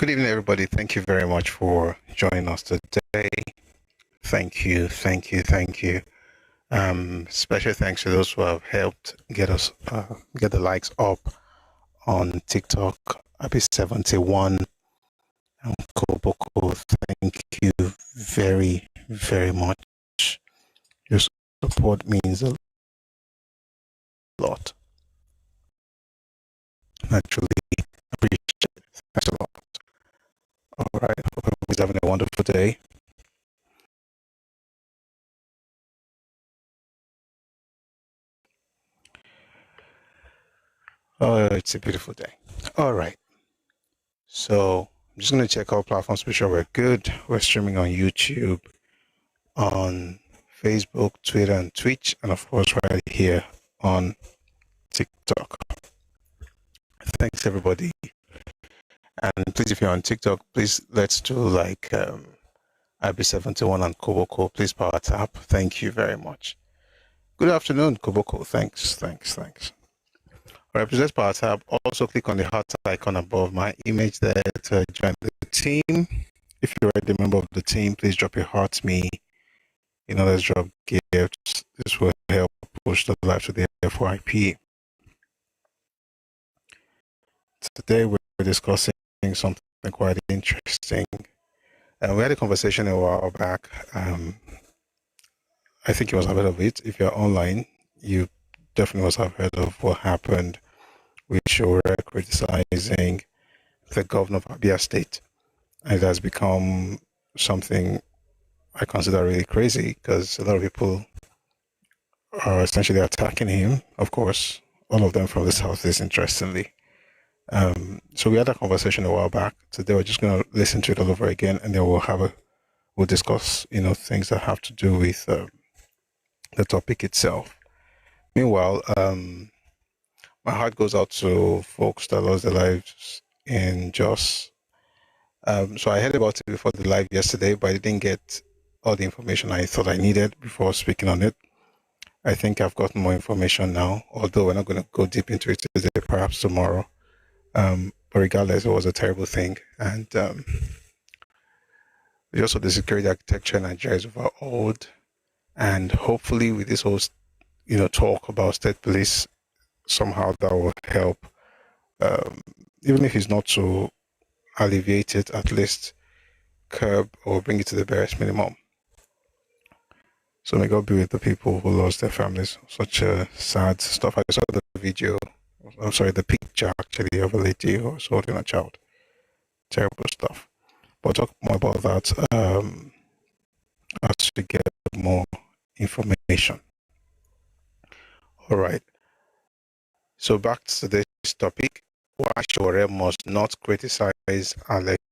Good evening, everybody. Thank you very much for joining us today. Thank you, thank you, thank you. Special thanks to those who have helped get us get the likes up on TikTok. Abia71 and Koboko. Thank you very, very much. Your support means a lot. Naturally, appreciate it. Thanks a lot. All right. Hope everybody's having a wonderful day. Oh, it's a beautiful day. All right. So I'm just going to check our platforms to be sure we're good. We're streaming on YouTube, on Facebook, Twitter, and Twitch, and of course, right here on TikTok. Thanks, everybody. And please, if you're on TikTok, please let's do like IB71 and Koboko. Please power tap. Thank you very much. Good afternoon, Koboko. Thanks. All right, please power tap. Also, click on the heart icon above my image there to join the team. If you're already a member of the team, please drop your hearts me. Let's drop gifts. This will help push the live to the FYP. Today we're discussing something quite interesting. We had a conversation a while back. I think you must have heard of it. If you're online, you definitely must have heard of what happened with Sowore criticizing the governor of Abia State. And it has become something I consider really crazy because a lot of people are essentially attacking him. Of course, all of them from the Southeast, interestingly. So we had a conversation a while back. Today we're just going to listen to it all over again, and then we'll discuss, things that have to do with the topic itself. Meanwhile, my heart goes out to folks that lost their lives in Jos. So I heard about it before the live yesterday, but I didn't get all the information I thought I needed before speaking on it. I think I've gotten more information now, although we're not going to go deep into it today, perhaps tomorrow. But regardless, it was a terrible thing. And also the security architecture in Nigeria is overhauled. And hopefully with this whole, talk about state police, somehow that will help, even if it's not to alleviate it, at least curb or bring it to the barest minimum. So may God be with the people who lost their families. Such a sad stuff. I saw the video. I'm sorry, the picture actually of a lady who was holding a child. Terrible stuff. But talk more about that as we get more information. All right. So back to this topic. Why Sowore must not criticize Alex,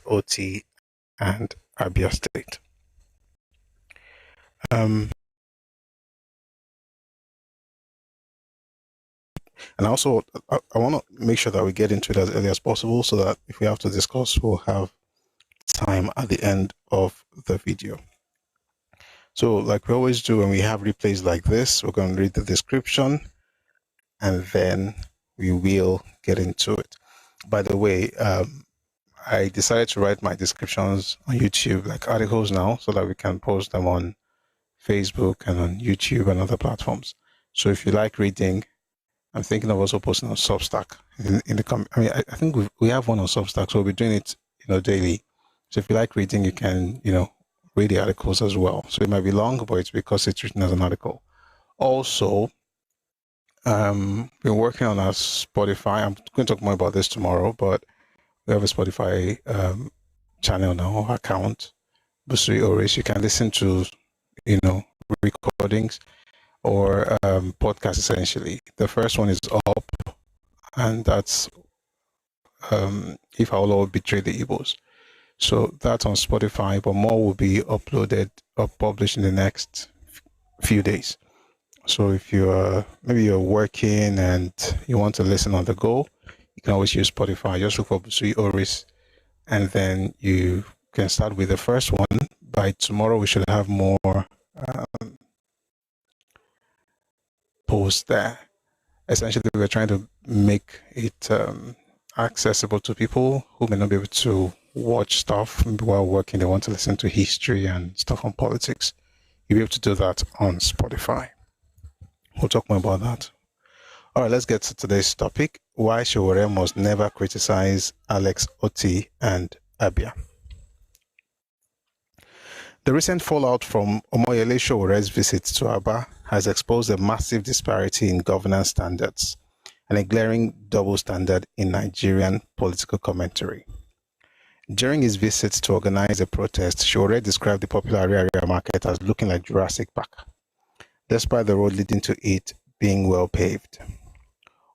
Otti, and Abia State. And also, I want to make sure that we get into it as early as possible so that if we have to discuss, we'll have time at the end of the video. So like we always do when we have replays like this, we're going to read the description and then we will get into it. By the way, I decided to write my descriptions on YouTube like articles now so that we can post them on Facebook and on YouTube and other platforms. So if you like reading, I'm thinking of also posting on Substack in the I think we have one on Substack, so we'll be doing it, daily. So if you like reading, you can, read the articles as well. So it might be long, but it's because it's written as an article. Also, been working on our Spotify. I'm going to talk more about this tomorrow, but we have a Spotify channel now, account, Sowore. You can listen to, recordings or podcasts essentially. The first one is up, and that's If Our Lord Betrayed the Igbos. So that's on Spotify, but more will be uploaded or published in the next few days. So if maybe you're working and you want to listen on the go, you can always use Spotify. Just look for Sowore, and then you can start with the first one. By tomorrow, we should have more posts there. Essentially, we're trying to make it accessible to people who may not be able to watch stuff while working. They want to listen to history and stuff on politics. You'll be able to do that on Spotify. We'll talk more about that. All right, let's get to today's topic. Why Sowore must never criticize Alex Otti and Abia. The recent fallout from Omoyele Sowore's visit to Abia has exposed a massive disparity in governance standards and a glaring double standard in Nigerian political commentary. During his visit to organize a protest, Sowore described the popular area market as looking like Jurassic Park, despite the road leading to it being well paved.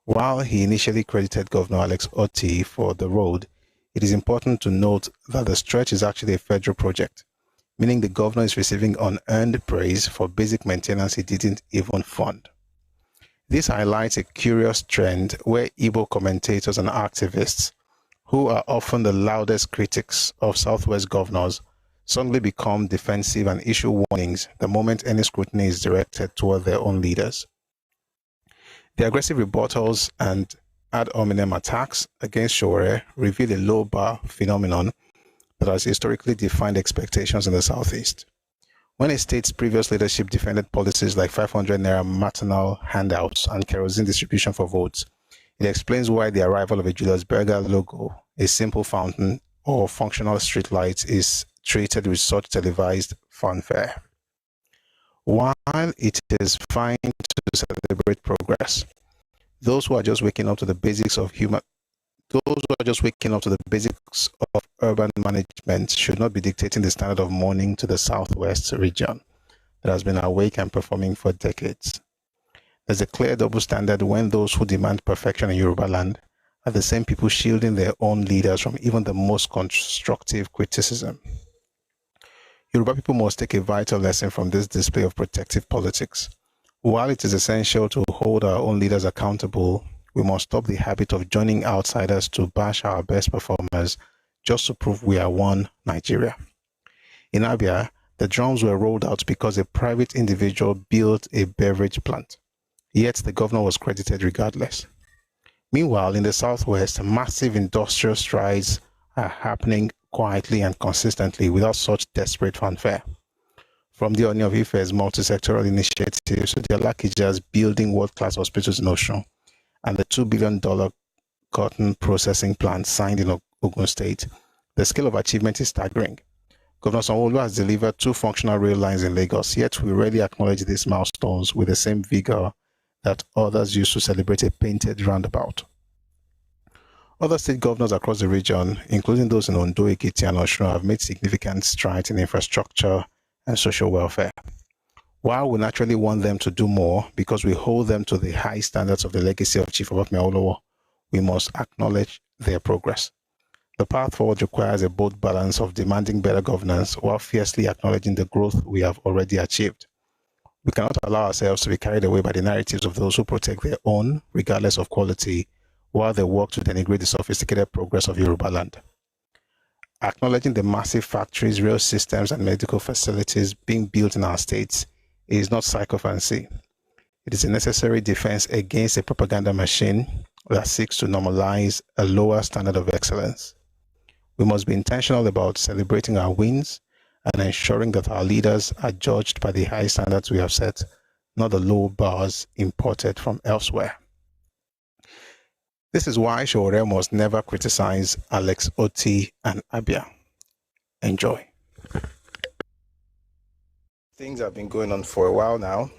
While he initially credited Governor Alex Otti for the road, it is important to note that the stretch is actually a federal project, meaning the governor is receiving unearned praise for basic maintenance he didn't even fund. This highlights a curious trend where Igbo commentators and activists, who are often the loudest critics of Southwest governors, suddenly become defensive and issue warnings the moment any scrutiny is directed toward their own leaders. The aggressive rebuttals and ad hominem attacks against Sowore reveal a low bar phenomenon that has historically defined expectations in the Southeast. When a state's previous leadership defended policies like 500 naira maternal handouts and kerosene distribution for votes, it explains why the arrival of a Julius Berger logo, a simple fountain, or functional street lights is treated with such televised fanfare. While it is fine to celebrate progress, those who are just waking up to the basics of urban management should not be dictating the standard of mourning to the Southwest region that has been awake and performing for decades. There's a clear double standard when those who demand perfection in Yoruba land are the same people shielding their own leaders from even the most constructive criticism. Yoruba people must take a vital lesson from this display of protective politics. While it is essential to hold our own leaders accountable, we must stop the habit of joining outsiders to bash our best performers just to prove we are one Nigeria. In Abia, the drums were rolled out because a private individual built a beverage plant, yet the governor was credited regardless. Meanwhile, in the Southwest, massive industrial strides are happening quietly and consistently without such desperate fanfare. From the Ooni of Ife's multi-sectoral initiatives to the Alakija's building world-class hospitals in Osun and the $2 billion cotton processing plant signed in Ogun State, the scale of achievement is staggering. Governor Sowore has delivered 2 functional rail lines in Lagos, yet we rarely acknowledge these milestones with the same vigor that others use to celebrate a painted roundabout. Other state governors across the region, including those in Ondo, Ekiti, and Osun, have made significant strides in infrastructure and social welfare. While we naturally want them to do more because we hold them to the high standards of the legacy of Chief Obafemi Awolowo, we must acknowledge their progress. The path forward requires a bold balance of demanding better governance while fiercely acknowledging the growth we have already achieved. We cannot allow ourselves to be carried away by the narratives of those who protect their own, regardless of quality, while they work to denigrate the sophisticated progress of Yoruba land. Acknowledging the massive factories, rail systems, and medical facilities being built in our states is not sycophancy. It is a necessary defense against a propaganda machine that seeks to normalize a lower standard of excellence. We must be intentional about celebrating our wins and ensuring that our leaders are judged by the high standards we have set, not the low bars imported from elsewhere. This is why Sowore must never criticize Alex Otti and Abia. Enjoy. Things have been going on for a while now.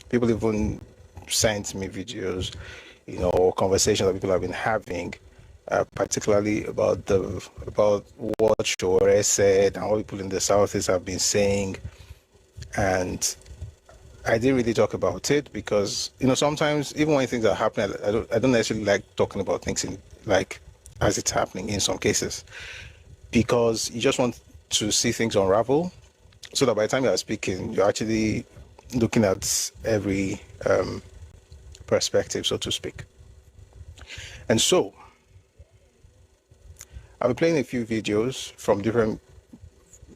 People even sent me videos, conversations that people have been having, particularly about what Sowore said and what people in the Southeast have been saying. And I didn't really talk about it because, sometimes even when things are happening, I don't necessarily like talking about things as it's happening in some cases, because you just want to see things unravel so that by the time you are speaking, you're actually looking at every perspective, so to speak. And so, I'll be playing a few videos from different.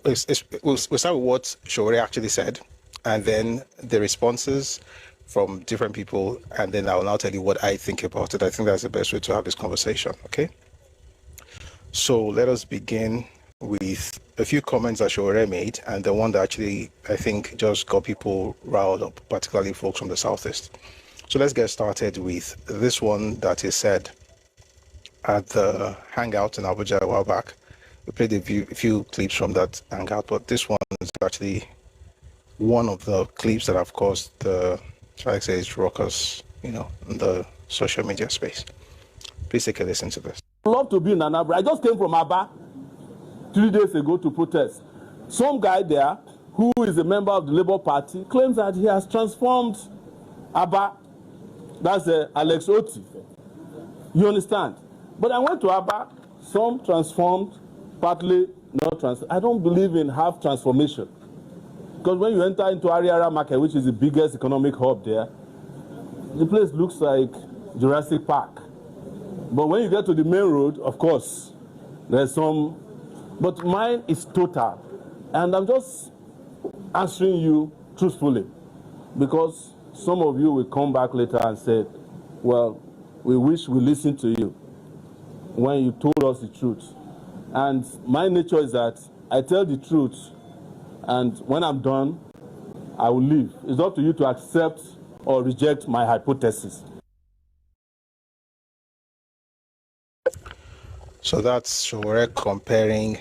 We'll start with what Sowore actually said, and then the responses from different people, and then I will now tell you what I think about it. I think that's the best way to have this conversation, okay? So let us begin with a few comments that Sowore made, and the one that actually, I think, just got people riled up, particularly folks from the Southeast. So let's get started with this one that he said at the hangout in Abuja a while back. We played a few clips from that hangout, but this one is actually one of the clips that have caused the, shall I say, it's ruckus, in the social media space. Please take a listen to this. I'd love to be in Anambra. I just came from Abia 3 days ago to protest. Some guy there, who is a member of the Labour Party, claims that he has transformed Abia. That's Alex Otti. You understand? But I went to Abia, some transformed, partly not transformed. I don't believe in half transformation. Because when you enter into Ariara market, which is the biggest economic hub there, the place looks like Jurassic Park. But when you get to the main road, of course, there's some, but mine is total. And I'm just answering you truthfully, because some of you will come back later and say, well, we wish we listened to you when you told us the truth. And my nature is that I tell the truth, and when I'm done, I will leave. It's up to you to accept or reject my hypothesis. So that's Sowore comparing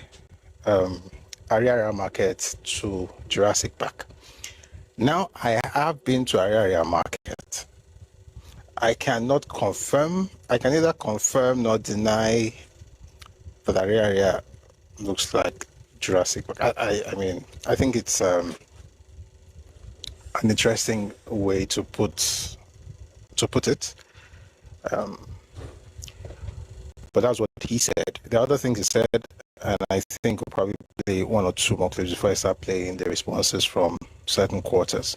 Ariara Market to Jurassic Park. Now, I have been to Ariara Market. I can neither confirm nor deny that Ariara looks like Jurassic Park. I mean, I think it's an interesting way to put it. But that's what he said. The other thing he said, and I think we'll probably play one or two more clips before I start playing the responses from certain quarters.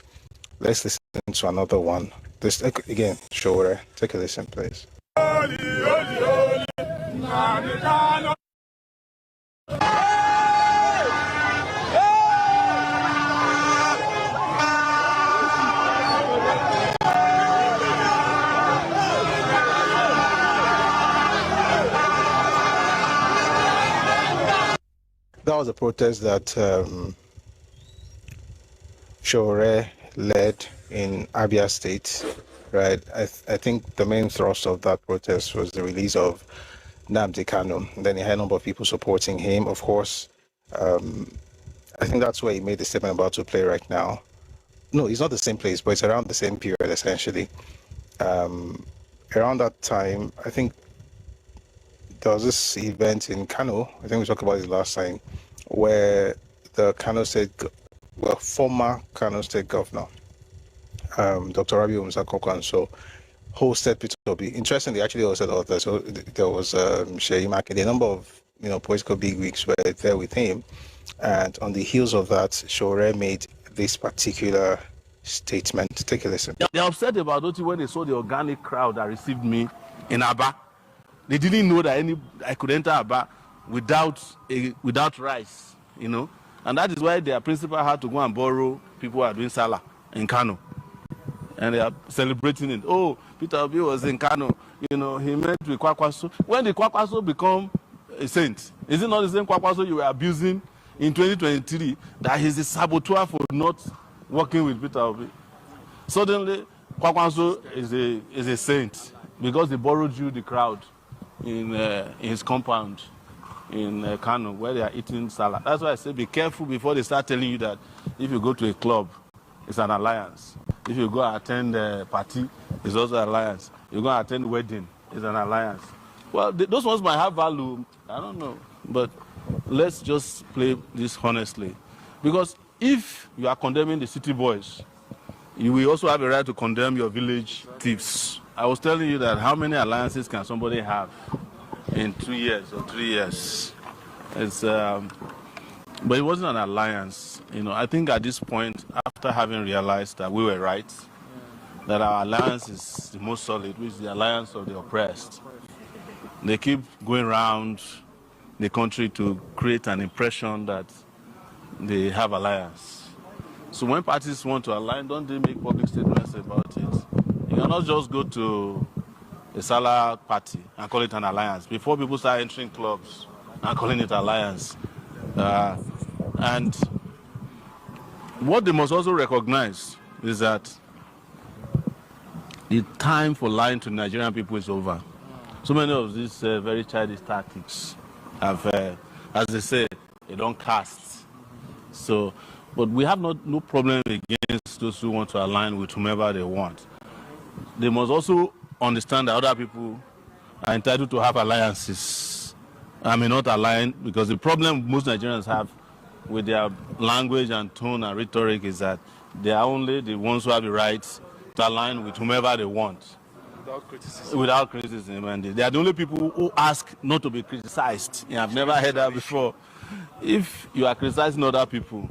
Let's listen to another one. This again, Sowore, take a listen, please. That was a protest that Sowore led in Abia State, right? I think the main thrust of that protest was the release of Nnamdi Kanu. Then he had a number of people supporting him, of course. I think that's where he made the statement about to play right now. No, it's not the same place, but it's around the same period, essentially. Around that time, I think there was this event in Kano, I think we talked about it last time, where the former Kano State Governor, Dr. Rabiu Musa Kwankwaso, hosted Peter Obi. Interestingly, actually hosted others. So there was Sheyi Makinde. A number of political bigwigs were there with him, and on the heels of that, Sowore made this particular statement. Take a listen. They're upset about Otti when they saw the organic crowd that received me in Abia. They didn't know that I could enter Abia without rice, and that is why their principal had to go and borrow people who are doing Salah in Kano, and they are celebrating it. Oh, Peter Obi was in Kano, he met with Kwankwaso. When did Kwankwaso become a saint? Is it not the same Kwankwaso you were abusing in 2023 that he's a saboteur for not working with Peter Obi? Suddenly, Kwankwaso is a saint because they borrowed you the crowd in his compound in Kano, where they are eating salad. That's why I say be careful before they start telling you that if you go to a club, it's an alliance. If you go attend a party, it's also an alliance. You go attend a wedding, it's an alliance. Well, those ones might have value, I don't know. But let's just play this honestly. Because if you are condemning the city boys, you will also have a right to condemn your village thieves. I was telling you that how many alliances can somebody have in 2 years or 3 years? But it wasn't an alliance. I think at this point, after having realized that we were right, that our alliance is the most solid, which is the alliance of the oppressed, they keep going around the country to create an impression that they have alliance. So when parties want to align, don't they make public statements about it? You cannot just go to a Salah party and call it an alliance before people start entering clubs and calling it alliance. And what they must also recognize is that the time for lying to Nigerian people is over. So many of these very childish tactics have, as they say, they don't cast. So, but we have no problem against those who want to align with whomever they want. They must also understand that other people are entitled to have alliances. I may not align, because the problem most Nigerians have with their language and tone and rhetoric is that they are only the ones who have the right to align with whomever they want. Without criticism. And they are the only people who ask not to be criticized. I've never heard that before. If you are criticizing other people,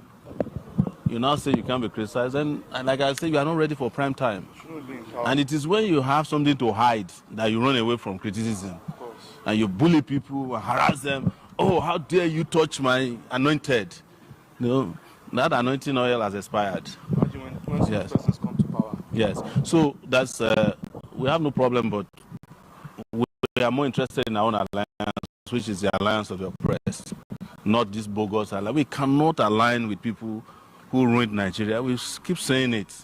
you now say you can't be criticized, and like I said, you are not ready for prime time. And it is when you have something to hide that you run away from criticism. And you bully people and harass them. Oh, how dare you touch my anointed? No, that anointing oil has expired. Imagine when some persons come to power. Yes. So that's we have no problem, but we are more interested in our own alliance, which is the alliance of the oppressed, not this bogus alliance. We cannot align with people who ruined Nigeria. We keep saying it.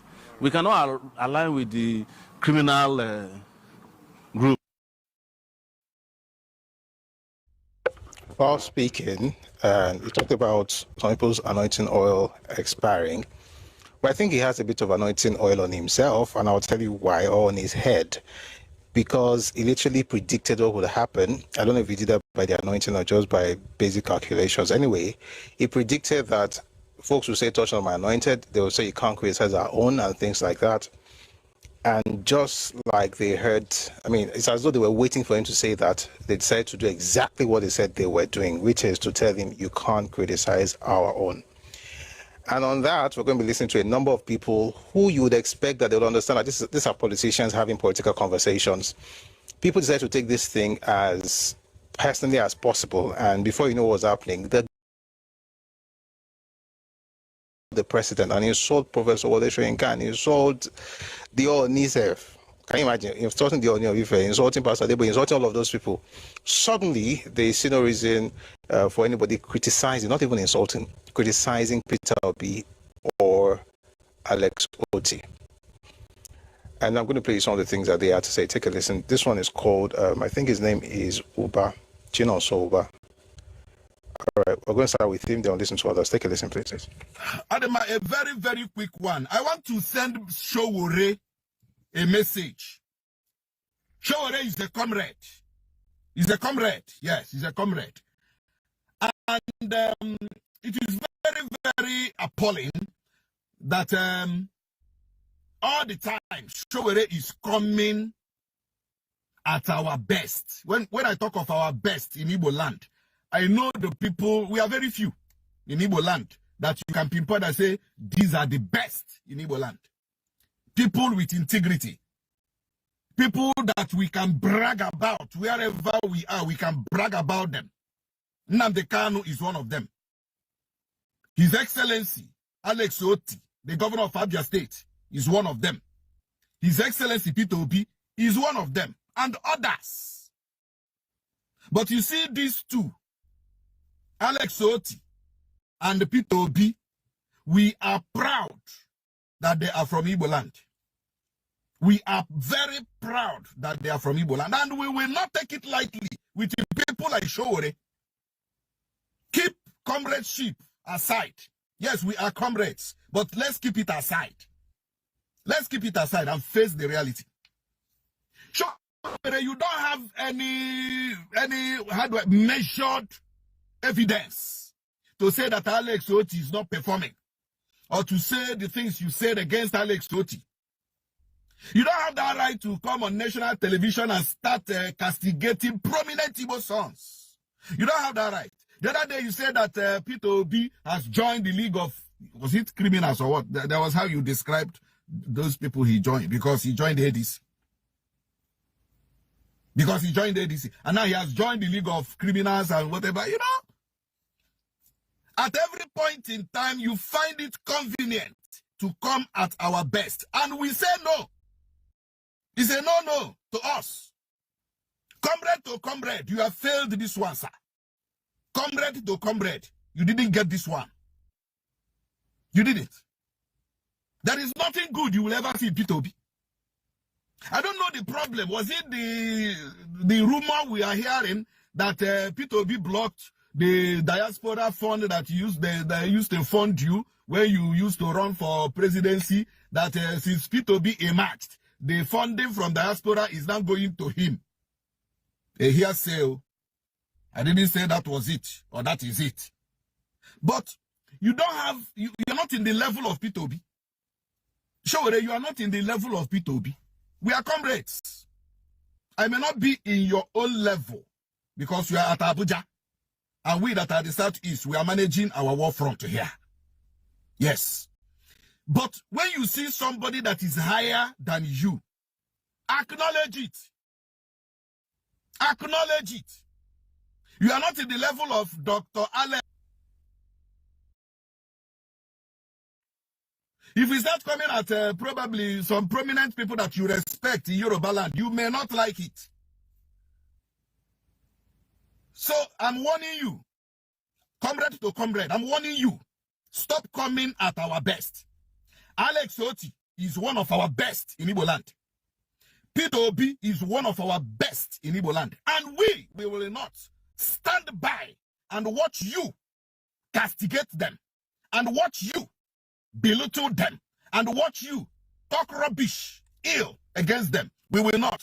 We cannot align with the criminal group. While speaking, he talked about some people's anointing oil expiring. But I think he has a bit of anointing oil on himself, and I'll tell you why, or on his head. Because he literally predicted what would happen. I don't know if he did that by the anointing or just by basic calculations. Anyway, he predicted that folks will say, touch on my anointed. They will say you can't criticize our own and things like that. And just like they heard, I mean, it's as though they were waiting for him to say that. They decided to do exactly what they said they were doing, which is to tell him you can't criticize our own. And on that, we're going to be listening to a number of people who you would expect that they would understand that these are politicians having political conversations. People decided to take this thing as personally as possible. And before you know what's happening, the president and insult Professor Wole Soyinka and insult the Onisef. Can you imagine insulting the Oni of Ife, insulting Pastor Debo, insulting all of those people? Suddenly, there is no reason for anybody criticizing, not even insulting, criticizing Peter Obi or Alex Otti. And I'm going to play you some of the things that they had to say. Take a listen. This one is called, I think his name is Uba, Chinonso Uba. All right, we're going to start with him, then listen to others. Take a listen, please. Adema, a very, very quick one. I want to send Sowore a message. Sowore is a comrade. He's a comrade. Yes, he's a comrade. And it is very, very appalling that all the time Sowore is coming at our best. When I talk of our best in Igbo land, I know the people, we are very few in Igbo land that you can pinpoint and say, these are the best in Igbo land. People with integrity. People that we can brag about. Wherever we are, we can brag about them. Nnamdi Kanu is one of them. His Excellency, Alex Otti, the governor of Abia State, is one of them. His Excellency, Peter Obi, is one of them. And others. But you see these two, Alex Otti and Peter Obi, we are proud that they are from Igbo land. We are very proud that they are from Igbo land. And we will not take it lightly with people like Sowore. Keep comradeship aside. Yes, we are comrades, but let's keep it aside. Let's keep it aside and face the reality. Sowore, you don't have any how do I measured evidence to say that Alex Otti is not performing, or to say the things you said against Alex Otti. You don't have that right to come on national television and start castigating prominent Igbo sons. You don't have that right. The other day you said that Peter Obi has joined the league of, was it criminals or what? That was how you described those people he joined, because he joined the ADC. Because he joined the ADC. And now he has joined the league of criminals and whatever, you know. At every point in time, you find it convenient to come at our best. And we say no. It's a no to us. Comrade to comrade, you have failed this one, sir. Comrade to comrade, you didn't get this one. You didn't. There is nothing good you will ever see in P2B. I don't know the problem. Was it the rumor we are hearing that P2B blocked the diaspora fund that they used to fund you when you used to run for presidency, that since P2B emerged, the funding from diaspora is now going to him. A hearsay. I didn't say that was it or that is it. But you're not in the level of P2B. Sowore, you are not in the level of P2B. We are comrades. I may not be in your own level because you are at Abuja. And we that are the Southeast, we are managing our war front here. Yes. But when you see somebody that is higher than you, acknowledge it. Acknowledge it. You are not in the level of Dr. Alex. If we start coming at probably some prominent people that you respect in Yoruba land, you may not like it. So I'm warning you, comrade to comrade, I'm warning you, stop coming at our best. Alex Otti is one of our best in Igbo land. P2B is one of our best in Igbo land. And we will not stand by and watch you castigate them and watch you belittle them and watch you talk rubbish, ill against them. We will not.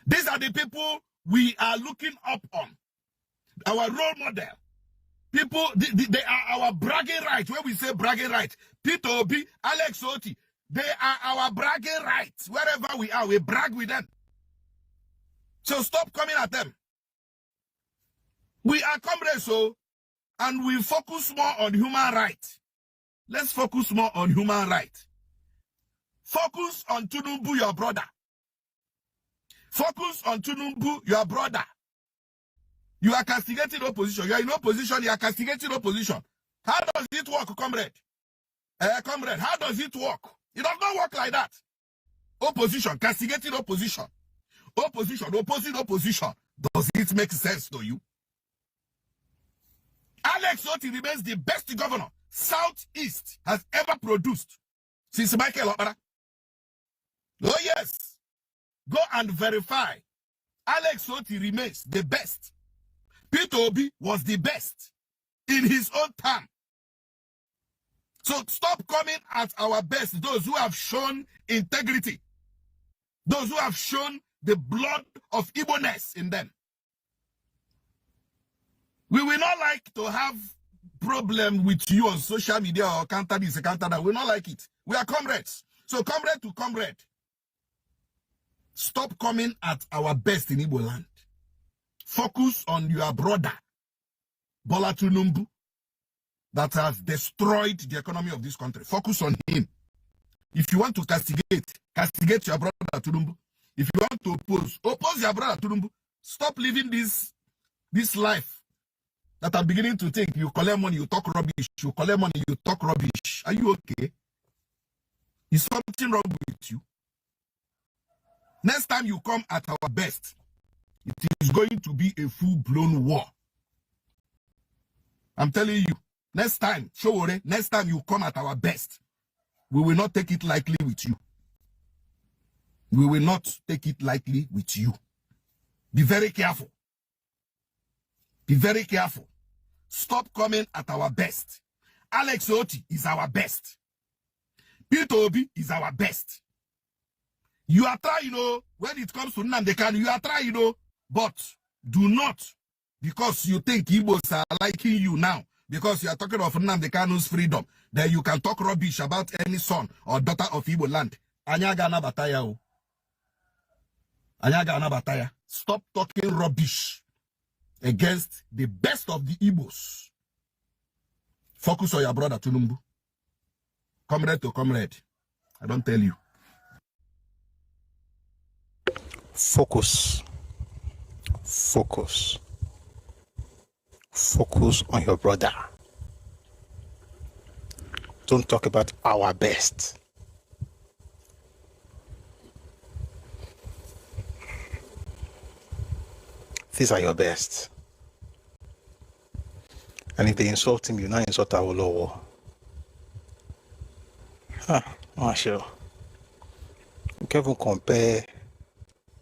These are the people we are looking up on. Our role model. People, they are our bragging right. When we say bragging right, P2B, Alex Otti, they are our bragging rights. Wherever we are, we brag with them. So stop coming at them. We are comrades, so, and we focus more on human rights. Let's focus more on human rights. Focus on Tinubu, your brother. Focus on Tinubu, your brother. You are castigating opposition. You are in opposition, you are castigating opposition. How does it work, comrade? Comrade, how does it work? It does not work like that. Opposition, castigating opposition. Opposition, opposing opposition. Does it make sense to you? Alex Otti remains the best governor Southeast has ever produced since Michael Opara. Oh yes. Go and verify. Alex Otti remains the best. P2B was the best in his own time. So stop coming at our best, those who have shown integrity, those who have shown the blood of Igbo-ness in them. We will not like to have problem with you on social media or counter this, counter that. We will not like it. We are comrades. So comrade to comrade. Stop coming at our best in Igbo land. Focus on your brother, Bola Tinubu, that has destroyed the economy of this country. Focus on him. If you want to castigate your brother Tinubu. If you want to oppose your brother Tinubu. Stop living this life that I'm beginning to think. You collect money, you talk rubbish. You collect money, you talk rubbish. Are you okay? Is something wrong with you? Next time you come at our best, it is going to be a full-blown war. I'm telling you, next time, Sowore, next time you come at our best, we will not take it lightly with you. We will not take it lightly with you. Be very careful. Be very careful. Stop coming at our best. Alex Otti is our best. P2B is our best. You are trying, when it comes to Nnamdi Kanu, you are trying, but do not, because you think Igbos are liking you now, because you are talking of Nnamdi Kanu's freedom, then you can talk rubbish about any son or daughter of Igbo land. Anyaga na bataya o. Anyaga na bataya. Stop talking rubbish against the best of the Igbos. Focus on your brother Tinubu. Comrade to comrade. I don't tell you. Focus. Focus. Focus on your brother. don't talk about our best. These are your best. And if they insult him, you now insult our Lord. Not sure. You can't even compare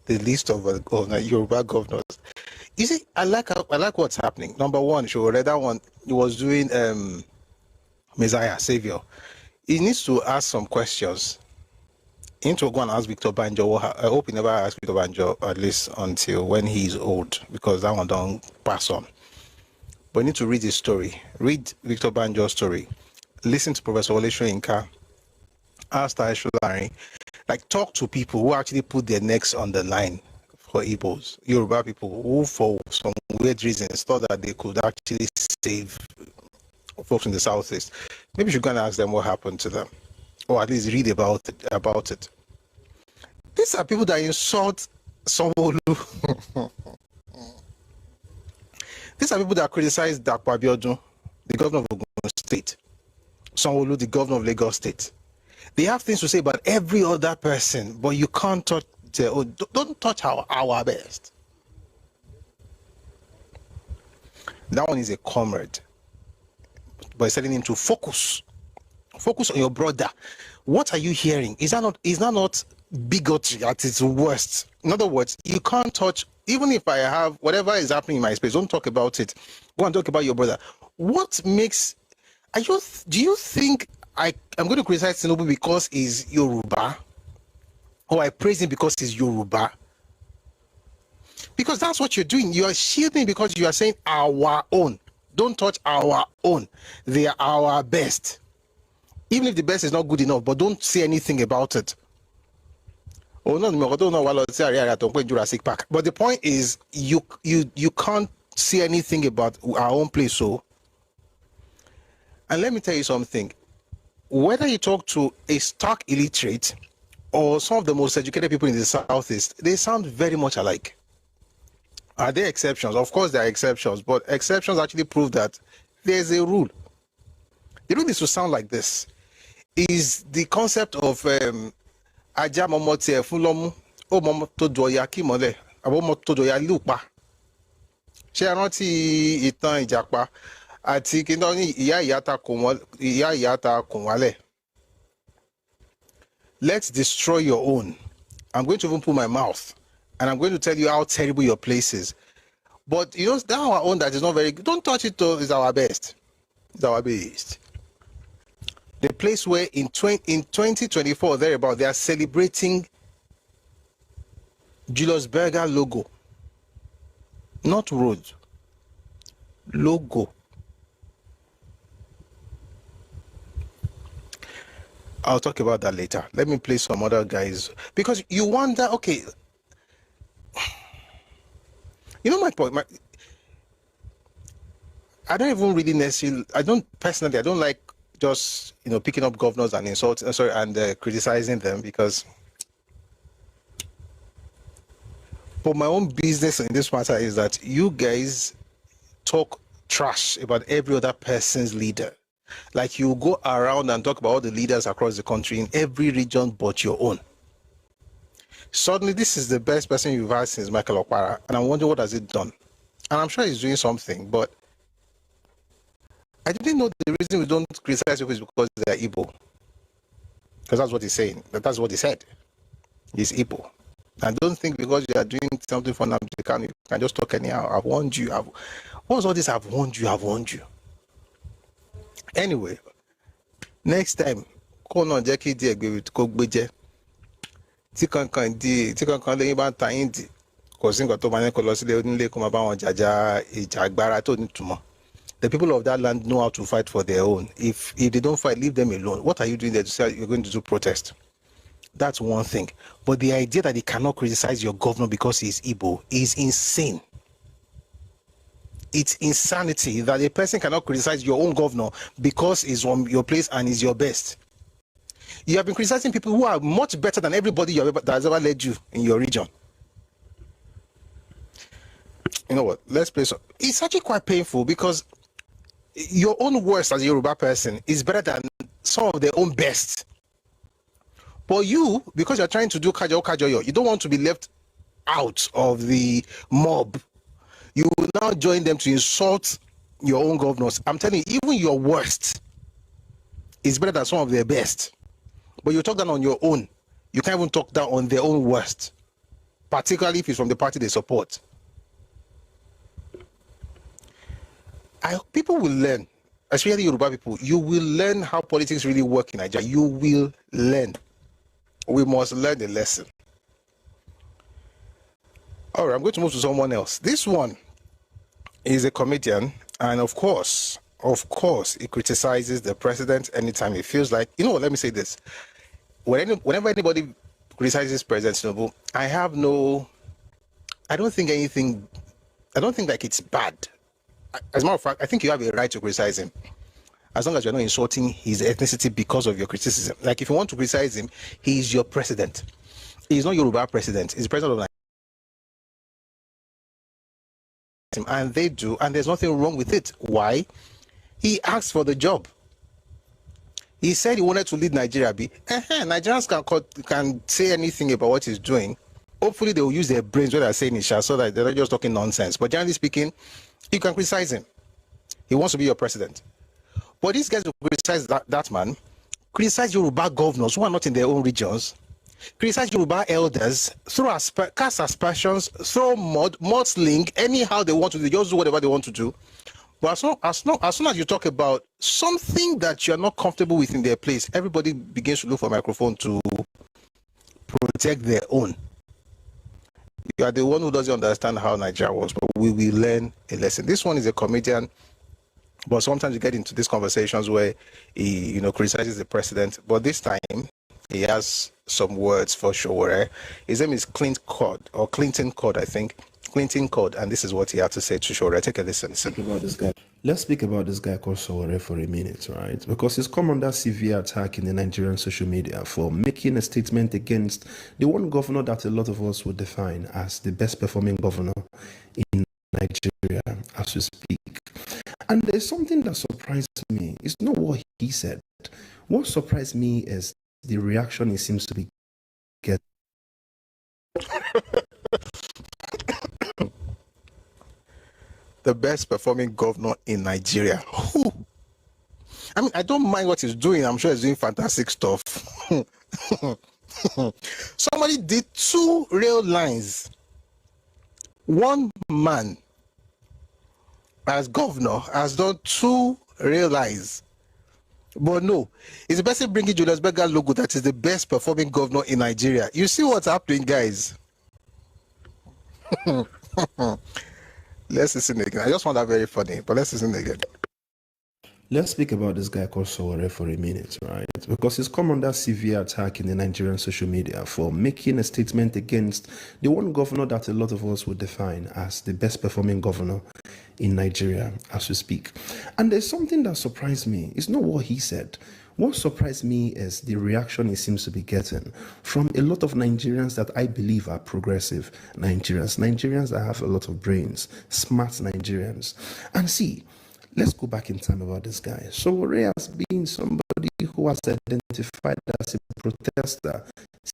the list of Yoruba governors. You see, I like what's happening. Number one, Sowore, that one, he was doing Messiah, Savior. He needs to ask some questions. He needs to go and ask Victor Banjo. I hope he never asked Victor Banjo, at least until when he's old, because that one don't pass on. But you need to read his story. Read Victor Banjo's story. Listen to Professor Wole Soyinka. Ask Taisho Larry. Like, talk to people who actually put their necks on the line for Igbos, Yoruba people, who for some weird reasons thought that they could actually save folks in the southeast. Maybe you should go and ask them what happened to them, or at least read about it. These are people that insult Sowore. These are people that criticize Dapo Abiodun, the governor of Ogun State, Sowore, the governor of Lagos State. They have things to say about every other person, but you can't touch don't touch our best. That one is a comrade, but it's telling him to focus on your brother. What are you hearing? Is that not bigotry at its worst? In other words, you can't touch, even if I have whatever is happening in my space, don't talk about it. Go and talk about your brother. What makes, do you think I'm going to criticize Tinubu because he's Yoruba? Or I praise him because he's Yoruba? Because that's what you're doing. You are shielding because you are saying our own. Don't touch our own. They are our best. Even if the best is not good enough, but don't say anything about it. Oh no, I don't know what Jurassic Park. But the point is, you can't say anything about our own place. So, and let me tell you something. Whether you talk to a stark illiterate or some of the most educated people in the Southeast, they sound very much alike. Are there exceptions? Of course there are exceptions, but exceptions actually prove that there's a rule. The rule is to sound like this. Is the concept of Aja Momotie Fulomu O Momoto Doya Kimole Abo Moto Doya Lupa. Ṣé rántí ìtàn Ìjàpá àti kíndọ́ ní ìyá ìyá ta kùn wálẹ̀. Let's destroy your own. I'm going to even put my mouth and I'm going to tell you how terrible your place is. But you know, that our own that is not very good. Don't touch it though, is our best. It's our best. The place where in 2024, thereabout, they are celebrating Julius Berger logo. Not road. Logo. I'll talk about that later. Let me play some other guys. Because you wonder, okay, you know my point. I don't even really necessarily, I don't like just, picking up governors and insulting, and criticizing them, because for my own business in this matter is that you guys talk trash about every other person's leader. Like, you go around and talk about all the leaders across the country in every region but your own. Suddenly, this is the best person you've had since Michael Okpara, and I wonder what has it done. And I'm sure he's doing something, but I didn't know the reason we don't criticize people is because they're Igbo. Because that's what he's saying. That's what he said. He's Igbo. And don't think because you are doing something for Nnamdi Kanu, you can just talk anyhow. I've warned you. What's all this? I've warned you. Anyway, next time, call on Jackie Diegbe with Kogbeje. Tikankan lẹ́yìn bá ń ta yín dì. Kò sí nǹkan tó máa ní kó lọ sílé onílé kó máa bá wọn jàjà ìjà agbára tó nítumọ̀. The people of that land know how to fight for their own. If they don't fight, leave them alone. What are you doing there to say you're going to do protest? That's one thing. But the idea that they cannot criticize your governor because he's Igbo is insane. It's insanity that a person cannot criticize your own governor because he's on your place and is your best. You have been criticizing people who are much better than everybody that has ever led you in your region. You know what? Let's play some. It's actually quite painful because your own worst as a Yoruba person is better than some of their own best. But you, because you're trying to do kajo, you don't want to be left out of the mob. You will now join them to insult your own governors. I'm telling you, even your worst is better than some of their best. But you talk down on your own. You can't even talk down on their own worst, particularly if it's from the party they support. People will learn, especially Yoruba people. You will learn how politics really work in Nigeria. You will learn. We must learn the lesson. All right, I'm going to move to someone else. This one is a comedian, and of course, he criticizes the president anytime he feels like, let me say this. Whenever anybody criticizes President Tinubu, I don't think like it's bad. As a matter of fact, I think you have a right to criticize him, as long as you're not insulting his ethnicity because of your criticism. Like, if you want to criticize him, he's your president. He's not Yoruba president. He's the president of Nigeria. And there's nothing wrong with it. Why? He asked for the job. He said he wanted to lead Nigeria. Nigerians can say anything about what he's doing. Hopefully, they will use their brains when they're saying it, so that they're not just talking nonsense. But generally speaking, you can criticize him. He wants to be your president. But these guys will criticize that man, criticize Yoruba governors who are not in their own regions, criticize Yoruba elders, cast aspersions, throw mudslinging, anyhow they want to do. They just do whatever they want to do. But as soon as you talk about something that you're not comfortable with in their place, everybody begins to look for a microphone to protect their own. You are the one who doesn't understand how Nigeria works, but we will learn a lesson. This one is a comedian, but sometimes you get into these conversations where he, criticizes the president. But this time, he has some words for Sowore. His name is Clinton Cod, I think. Clinton Cod, and this is what he had to say to Sowore. Take a listen. About this guy. Let's speak about this guy called Sowore for a minute, right? Because he's come under severe attack in the Nigerian social media for making a statement against the one governor that a lot of us would define as the best performing governor in Nigeria as we speak. And there's something that surprised me. It's not what he said. What surprised me is the reaction he seems to be getting. The best performing governor in Nigeria. Who? I don't mind what he's doing. I'm sure he's doing fantastic stuff. Somebody did 2 rail lines. One man as governor has done 2 rail lines. But no, it's the person bringing Julius Berger logo that is the best performing governor in Nigeria. You see what's happening, guys? Let's listen again. I just found that very funny, but let's listen again. Let's speak about this guy called Sowore for a minute, right? Because he's come under severe attack in the Nigerian social media for making a statement against the one governor that a lot of us would define as the best performing governor in Nigeria as we speak. And there's something that surprised me. It's not what he said. What surprised me is the reaction he seems to be getting from a lot of Nigerians that I believe are progressive Nigerians that have a lot of brains, smart Nigerians. And see, let's go back in time about this guy. Sowore has been somebody who has identified as a protester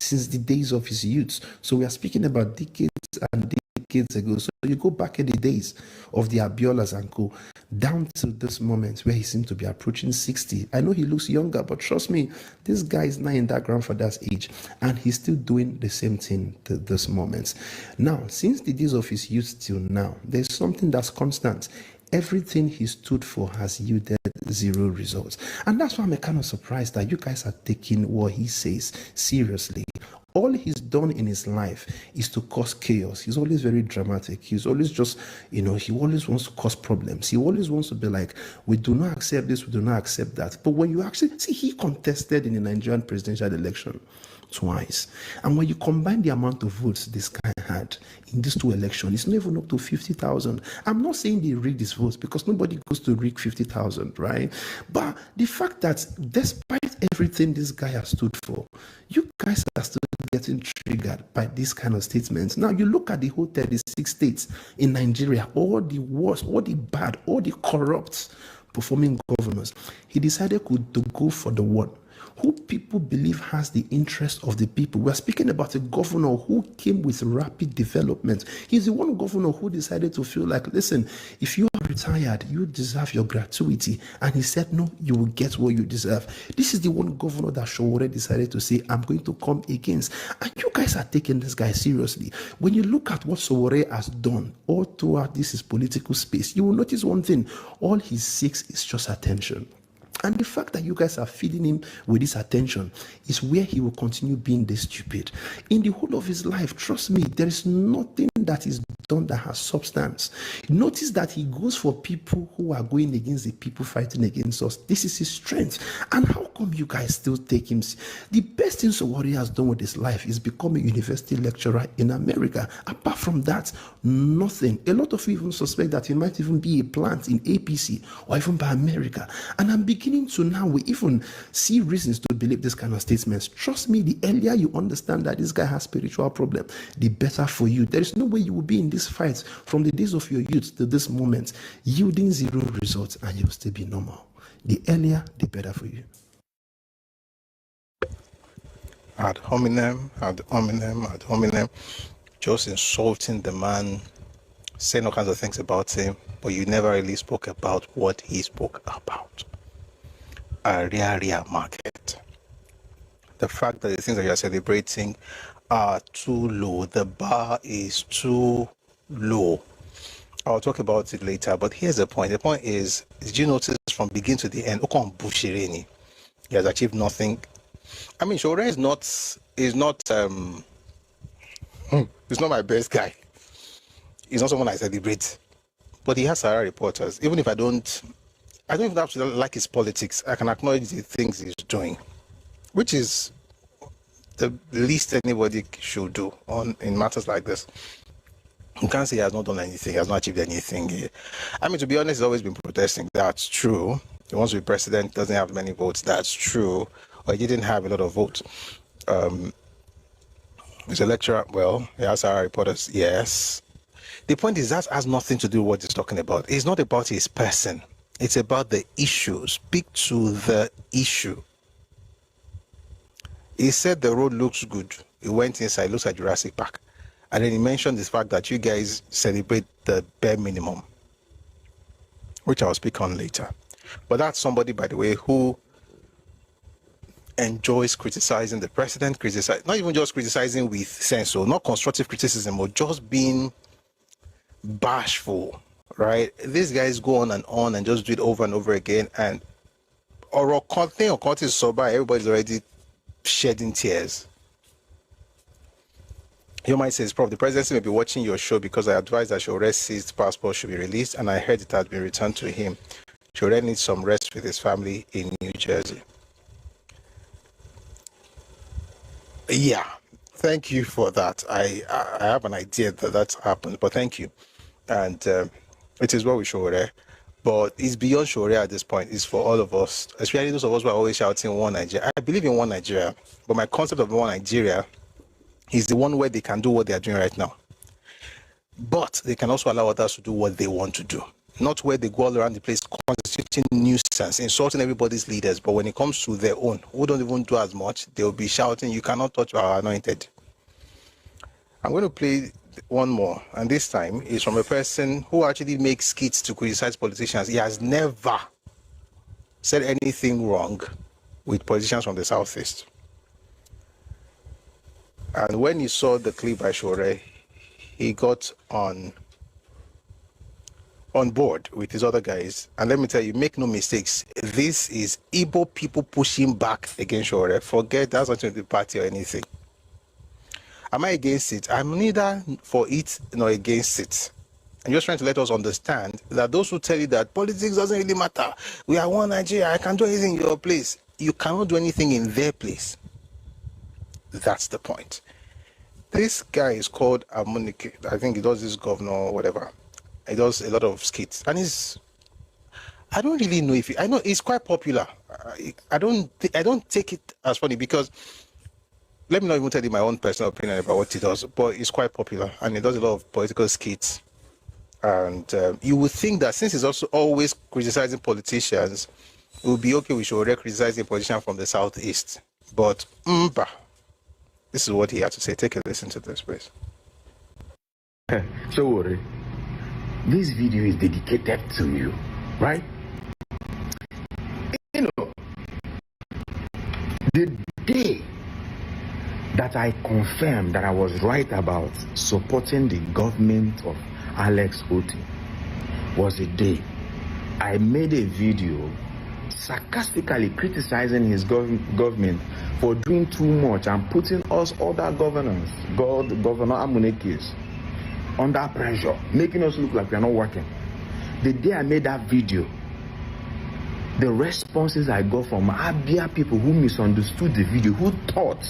since the days of his youth. So we are speaking about decades and decades ago. So you go back in the days of the Abiolas and co, down to this moment where he seems to be approaching 60. I know he looks younger, but trust me, this guy is now in that grandfather's age, and he's still doing the same thing to this moment. Now, since the days of his youth till now, there's something that's constant. Everything he stood for has yielded 0 results. And that's why I'm kind of surprised that you guys are taking what he says seriously. All he's done in his life is to cause chaos. He's always very dramatic. He's always just, he always wants to cause problems. He always wants to be like, we do not accept this, we do not accept that. But when you actually see, he contested in the Nigerian presidential election twice. And when you combine the amount of votes this guy had in these 2 elections, it's not even up to 50,000. I'm not saying they rigged his votes because nobody goes to rig 50,000, right? But the fact that despite everything this guy has stood for, you guys are still getting triggered by this kind of statements. Now you look at the whole 36 states in Nigeria, all the worst, all the bad, all the corrupt performing governors, he decided to go for the one who people believe has the interest of the people. We're speaking about a governor who came with rapid development. He's the one governor who decided to feel like, listen, if you are retired, you deserve your gratuity. And he said, no, you will get what you deserve. This is the one governor that Sowore decided to say, I'm going to come against. And you guys are taking this guy seriously. When you look at what Sowore has done all throughout this is political space, you will notice one thing. All he seeks is just attention. And the fact that you guys are feeding him with this attention is where he will continue being this stupid. In the whole of his life, trust me, there is nothing that is done that has substance. Notice that he goes for people who are going against the people fighting against us. This is his strength. And how come you guys still take him? The best thing Sowore has done with his life is become a university lecturer in America. Apart from that, nothing. A lot of you even suspect that he might even be a plant in APC or even by America. And I'm beginning to now we even see reasons to believe this kind of statements. Trust me, the earlier you understand that this guy has spiritual problem, the better for you. There is no way you will be in this fight from the days of your youth to this moment, yielding zero results, and you'll still be normal. The earlier, the better for you. Ad hominem, ad hominem, ad hominem, just insulting the man, saying all kinds of things about him, but you never really spoke about what he spoke about. Area market. The fact that the things that you're celebrating are too low. The bar is too low. I'll talk about it later, but here's the point. The point is, did you notice from beginning to the end, Okon Bushireni, he has achieved nothing. I mean, Sowore is not he's not my best guy. He's not someone I celebrate. But he has Sahara reporters. Even if I don't even have to like his politics. I can acknowledge the things he's doing, which is the least anybody should do in matters like this. You can't say he has not done anything, he has not achieved anything. I mean, to be honest, he's always been protesting. That's true. He wants to be president, doesn't have many votes. That's true. Or he didn't have a lot of votes. He's a lecturer. Well, he has our reporters. Yes. The point is that has nothing to do with what he's talking about. It's not about his person. It's about the issue. Speak to the issue. He said the road looks good. He went inside, looks like Jurassic Park. And then he mentioned the fact that you guys celebrate the bare minimum, which I'll speak on later. But that's somebody, by the way, who enjoys criticizing the president, not even just criticizing with sense, so not constructive criticism, but just being bashful, right? These guys go on and just do it over and over again. And or content is sober, everybody's already shedding tears. You might say, Prof, the presidency may be watching your show because I advise that your seized passport should be released, and I heard it has been returned to him. Sowore needs some rest with his family in New Jersey. Yeah, thank you for that. I have an idea that that's happened, but thank you. And it is well with Sowore, but it's beyond Sowore at this point. It's for all of us, especially those of us who are always shouting one Nigeria. I believe in one Nigeria, but my concept of one Nigeria is the one where they can do what they are doing right now. But they can also allow others to do what they want to do. Not where they go all around the place constituting nuisance, insulting everybody's leaders. But when it comes to their own, who don't even do as much, they'll be shouting, you cannot touch our anointed. I'm going to play one more. And this time is from a person who actually makes skits to criticize politicians. He has never said anything wrong with politicians from the Southeast. And when he saw the clip by Sowore, he got on board with his other guys. And let me tell you, make no mistakes, this is Igbo people pushing back against Sowore. Forget that's not the party or anything. Am I against it? I'm neither for it nor against it. I'm just trying to let us understand that those who tell you that politics doesn't really matter, we are one Nigeria, I can do anything in your place. You cannot do anything in their place. That's the point. This guy is called Amunike. I think he does this governor or whatever. He does a lot of skits. And I don't really know if I know he's quite popular. I don't take it as funny because let me not even tell you my own personal opinion about what he does, but he's quite popular and he does a lot of political skits. And you would think that since he's also always criticizing politicians, it would be okay, we should already criticize a politician from the southeast. But this is what he had to say. Take a listen to this, please. Sowore, this video is dedicated to you, right? You know, the day that I confirmed that I was right about supporting the government of Alex Otti was a day I made a video sarcastically criticizing his government for doing too much and putting us other governors, Governor Amunekis, under pressure, making us look like we are not working. The day I made that video, the responses I got from Abia people who misunderstood the video, who thought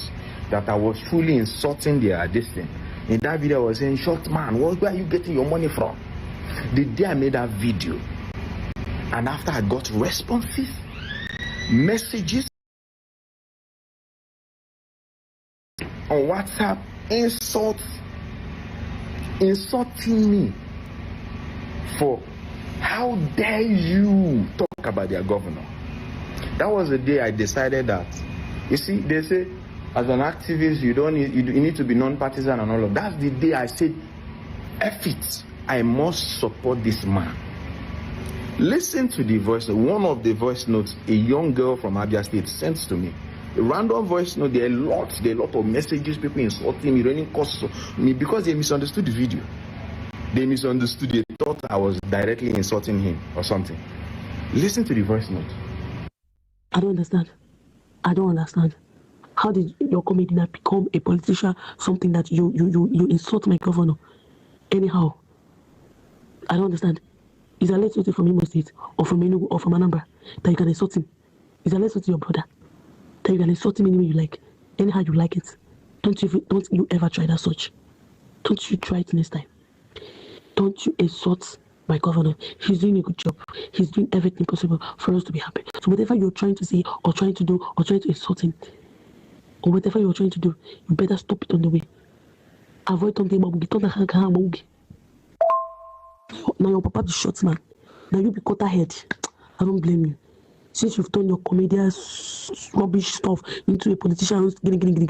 that I was truly insulting their destiny. In that video, I was saying, "Short man, where are you getting your money from?" The day I made that video, and after I got responses, messages on WhatsApp, insulting me for how dare you talk about their governor. That was the day I decided that, you see, they say as an activist you need to be non-partisan and all of that. That's the day I said, F it, I must support this man. Listen to the voice, one of the voice notes a young girl from Abia State sent to me. A random voice note, there are a lot of messages, people insulting me, running costs me because they misunderstood the video. They misunderstood, they thought I was directly insulting him or something. Listen to the voice note. I don't understand. How did your comedy not become a politician, something that you insult my governor? Anyhow, I don't understand. Is Alex Otti from Imo State or from Enugu or from Anambra that you can insult him? Is Alex Otti your brother that you can insult him any way you like, anyhow you like it? Don't you ever try that such? Don't you try it next time? Don't you insult my governor? He's doing a good job. He's doing everything possible for us to be happy. So whatever you're trying to say or trying to do or trying to insult him, or whatever you're trying to do, you better stop it on the way. Avoid something. Now your papa be short man. Now you be cut ahead. I don't blame you. Since you've turned your comedian rubbish stuff into a politician who's getting.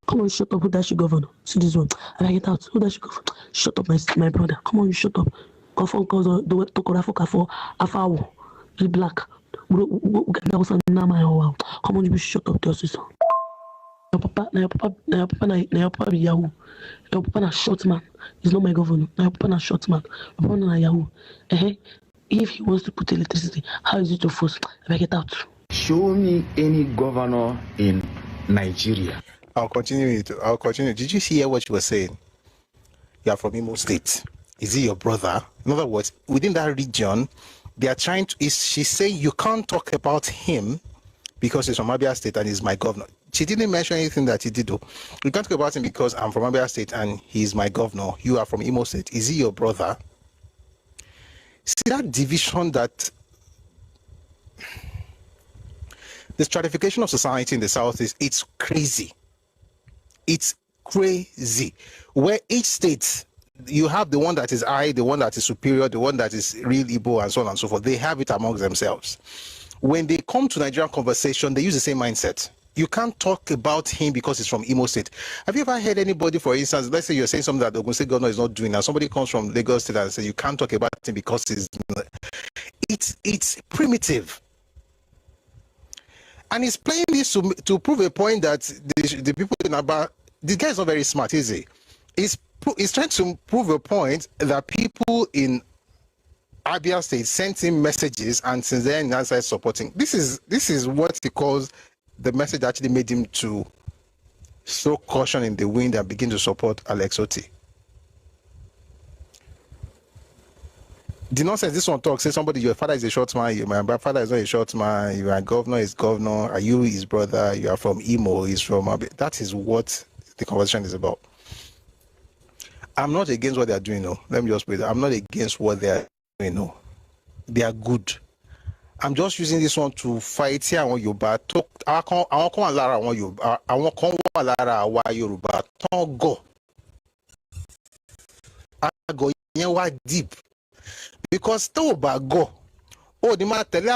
Come on, shut up. Who does she govern? See this one. I get out. Who does she govern? Shut up, my brother. Come on, you shut up. Come on, cause the way to Korafo for Afawo. You black. Come on, you shut up, your sister. Your papa be Yahoo. Your papa na short man. He's not my governor. Your papa na short man. Your papa na Yahoo. If he wants to put electricity, how is it to force? I get out. Show me any governor in Nigeria. I'll continue. Did you hear what you were saying? You are from Imo State. Is he your brother? In other words, within that region, they are trying to. She's saying you can't talk about him because he's from Abia State and he's my governor. She didn't mention anything that he did though. You can't talk about him because I'm from Abia State and he's my governor. You are from Imo State. Is he your brother? See that division, that the stratification of society in the Southeast, it's crazy. It's crazy. Where each state, you have the one that is high, the one that is superior, the one that is real Igbo, and so on and so forth. They have it amongst themselves. When they come to Nigerian conversation, they use the same mindset. You can't talk about him because he's from Imo State. Have you ever heard anybody, for instance, let's say you're saying something that the Ogun State governor is not doing, and somebody comes from Lagos State and says you can't talk about him because it's primitive. And he's playing this to prove a point that the people in Abia, this guy is not very smart, is he? He's trying to prove a point that people in Abia State sent him messages, and since then he started supporting. This is what he calls the message that actually made him to throw caution in the wind and begin to support Alex Otti. The nonsense this one talks, say somebody, your father is a short man, my father is not a short man, your governor is governor, are you his brother, you are from Imo, he's from Abia. That is what the conversation is about. I'm not against what they are doing, no. Let me just put it. I'm not against what they are doing, no. They are good. I'm just using this one to fight here on Yoruba. I won't come Lara on Yoruba. I won't come Lara on Yoruba. Don't go. I go yẹn wá deep because tó o bá gọ̀ ó ní máa tẹ̀lé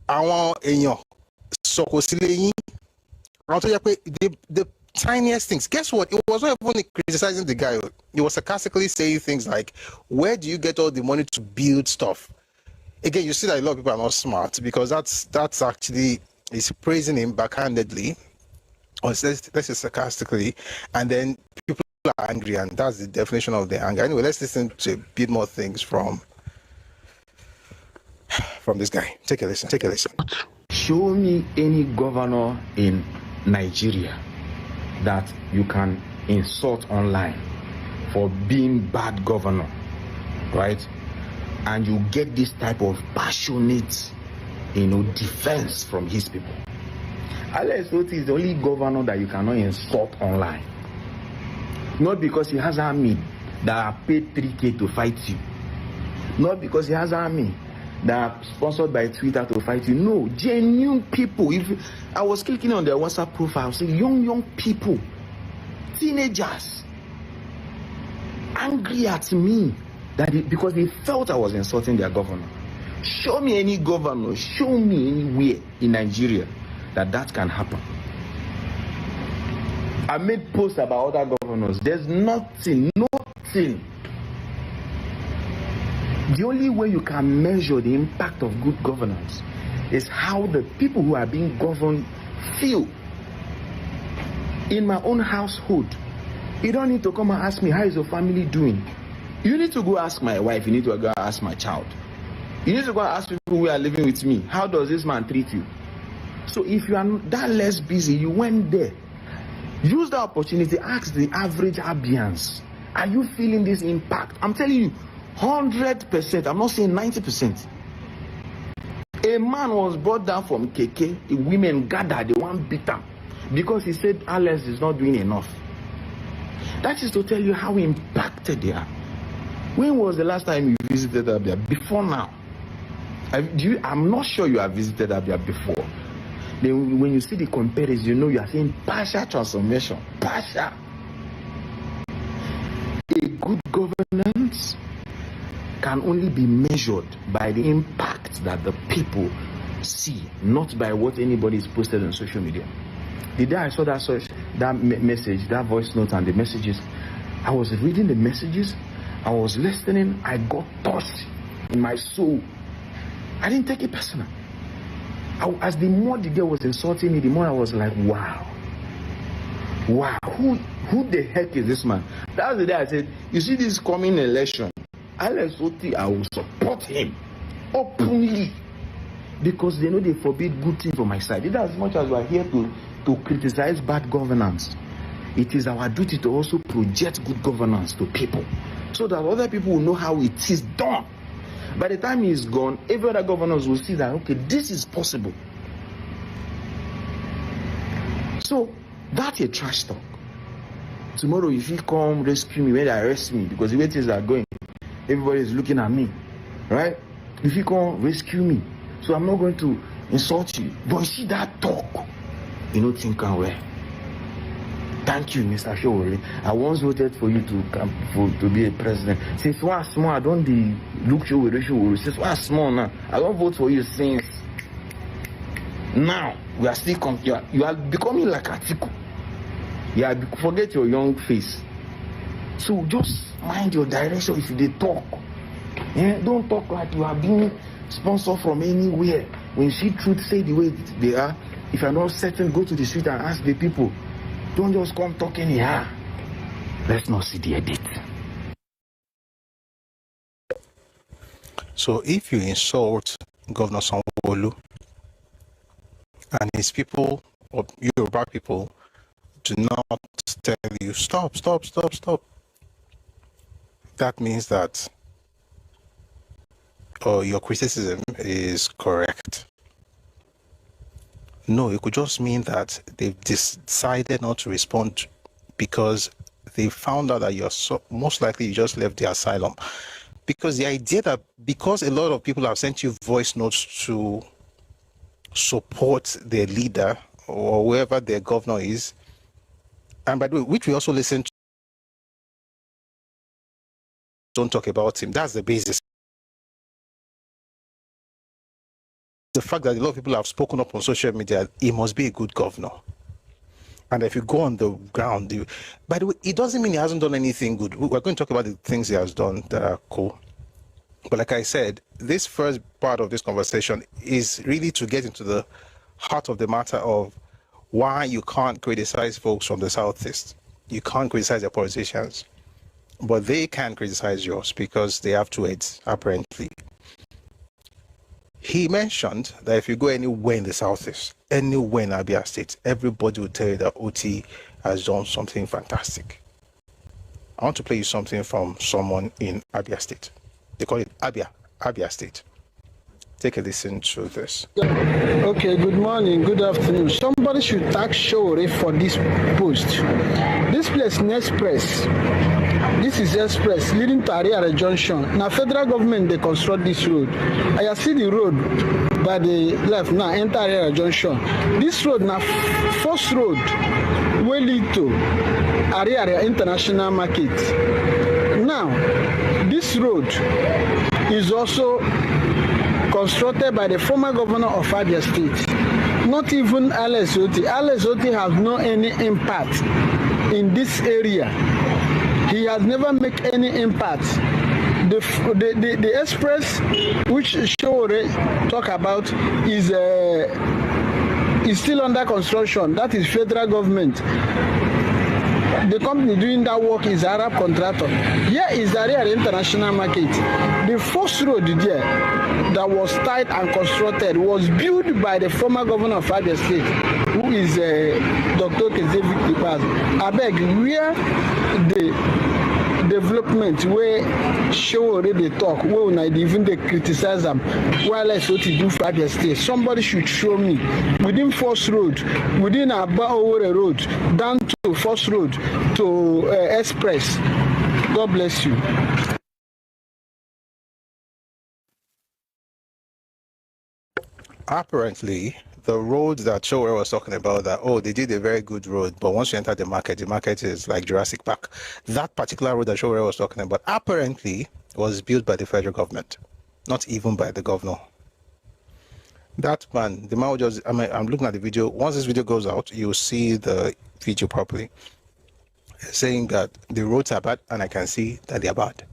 àwọn èèyàn sọ̀kò sílé yín àwọn tó yẹ pé the tiniest things. Guess what? It was not even criticizing the guy. He was sarcastically saying things like, where do you get all the money to build stuff? Again, you see that a lot of people are not smart because that's actually is praising him backhandedly, or let's say sarcastically, and then people are angry, and that's the definition of the anger. Anyway, let's listen to a bit more things from this guy. Take a listen. Show me any governor in Nigeria that you can insult online for being bad governor, right? And you get this type of passionate, defense from his people. Alex Otti is the only governor that you cannot insult online. Not because he has army that are paid 3K to fight you. Not because he has army that are sponsored by Twitter to fight you. No, genuine people. If I was clicking on their WhatsApp profile, saying young people, teenagers, angry at me because they felt I was insulting their governor. Show me any governor, show me anywhere in Nigeria that can happen. I made posts about other governors. There's nothing. The only way you can measure the impact of good governance is how the people who are being governed feel. In my own household, you don't need to come and ask me, how is your family doing? You need to go ask my wife, you need to go ask my child. You need to go ask people who are living with me, how does this man treat you? So if you are that less busy, you went there. Use the opportunity, ask the average Abians, are you feeling this impact? I'm telling you, 100%, I'm not saying 90%. A man was brought down from KK, the women gathered, they want beat him because he said Alex is not doing enough. That is to tell you how impacted they are. When was the last time you visited Abia? Before now. I'm not sure you have visited Abia before. Then when you see the comparison, you know you are seeing partial transformation. Partial. A good governance can only be measured by the impact that the people see, not by what anybody is posted on social media. The day I saw that message, that voice note and the messages, I was reading the messages, I was listening, I got touched in my soul. I didn't take it personal. As the more the girl was insulting me, the more I was like, wow, who the heck is this man? That was the day I said, you see this coming election, Alex Otti, I will support him openly because they know they forbid good things from my side. It as much as we are here to criticize bad governance, it is our duty to also project good governance to people so that other people will know how it is done. By the time he is gone, every other governors will see that, okay, this is possible. So, that's a trash talk. Tomorrow, if you come rescue me, when they arrest me, because the way things are going, everybody is looking at me, right? If you come rescue me, so I'm not going to insult you. But you see that talk, think and well. Thank you, Mr. Sowore. I once voted for you to be a president. Since one small, I don't look Sowore. Since one small now, I don't vote for you since. Now we are still you are becoming like Atiku. Yeah, forget your young face. So just mind your direction if they talk. Yeah, don't talk like you are being sponsored from anywhere. When you see truth, say the way they are. If you are not certain, go to the street and ask the people. Don't just come talking here. Let's not see the edit. So if you insult Governor Sowore and his people or Yoruba people do not tell you stop, that means that your criticism is correct. No, it could just mean that they've decided not to respond because they found out that most likely you just left the asylum. Because the idea that because a lot of people have sent you voice notes to support their leader or whoever their governor is, and by the way, which we also listen don't talk about him. That's the basis. The fact that a lot of people have spoken up on social media, he must be a good governor. And if you go on the ground, by the way, it doesn't mean he hasn't done anything good. We're going to talk about the things he has done that are cool. But like I said, this first part of this conversation is really to get into the heart of the matter of why you can't criticize folks from the Southeast. You can't criticize their politicians, but they can criticize yours because they have two heads, apparently. He mentioned that if you go anywhere in the Southeast, anywhere in Abia State, everybody will tell you that Otti has done something fantastic. I want to play you something from someone in Abia State. They call it Abia State. Take a listen to this. Okay, good morning, good afternoon. Somebody should tag Sowore for this post. This place is Express. This is Express leading to Ariare Junction. Now, federal government, they construct this road. I see the road by the left now, enter Ariare Junction. This road now, first road, will lead to Ariare International Market. Now, this road is also constructed by the former governor of Abia State. Not even Alex Otti. Alex Otti has no any impact in this area. He has never made any impact. The express which Sowore talk about is still under construction. That is federal government. The company doing that work is Arab contractor. Here is Ariare International Market. The first road there that was tied and constructed was built by the former governor of Abia State, who is Dr. Kezevic Dipaz. I beg, where the development where Sowore they talk, where not even they criticize them, while I so to do for Abia State. Somebody should show me within First Road, within Sowore Road, down to First Road to Express. God bless you. Apparently, the road that Sowore was talking about, that, oh, they did a very good road, but once you enter the market is like Jurassic Park. That particular road that Sowore was talking about apparently was built by the federal government, not even by the governor. That man, the man will just, I'm looking at the video. Once this video goes out, you'll see the video properly, saying that the roads are bad, and I can see that they are bad.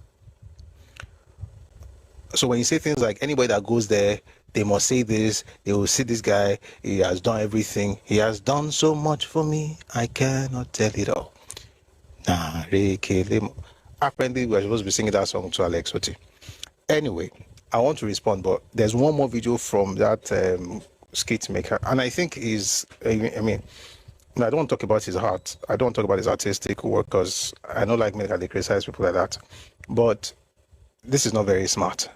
So when you say things like anybody that goes there, they must say this, they will see this guy, he has done everything, he has done so much for me, I cannot tell it all. Apparently, we're supposed to be singing that song to Alex Otti. Anyway, I want to respond, but there's one more video from that skit maker, and I think he's, I don't want to talk about his heart, I don't want to talk about his artistic work, because I know like me that they criticize people like that, but this is not very smart.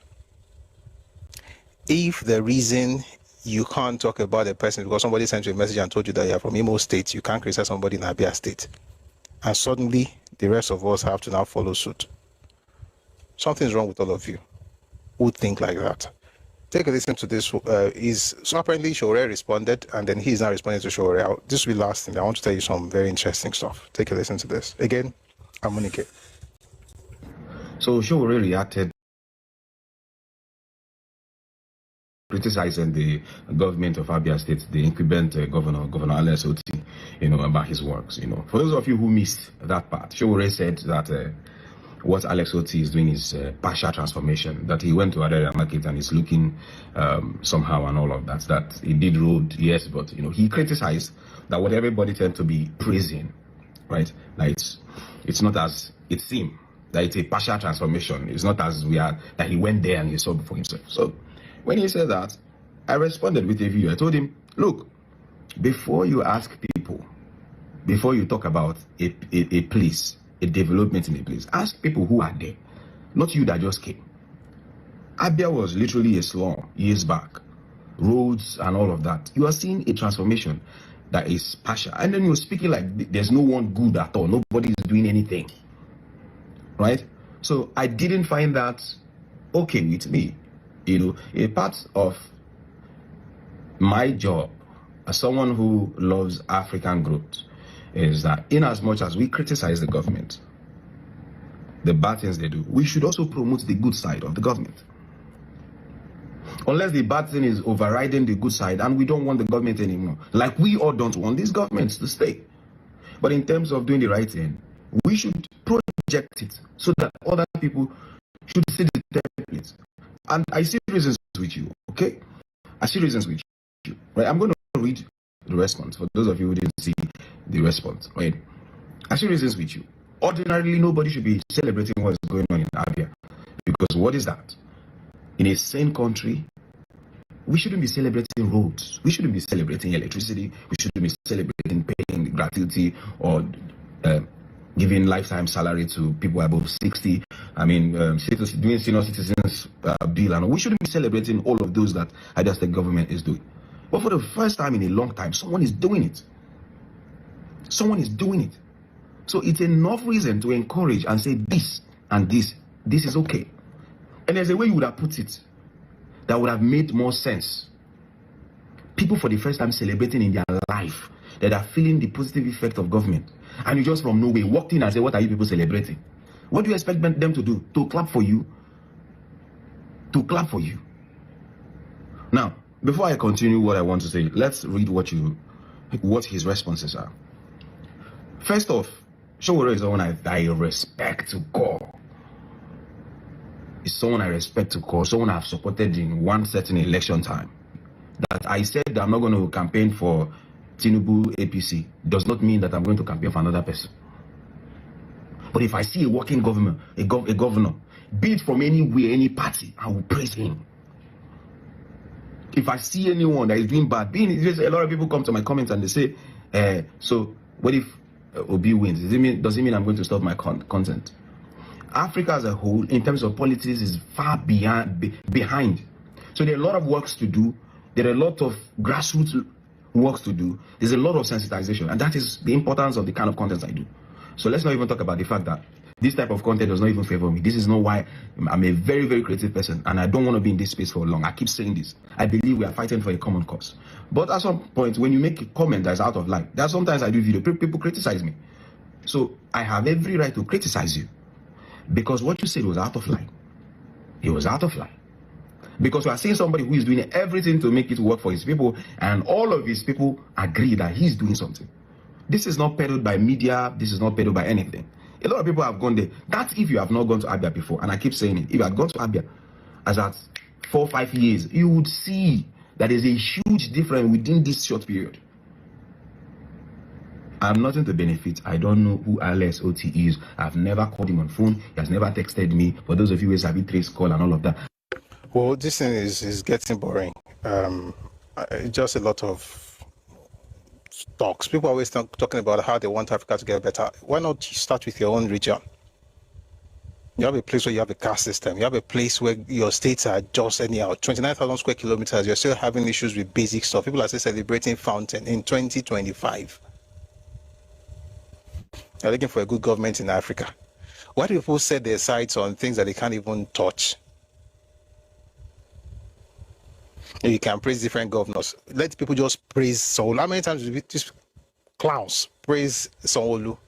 If the reason you can't talk about a person because somebody sent you a message and told you that you're from Imo State, you can't criticize somebody in Abia State, and suddenly the rest of us have to now follow suit. Something's wrong with all of you who think like that. Take a listen to this. So apparently Sowore responded, and then he's now responding to Sowore. This will be the last thing. I want to tell you some very interesting stuff. Take a listen to this. Again, I'm Munike. So Sowore reacted, criticizing the government of Abia State, the incumbent Governor Alex Otti, about his works. For those of you who missed that part, Sowore said that what Alex Otti is doing is partial transformation. That he went to Ariare Market and is looking somehow and all of that. That he did road, yes, but he criticized that what everybody tend to be praising, right? Like it's not as it seemed. That it's a partial transformation. It's not as we are that he went there and he saw for himself. So when he said that, I responded with a video. I told him, look, before you ask people, before you talk about a place, a development in a place, ask people who are there, not you that just came. Abia was literally a slum years back, roads and all of that. You are seeing a transformation that is partial. And then you're speaking like there's no one good at all. Nobody is doing anything, right? So I didn't find that okay with me. A part of my job as someone who loves African growth is that in as much as we criticize the government, the bad things they do, we should also promote the good side of the government. Unless the bad thing is overriding the good side and we don't want the government anymore. Like we all don't want these governments to stay. But in terms of doing the right thing, we should project it so that other people should see the templates. And I see reasons with you, okay? I see reasons with you. Right? I'm going to read the response for those of you who didn't see the response. Right? I see reasons with you. Ordinarily, nobody should be celebrating what is going on in Abia. Because what is that? In a sane country, we shouldn't be celebrating roads. We shouldn't be celebrating electricity. We shouldn't be celebrating paying gratuity or giving lifetime salary to people above 60. I mean, doing senior citizens bill. And we shouldn't be celebrating all of those that Abia State government is doing. But for the first time in a long time, someone is doing it. Someone is doing it. So it's enough reason to encourage and say this and this is okay. And there's a way you would have put it that would have made more sense. People for the first time celebrating in their life that are feeling the positive effect of government. And you just from nowhere walked in and said, what are you people celebrating? What do you expect them to do? To clap for you? To clap for you. Now, before I continue what I want to say, let's read what his responses are. First off, Sowore is someone I respect to call. Is someone I respect to call, someone I've supported in one certain election time. That I said that I'm not going to campaign for Tinubu APC does not mean that I'm going to campaign for another person. But if I see a working government, a governor, be it from anywhere, any party, I will praise him. If I see anyone that is doing bad, a lot of people come to my comments and they say, so what if Obi wins? Does it mean I'm going to stop my content? Africa as a whole, in terms of politics, is far behind. So there are a lot of works to do. There are a lot of grassroots works to do. There's a lot of sensitization, and that is the importance of the kind of content I do. So let's not even talk about the fact that this type of content does not even favor me. This is not why I'm a very, very creative person, and I don't want to be in this space for long. I keep saying this. I believe we are fighting for a common cause. But at some point, when you make a comment that is out of line, that sometimes I do video, people criticize me. So I have every right to criticize you. Because what you said was out of line. It was out of line. Because we are seeing somebody who is doing everything to make it work for his people, and all of his people agree that he's doing something. This is not peddled by media. This is not peddled by anything. A lot of people have gone there. That's if you have not gone to Abia before, and I keep saying it. If you had gone to Abia as at 4 or 5 years, you would see that there's a huge difference within this short period. I have nothing to benefit. I don't know who Alex Otti is. I've never called him on phone. He has never texted me. For those of you who have trace call and all of that. Well, this thing is getting boring. Just a lot of talks. People are always talking about how they want Africa to get better. Why not start with your own region? You have a place where you have a caste system. You have a place where your states are just anyhow. 29,000 square kilometers. You're still having issues with basic stuff. People are still celebrating Fountain in 2025. They're looking for a good government in Africa. Why do people set their sights on things that they can't even touch? You can praise different governors. Let people just praise Sowore. How many times do these clowns praise Sowore?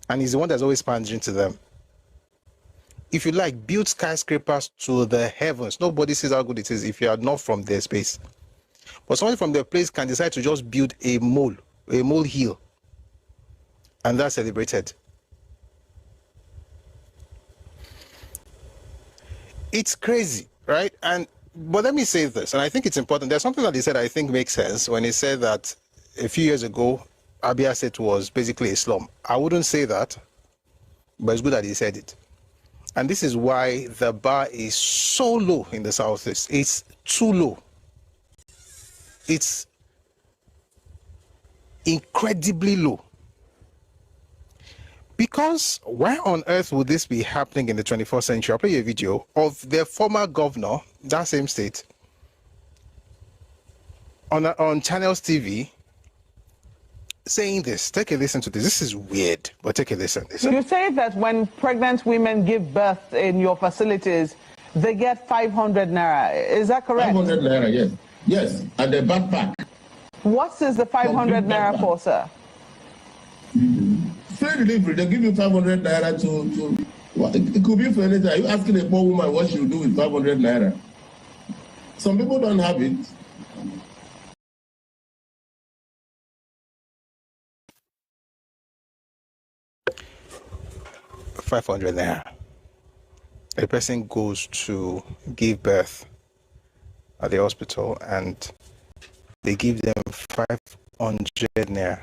And he's the one that's always pandering to them. If you like, build skyscrapers to the heavens. Nobody sees how good it is if you are not from their space. But somebody from their place can decide to just build a molehill. And that's celebrated. It's crazy, right? But let me say this, and I think it's important. There's something that he said I think makes sense when he said that a few years ago, Abia State was basically a slum. I wouldn't say that, but it's good that he said it. And this is why the bar is so low in the Southeast. It's too low. It's incredibly low. Because why on earth would this be happening in the 21st century? I'll play you a video of their former governor, that same state, on Channels TV, saying this. Take a listen to this. This is weird, but take a listen. You say that when pregnant women give birth in your facilities, they get 500 naira. Is that correct? 500 naira, yes. Yes, and the backpack. What is the 500 naira for, sir? Free delivery. They give you 500 naira Well, it could be for anything. Are you asking a poor woman what she will do with 500 naira? Some people don't have it. £500. A person goes to give birth at the hospital and they give them 500 naira.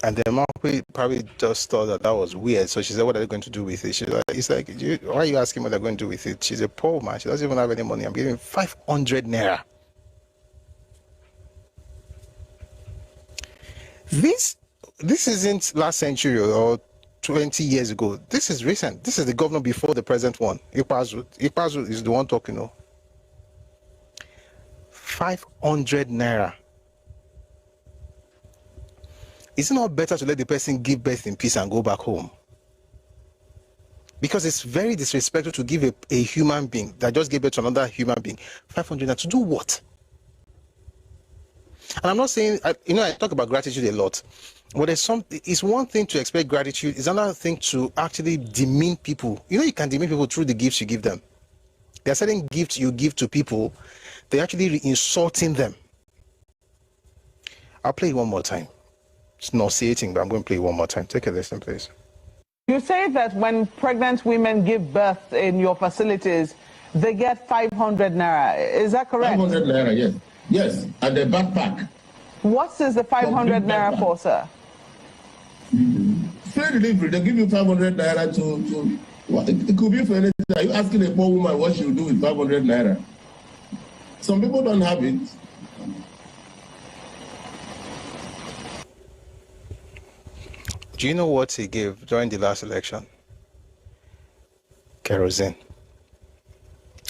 And the mom probably just thought that was weird. So she said, what are they going to do with it? She's like, it's like, why are you asking what they're going to do with it? She's a poor man. She doesn't even have any money. I'm giving 500 naira. This isn't last century or 20 years ago. This is recent. This is the governor before the present one. Ikpazu is the one talking. 500 naira. Is it not better to let the person give birth in peace and go back home? Because it's very disrespectful to give a human being that just gave birth to another human being 500 naira to do what? And I'm not saying, I talk about gratitude a lot, but it's one thing to expect gratitude, it's another thing to actually demean people. You can demean people through the gifts you give them. There are certain gifts you give to people, they're actually insulting them. I'll play it one more time. It's nauseating, but I'm going to play it one more time. Take a listen, please. You say that when pregnant women give birth in your facilities, they get 500 naira. Is that correct? 500 naira, yes. Yes, at the backpack. What is the 500 naira for, sir? Free delivery. They give you 500 naira to it could be for anything. Are you asking a poor woman what she will do with 500 naira? Some people don't have it. Do you know what he gave during the last election? Kerosene.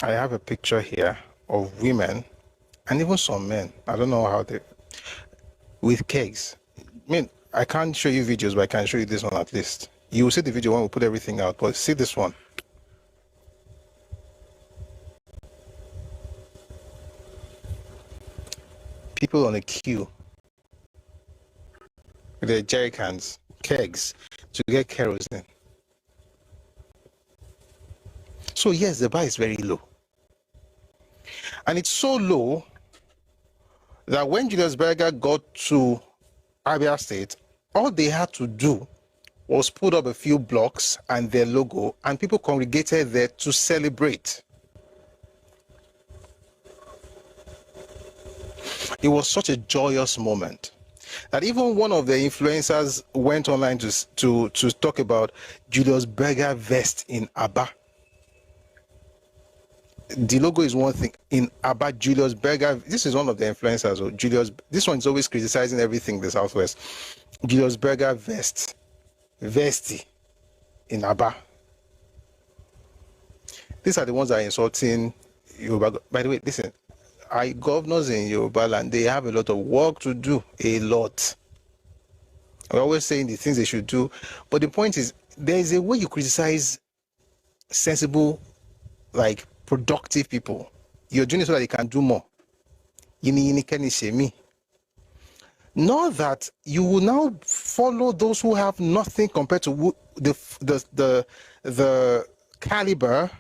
I have a picture here of women and even some men. I don't know how they, with kegs. I can't show you videos, but I can show you this one at least. You will see the video when we put everything out, but see this one. People on a queue with their jerry cans, kegs, to get kerosene. So yes, the bar is very low. And it's so low that when Julius Berger got to Abia State, all they had to do was put up a few blocks and their logo, and people congregated there to celebrate. It was such a joyous moment that even one of the influencers went online to talk about Julius Berger vest in Abba. The logo is one thing. In Abba, Julius Berger, this is one of the influencers. This one is always criticizing everything in the Southwest. Julius Berger vesti in Abba. These are the ones that are insulting Yoruba. By the way, listen, governors in Yoruba land, they have a lot of work to do, a lot. We're always saying the things they should do, but the point is, there is a way you criticize sensible, productive people. You're doing it so that they can do more. Not that you will now follow those who have nothing compared to the caliber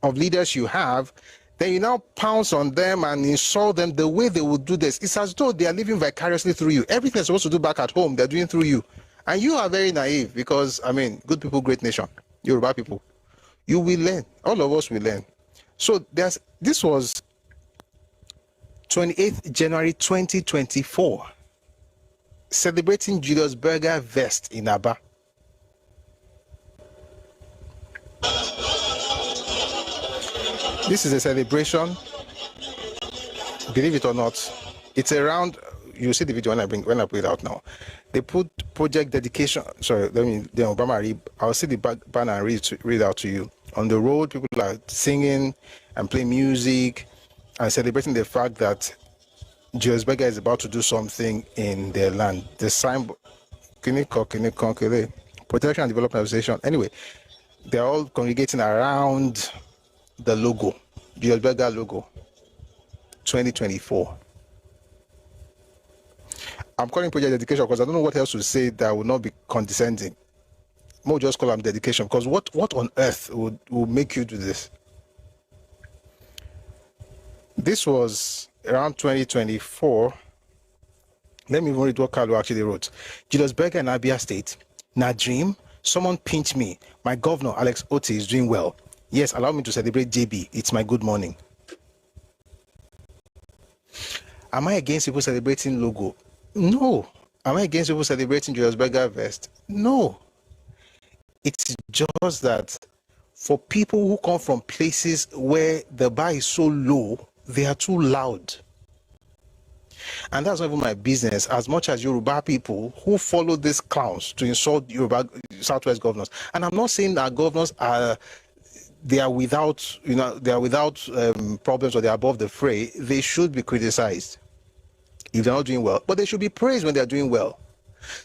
of leaders you have. Then you now pounce on them and insult them the way they would do this. It's as though they are living vicariously through you. Everything they're supposed to do back at home, they're doing through you. And you are very naive because, good people, great nation. Yoruba people. You will learn. All of us will learn. So this was 28th January 2024, celebrating Julius Berger vest in Abba. This is a celebration, believe it or not. It's around, you see the video when I put it out now. They put project dedication, I'll see the banner and read out to you. On the road, people are singing and playing music and celebrating the fact that Julius Berger is about to do something in their land. The sign, Protection and Development Association. Anyway, they're all congregating around the logo, Julius Berger logo, 2024. I'm calling project dedication because I don't know what else to say that would not be condescending. More just call them dedication, because what on earth would make you do this? This was around 2024. Let me read what Carlo actually wrote. Julius Berger in Abia State. Na dream. Someone pinched me. My governor, Alex Otti, is doing well. Yes, allow me to celebrate JB. It's my good morning. Am I against people celebrating logo? No. Am I against people celebrating Julius Berger vest? No. It's just that for people who come from places where the bar is so low, they are too loud. And that's not even my business, as much as Yoruba people who follow these clowns to insult Yoruba Southwest governors. And I'm not saying that governors are without problems, or they're above the fray. They should be criticized if they're not doing well, but they should be praised when they're doing well.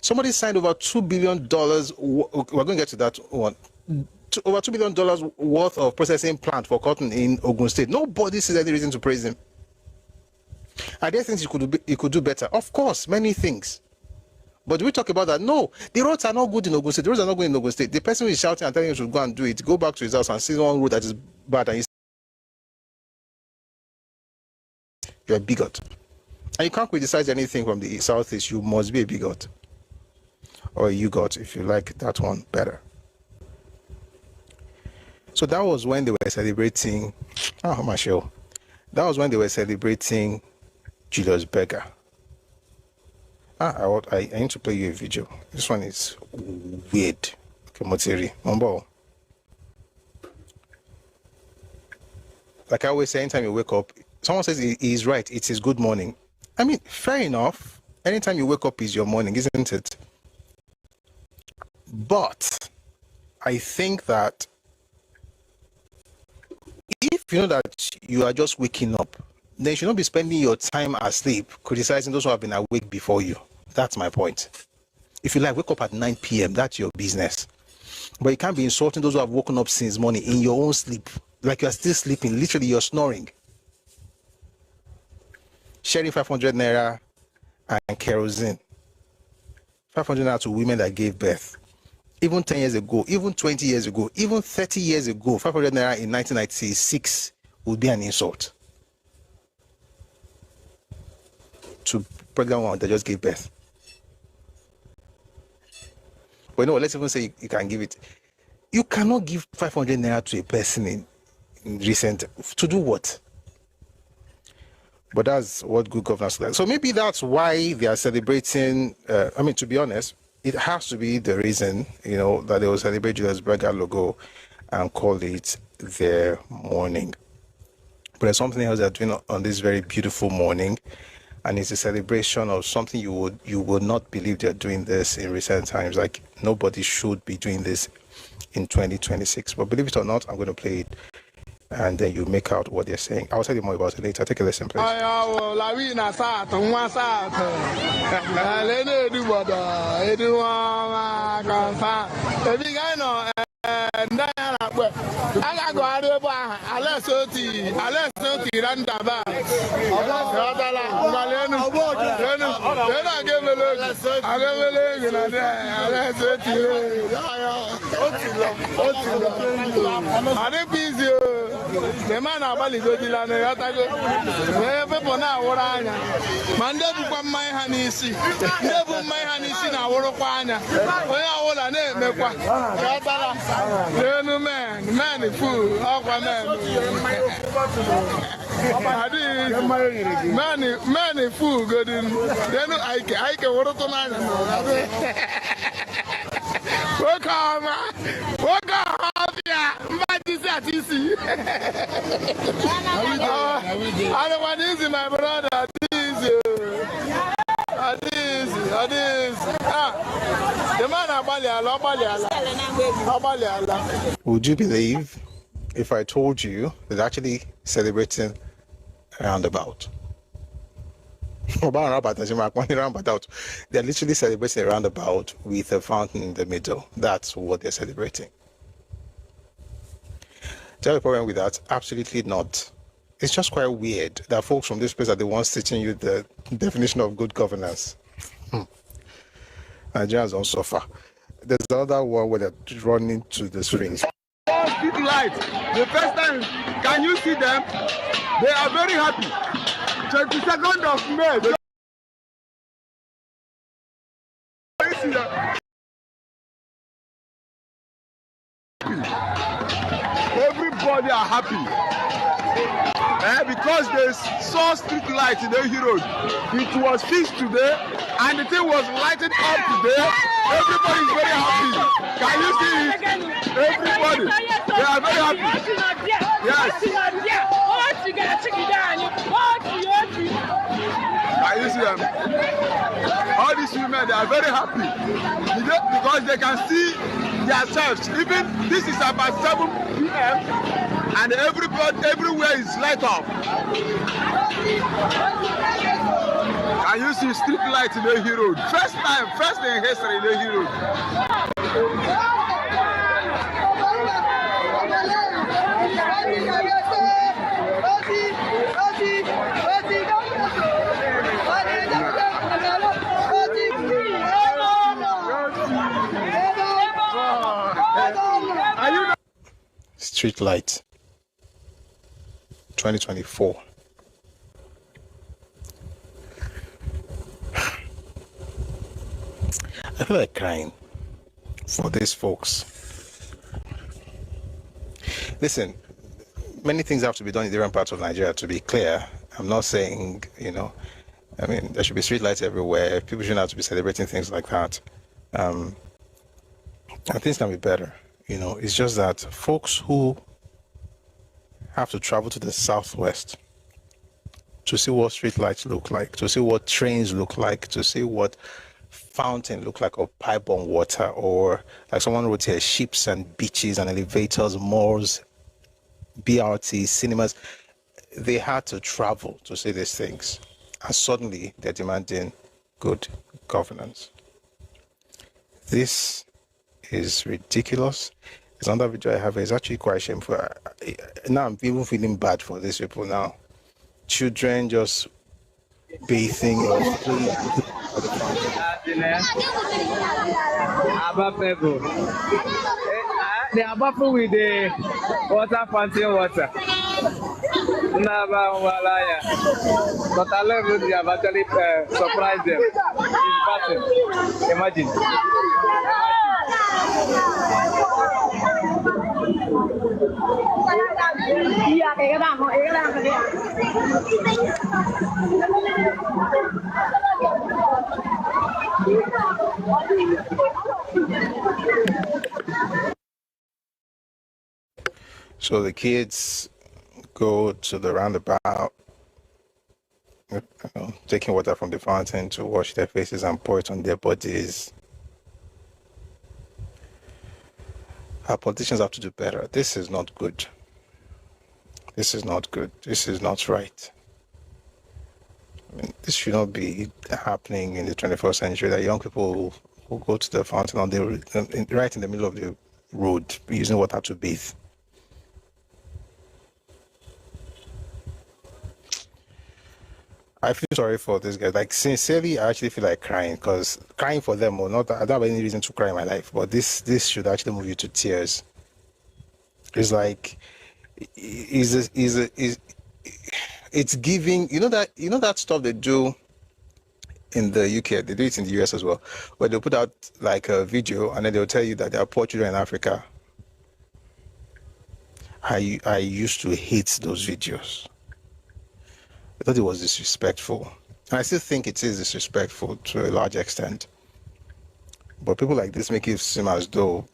Somebody signed over $2 billion. We're going to get to that one. Over $2 billion worth of processing plant for cotton in Ogun State. Nobody sees any reason to praise him. Are there things he could do better? Of course, many things. But do we talk about that? No, the roads are not good in Ogun State. The roads are not good in Ogun State. The person who is shouting and telling you to go and do it, go back to his house and see one road that is bad, and you're a bigot. And you can't criticize anything from the Southeast. You must be a bigot. Or you got, if you like that one better. So that was when they were celebrating. Oh, my show. That was when they were celebrating Julius Berger. I need to play you a video. This one is weird. Okay, Motiri, Mombo. Like I always say, anytime you wake up, someone says he's right. It's his good morning. I mean, fair enough. Anytime you wake up is your morning, isn't it? But I think that if you know that you are just waking up, then you should not be spending your time asleep criticizing those who have been awake before you. That's my point. If you like, wake up at 9 p.m., that's your business. But you can't be insulting those who have woken up since morning in your own sleep. Like you are still sleeping. Literally, you're snoring. Sharing 500 naira and kerosene. 500 naira to women that gave birth. Even 10 years ago, even 20 years ago, even 30 years ago, 500 naira in 1996 would be an insult to pregnant woman that just gave birth. But no, let's even say you can give it. You cannot give 500 naira to a person in recent, to do what? But that's what good governance is like. So maybe that's why they are celebrating. To be honest, it has to be the reason, that they will celebrate Julius Berger logo and call it their morning. But there's something else they're doing on this very beautiful morning, and it's a celebration of something you would not believe they're doing this in recent times. Like, nobody should be doing this in 2026. But believe it or not, I'm going to play it, and then you make out what they're saying. I'll tell you more about it later. Take a listen, please. The man abali go dila no yata go. We people na awora anya. Mande bu kwa mai hanisi. Ndebu mai hanisi na aworo kwa anya. Oya awora na emekwa. Yata la. No man fool. Akwa man. Man fool go din. Then aike woro to na anya. Welcome. Abia. I don't want this, my brother. The man Would you believe if I told you they're actually celebrating a roundabout? They're literally celebrating a roundabout with a fountain in the middle. That's what they're celebrating. Do you have a problem with that? Absolutely not. It's just quite weird that folks from this place are the ones teaching you the definition of good governance. Nigerians don't suffer. There's another one where they're running to the streets. Street lights. The first time, can you see them? They are very happy. 22nd of May. Everybody are happy. Because they saw street lights in the road. It was fixed today, and the thing was lighted up today. Everybody is very happy. Can you see it? Everybody, they are very happy. Yes. Can you see them? All these women, they are very happy because they can see themselves. Even this is about 7 p.m. and everywhere is light up. Can you see street lights in the road? First in history in the road. Street light 2024. I feel like crying for these folks. Listen, many things have to be done in different parts of Nigeria, to be clear. I'm not saying, there should be street lights everywhere. People shouldn't have to be celebrating things like that. And things can be better. It's just that folks who have to travel to the southwest to see what street lights look like, to see what trains look like, to see what fountain look like, or pipe-borne water, or like someone wrote here, ships and beaches and elevators, malls, BRT, cinemas. They had to travel to see these things, and suddenly they're demanding good governance. This is ridiculous. It's another video I have. It's actually quite shameful. Now I'm even feeling bad for these people now. Children just bathing or they are baffled with the water fountain water. But I love it. They have actually surprised them. It's passing. Imagine. So the kids go to the roundabout, taking water from the fountain to wash their faces and pour it on their bodies. Our politicians have to do better. This is not good. This is not good. This is not right. This should not be happening in the 21st century, that young people who go to the fountain on right in the middle of the road using water to bathe. I feel sorry for these guys. Like, sincerely, I actually feel like crying, because crying for them, or not, I don't have any reason to cry in my life, but this should actually move you to tears. It's like, it's giving, that stuff they do in the UK, they do it in the US as well, where they'll put out like a video and then they'll tell you that there are poor children in Africa. I used to hate those videos. I thought it was disrespectful. And I still think it is disrespectful to a large extent. But people like this make it seem as though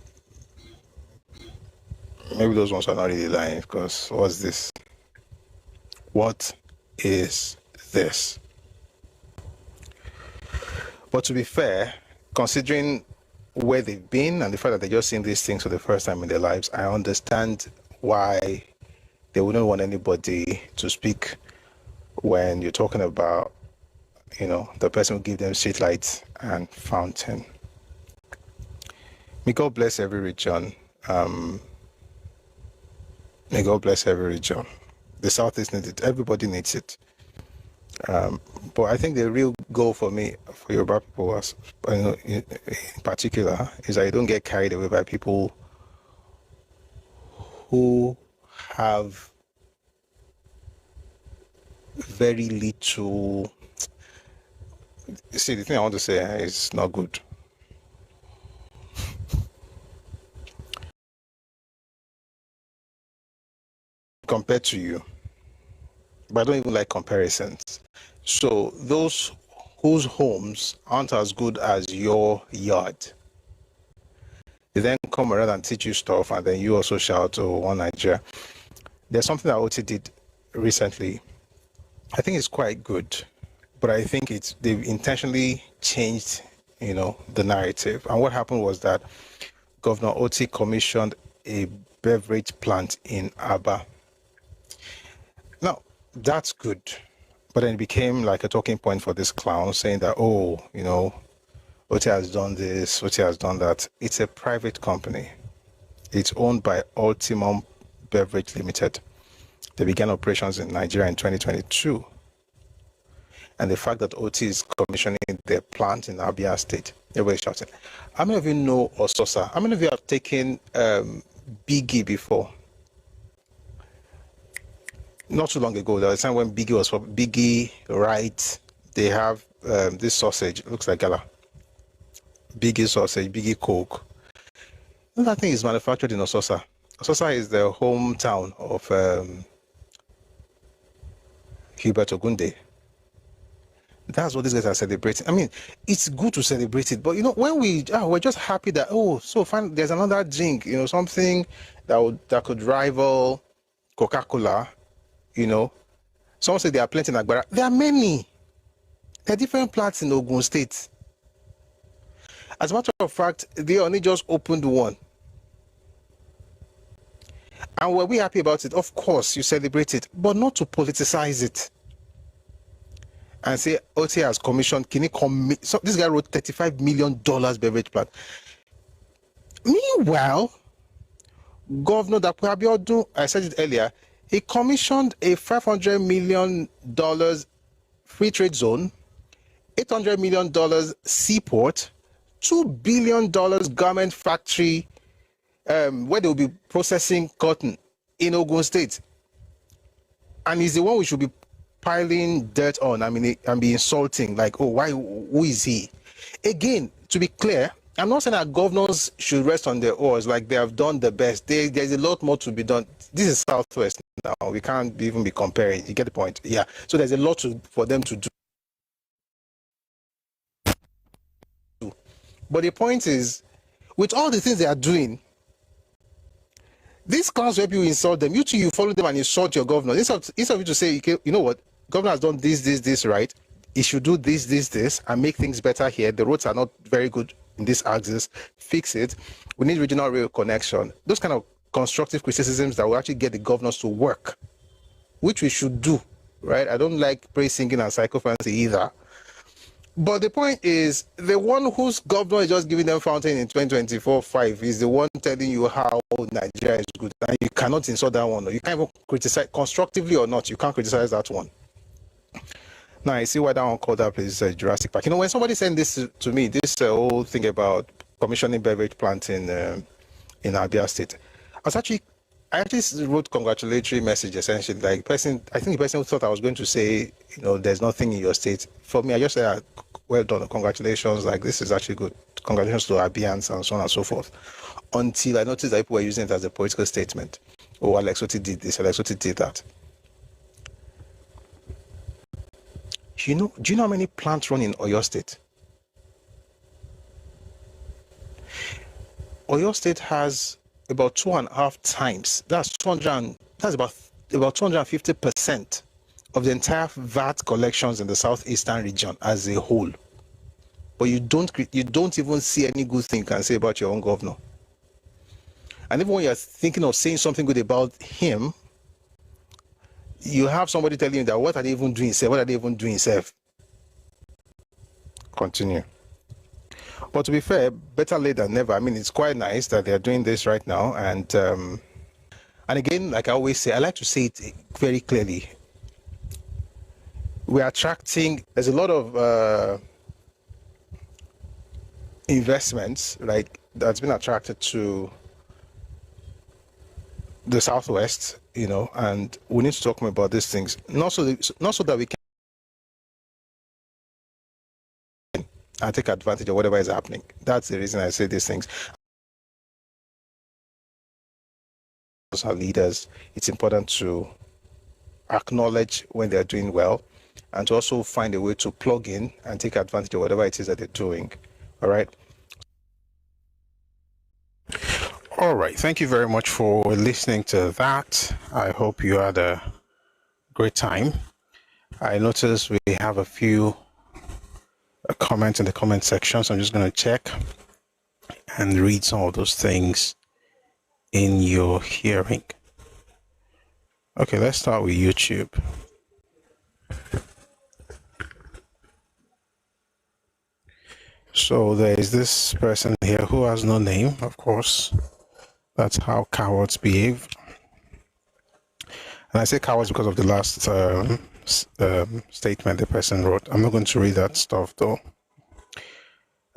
maybe those ones are not really lying, because what's this? What is this? But to be fair, considering where they've been and the fact that they're just seeing these things for the first time in their lives, I understand why they wouldn't want anybody to speak when you're talking about, the person who gave them street lights and fountain. May God bless every region. May God bless every region. The Southeast needs it. Everybody needs it. But I think the real goal for me, for Yoruba people, in particular, is that you don't get carried away by people who have very little. See, the thing I want to say is not good. Compared to you, but I don't even like comparisons. So those whose homes aren't as good as your yard, they then come around and teach you stuff, and then you also shout, "Oh, one Nigeria." There's something that Otti did recently. I think it's quite good, but I think they've intentionally changed, the narrative. And what happened was that Governor Otti commissioned a beverage plant in Abia. Now, that's good. But then it became like a talking point for this clown, saying that, Otti has done this, Otti has done that. It's a private company. It's owned by Ultimum Beverage Limited. They began operations in Nigeria in 2022. And the fact that Otti is commissioning their plant in Abia State, everybody's shouting. How many of you know Ososa? How many of you have taken Biggie before? Not too long ago, there was a time when Biggie, right? They have this sausage, it looks like gala. Biggie sausage, Biggie Coke. And that thing is manufactured in Ososa. Ososa is the hometown of Hubert Ogunde. That's what these guys are celebrating. I mean, it's good to celebrate it, but when we're just happy that so fine, there's another drink, something that could rival Coca-Cola. Someone said there are plenty in Agbara. There are many. There are different plants in Ogun State. As a matter of fact, they only just opened one. And were we happy about it? Of course, you celebrate it, but not to politicize it. And say, Otti has commissioned, so this guy wrote $35 million beverage plant. Meanwhile, Governor Dapo Abiodun, I said it earlier, he commissioned a $500 million free trade zone, $800 million seaport, $2 billion garment factory where they will be processing cotton in Ogun State. And he's the one we should be piling dirt on, and be insulting, like, who is he? Again, to be clear, I'm not saying that governors should rest on their oars like they have done the best. There's a lot more to be done. This is Southwest now. We can't even be comparing. You get the point? Yeah. So there's a lot for them to do. But the point is, with all the things they are doing, these clowns where people insult them, you follow them and insult your governor. Instead of you to say, you know what, governor has done this, right? He should do this, and make things better here. The roads are not very good in this axis. Fix it. We need regional rail connection. Those kind of constructive criticisms that will actually get the governors to work, which we should do, right? I don't like praise singing and psychophancy either. But the point is, the one whose governor is just giving them fountain in 2024-5 is the one telling you how Nigeria is good. And you cannot insult that one. You can't even criticize, constructively or not, you can't criticize that one. Now, I see why that one called that place Jurassic Park. When somebody sent this to me, this whole thing about commissioning beverage plant in Abia State, I actually wrote congratulatory message, essentially. I think the person who thought I was going to say, there's nothing in your state. For me, I just said, well done, congratulations, this is actually good. Congratulations to Abians and so on and so forth. Until I noticed that people were using it as a political statement. Oh, Alex Otti did this, Alex Otti did that. Do you know how many plants run in Oyo State? Oyo State has about 2.5 times. That's about 250% of the entire VAT collections in the southeastern region as a whole. But you don't even see any good thing you can say about your own governor. And even when you're thinking of saying something good about him, you have somebody telling you that what are they even doing, sir? What are they even doing, sir? Continue. But to be fair, better late than never. It's quite nice that they're doing this right now. And again, like I always say, I like to say it very clearly. we're attracting, there's a lot of investments, like, that's been attracted to the Southwest, and we need to talk more about these things. Not so that we can take advantage of whatever is happening. That's the reason I say these things. As our leaders, it's important to acknowledge when they're doing well, and to also find a way to plug in and take advantage of whatever it is that they're doing. All right. All right. Thank you very much for listening to that. I hope you had a great time. I noticed we have a few comments in the comment section, so I'm just going to check and read some of those things in your hearing. Okay, let's start with YouTube. So there is this person here who has no name, of course. That's how cowards behave. And I say cowards because of the last statement the person wrote. I'm not going to read that stuff though.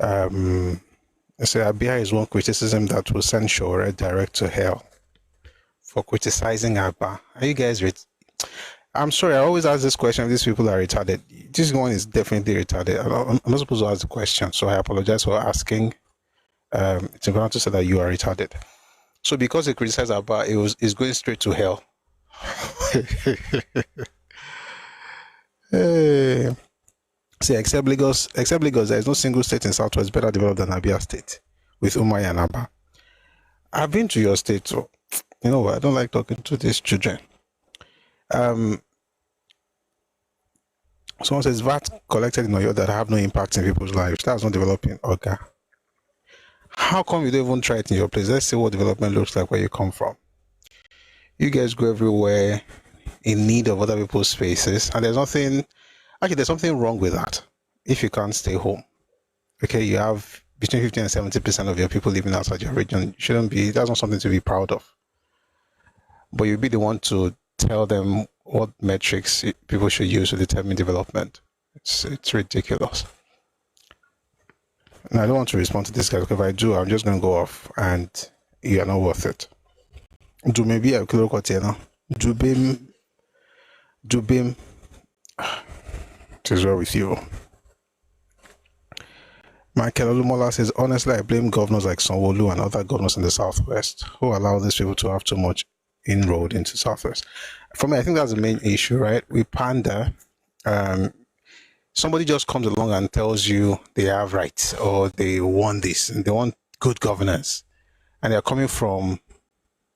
I say Abia is one criticism that will send Sowore direct to hell for criticizing Abba. Are you guys I'm sorry, I always ask this question if these people are retarded. This one is definitely retarded. I'm not supposed to ask the question, so I apologize for asking. It's important to say that you are retarded. So because they criticize Abba, it's going straight to hell. Hey. See, except Lagos, there is no single state in Southwest better developed than Abia State with Umaya and Abba. I've been to your state, so you know what? I don't like talking to these children. Someone says VAT collected in Oyo that have no impact in people's lives. That's not developing. Okay. How come you don't even try it in your place? Let's see what development looks like where you come from. You guys go everywhere in need of other people's spaces, and there's something wrong with that. If you can't stay home, okay, you have between 50 and 70% of your people living outside your region. That's not something to be proud of. But you'll be the one to tell them what metrics people should use to determine development. It's ridiculous. And I don't want to respond to this guy, because if I do, I'm just going to go off and you're not worth it. Do maybe a kilo kotiena. Do bim. It is well with you. Michael Olumola says, honestly, I blame governors like Sowore and other governors in the Southwest who allow these people to have too much inroad into Southwest. For me, I think that's the main issue, right? We pander. Somebody just comes along and tells you they have rights, or they want this, and they want good governance, and they're coming from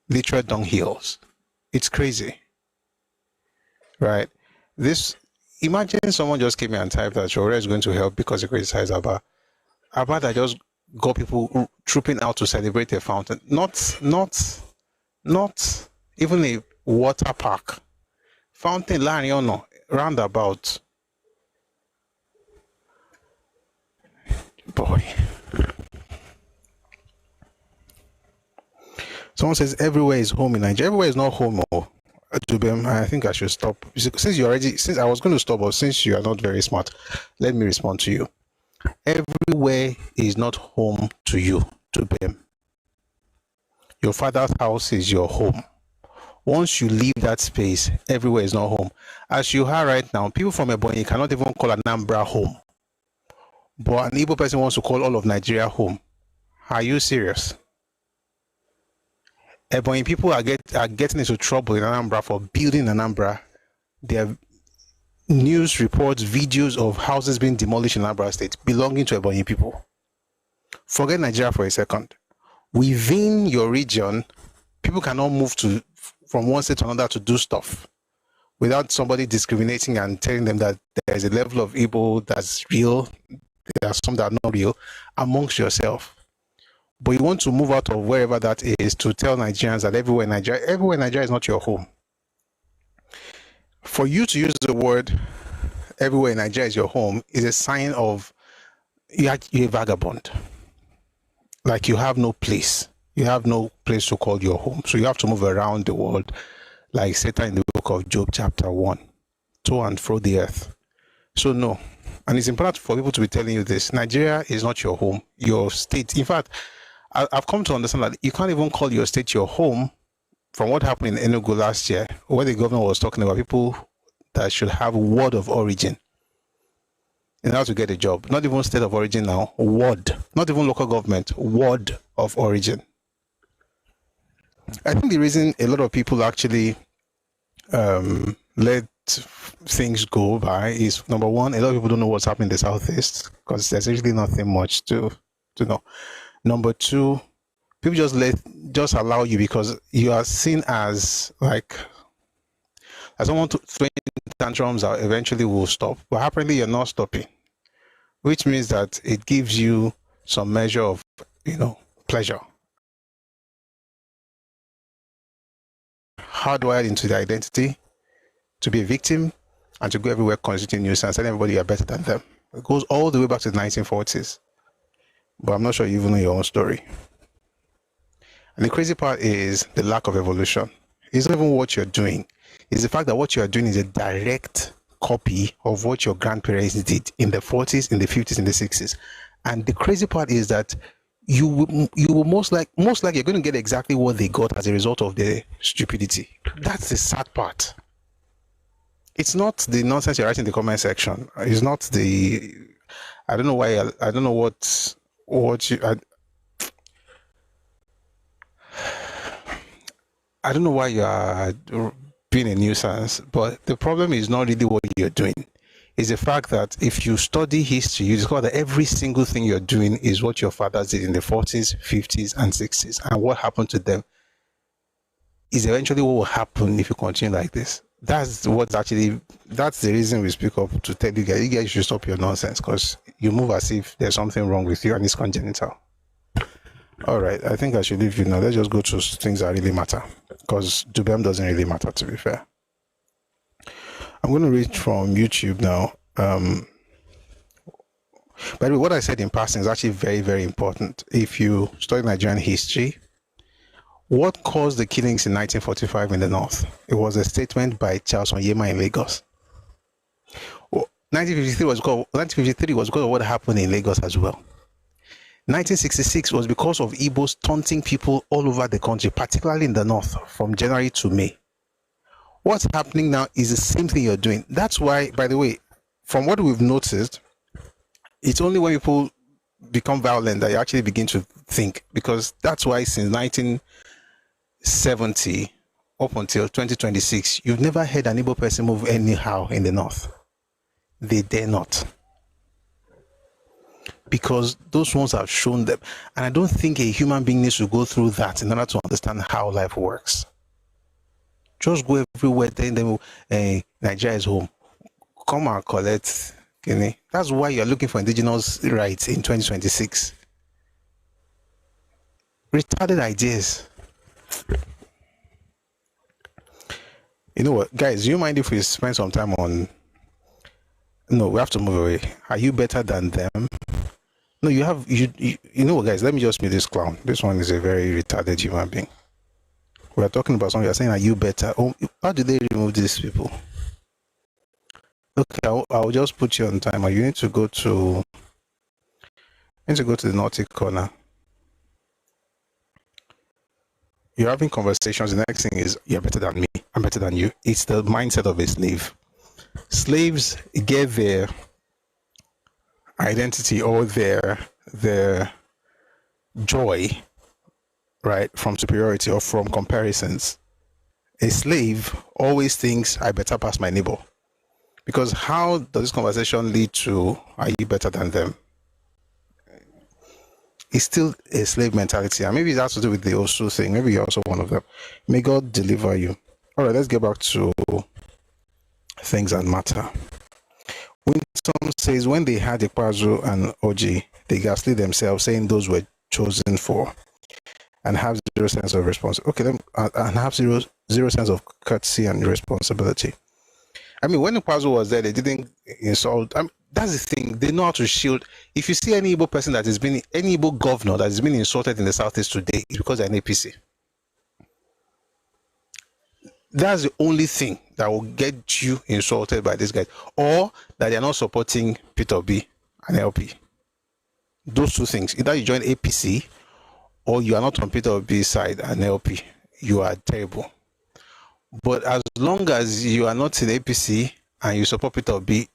literal dunghills. It's crazy, right? Imagine someone just came here and typed that Sowore is going to help because he criticized Abba that just got people trooping out to celebrate a fountain. Not even a water park. Fountain, Lariono, roundabout. Boy. Someone says everywhere is home in Nigeria. Everywhere is not home. I think I should stop. Since I was going to stop, but since you are not very smart, let me respond to you. Everywhere is not home to you, Tubem. Your father's house is your home. Once you leave that space, everywhere is not home. As you are right now, people from Ebonyi cannot even call Anambra home. But an Igbo person wants to call all of Nigeria home. Are you serious? Ebonyi people are getting into trouble in Anambra for building Anambra. There are news reports, videos of houses being demolished in Anambra State belonging to Ebonyi people. Forget Nigeria for a second. Within your region, people cannot move from one state to another to do stuff without somebody discriminating and telling them that there is a level of Igbo that's real, there are some that are not real amongst yourself. But you want to move out of wherever that is to tell Nigerians that everywhere in Nigeria is not your home. For you to use the word everywhere in Nigeria is your home is a sign of you're a vagabond. Like you have no place. You have no place to call your home. So you have to move around the world like Satan in the book of Job chapter 1, to and fro the earth. So no. And it's important for people to be telling you this. Nigeria is not your home, your state. In fact, I've come to understand that you can't even call your state your home from what happened in Enugu last year, where the governor was talking about people that should have a word of origin in order to get a job. Not even state of origin now, word. Not even local government, word of origin. I think the reason a lot of people actually let things go by is, number one, a lot of people don't know what's happening in the Southeast because there's actually nothing much to know. Number two, people just allow you because you are seen as like as someone throwing tantrums that eventually will stop, but apparently you're not stopping, which means that it gives you some measure of pleasure, hardwired into the identity to be a victim and to go everywhere constituting nuisance and everybody are better than them. It goes all the way back to the 1940s, but I'm not sure you even know your own story. And the crazy part is the lack of evolution. It's not even what you're doing. It's the fact that what you're doing is a direct copy of what your grandparents did in the 40s, in the 50s, in the 60s. And the crazy part is that you will most likely you're going to get exactly what they got as a result of their stupidity. That's the sad part. It's not the nonsense you're writing in the comment section. It's not the I don't know why I don't know what you I don't know why you are being a nuisance, but the problem is not really what you're doing. It's the fact that if you study history, you discover that every single thing you're doing is what your fathers did in the 40s, 50s, and 60s. And what happened to them is eventually what will happen if you continue like this. That's the reason we speak up, to tell you guys should stop your nonsense, because you move as if there's something wrong with you and it's congenital. All right, I think I should leave you now. Let's just go to things that really matter, because Dubem doesn't really matter, to be fair. I'm going to read from YouTube now. By the way, what I said in passing is actually very, very important. If you study Nigerian history, what caused the killings in 1945 in the North? It was a statement by Charles Onyema in Lagos. 1953 was because of what happened in Lagos as well. 1966 was because of Igbos taunting people all over the country, particularly in the North, from January to May. What's happening now is the same thing you're doing. That's why, by the way, from what we've noticed, it's only when people become violent that you actually begin to think, because that's why since 1970 up until 2026, you've never heard an Igbo person move anyhow in the North. They dare not. Because those ones have shown them. And I don't think a human being needs to go through that in order to understand how life works. Just go everywhere, then Nigeria is home. Come and collect. That's why you're looking for indigenous rights in 2026. Retarded ideas. You know what, guys, do you mind if we spend some time on... No, we have to move away. Are you better than them? No, you know what, guys, let me just meet this clown. This one is a very retarded human being. We're talking about something. You're saying, are you better? Oh, how do they remove these people? Okay, I'll just put you on timer. You need to go to the naughty corner. You're having conversations. The next thing is, you're better than me. I'm better than you. It's the mindset of a slave. Slaves get their identity or their joy, right, from superiority or from comparisons. A slave always thinks, I better pass my neighbor. Because how does this conversation lead to, are you better than them? It's still a slave mentality. And maybe it has to do with the Osu thing. Maybe you're also one of them. May God deliver you. All right, let's get back to things that matter. Winston says, when they had Ikpazu and Oji, they gaslit themselves, saying those were chosen for, and have zero sense of responsibility. Okay, and have zero sense of courtesy and responsibility. I mean, when Ikpazu was there, they didn't insult. I mean, that's the thing. They know how to shield. If you see any Igbo person that has been, any Igbo governor that has been insulted in the Southeast today, it's because they're an APC. That's the only thing that will get you insulted by these guys, or that they're not supporting Peter B and LP. Those two things. Either you join APC or you are not on Peter B's side and LP. You are terrible. But as long as you are not in APC and you support Peter B,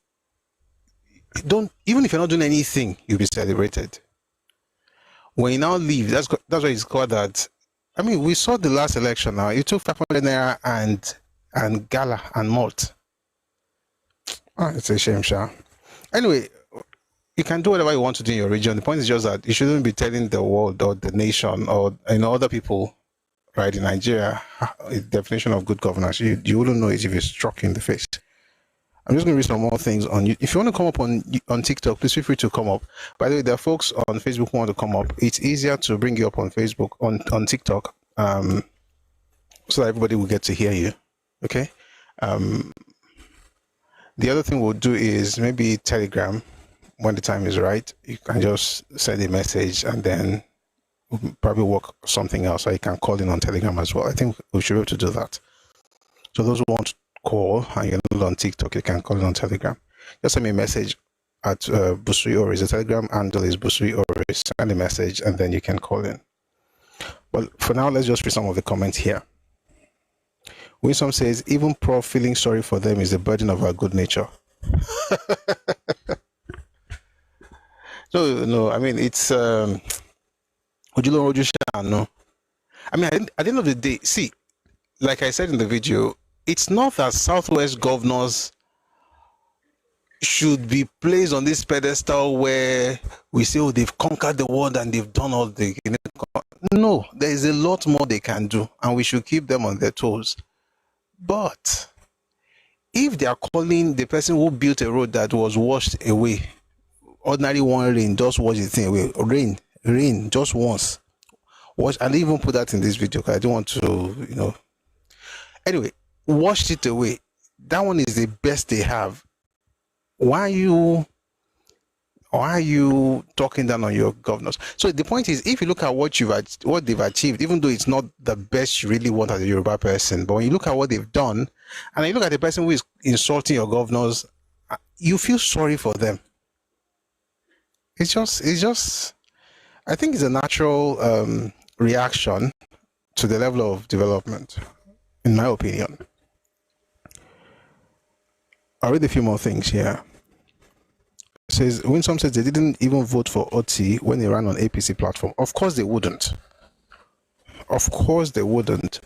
even if you're not doing anything, you'll be celebrated. When you now leave, that's why it's called that. I mean, we saw the last election now. You took 500 naira and gala and malt. Oh, it's a shame, Sha. Anyway, you can do whatever you want to do in your region. The point is just that you shouldn't be telling the world or the nation or other people, right, in Nigeria, the definition of good governance. You wouldn't know it if you're struck in the face. I'm just going to read some more things on you. If you want to come up on TikTok, please feel free to come up. By the way, there are folks on Facebook who want to come up. It's easier to bring you up on Facebook, on TikTok, so that everybody will get to hear you. Okay. The other thing we'll do is maybe Telegram. When the time is right, you can just send a message and then we'll probably work something else. Or you can call in on Telegram as well. I think we should be able to do that. So those who want to call and you're not on TikTok, you can call in on Telegram. Just send me a message at Busui Oris. The Telegram handle is Busui Oris. Send a message and then you can call in. Well, for now, let's just read some of the comments here. Winsome says, even Prof feeling sorry for them is the burden of our good nature. No, I mean, it's no. I mean, at the end of the day, see, like I said in the video, it's not that Southwest governors should be placed on this pedestal where we say, oh, they've conquered the world and they've done all the... No, there is a lot more they can do, and we should keep them on their toes. But if they are calling the person who built a road that was washed away, ordinary one rain, just wash the thing away. Rain, just once. Wash, and even put that in this video because I don't want to, Anyway, washed it away. That one is the best they have. Why are you talking down on your governors? So the point is, if you look at what they've achieved, even though it's not the best you really want as a Yoruba person, but when you look at what they've done, and you look at the person who is insulting your governors, you feel sorry for them. It's just, I think it's a natural reaction to the level of development, in my opinion. I'll read a few more things here. It says, Winsome says they didn't even vote for Otti when they ran on APC platform. Of course they wouldn't. Of course they wouldn't.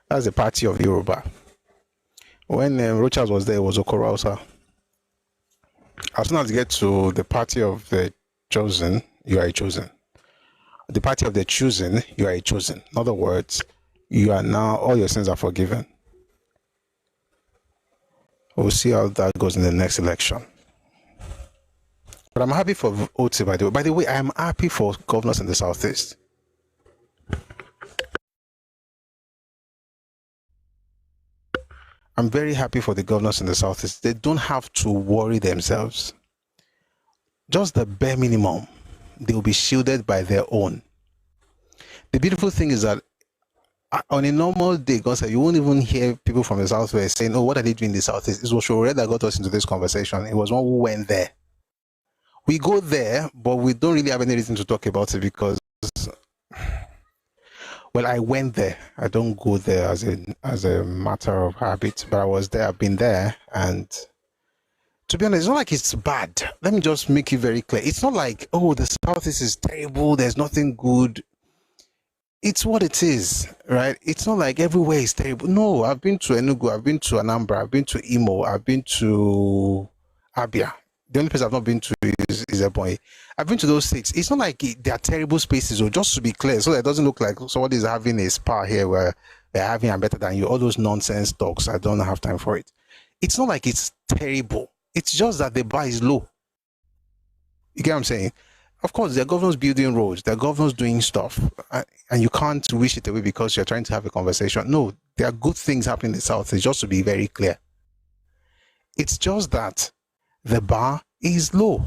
That's the party of Yoruba. When Rochas was there, it was Okorausa. As soon as you get to the party of the chosen, you are a chosen. The party of the chosen, you are a chosen. In other words, you are now, all your sins are forgiven. We'll see how that goes in the next election. But I'm happy for Otti, by the way. By the way, I am happy for governors in the Southeast. I'm very happy for the governors in the Southeast. They don't have to worry themselves. Just the bare minimum. They will be shielded by their own. The beautiful thing is that on a normal day, God said, you won't even hear people from the Southwest saying, oh, what are they doing in the Southeast? It was Sowore that got us into this conversation. It was one who went there. We go there, but we don't really have any reason to talk about it because, well, I went there. I don't go there as a matter of habit, but I was there. I've been there, and to be honest, it's not like it's bad. Let me just make it very clear. It's not like, oh, the Southeast is terrible. There's nothing good. It's what it is, right? It's not like everywhere is terrible. No, I've been to Enugu. I've been to Anambra. I've been to Imo. I've been to Abia. The only place I've not been to is Ebonyi. I've been to those states. It's not like they are terrible spaces, or just to be clear, so that it doesn't look like somebody is having a spa here where they're having I'm better than you. All those nonsense talks, I don't have time for it. It's not like it's terrible. It's just that the bar is low. You get what I'm saying? Of course, there are governors building roads. There are governors doing stuff. And you can't wish it away because you're trying to have a conversation. No, there are good things happening in the South. It's just to be very clear. It's just that the bar is low.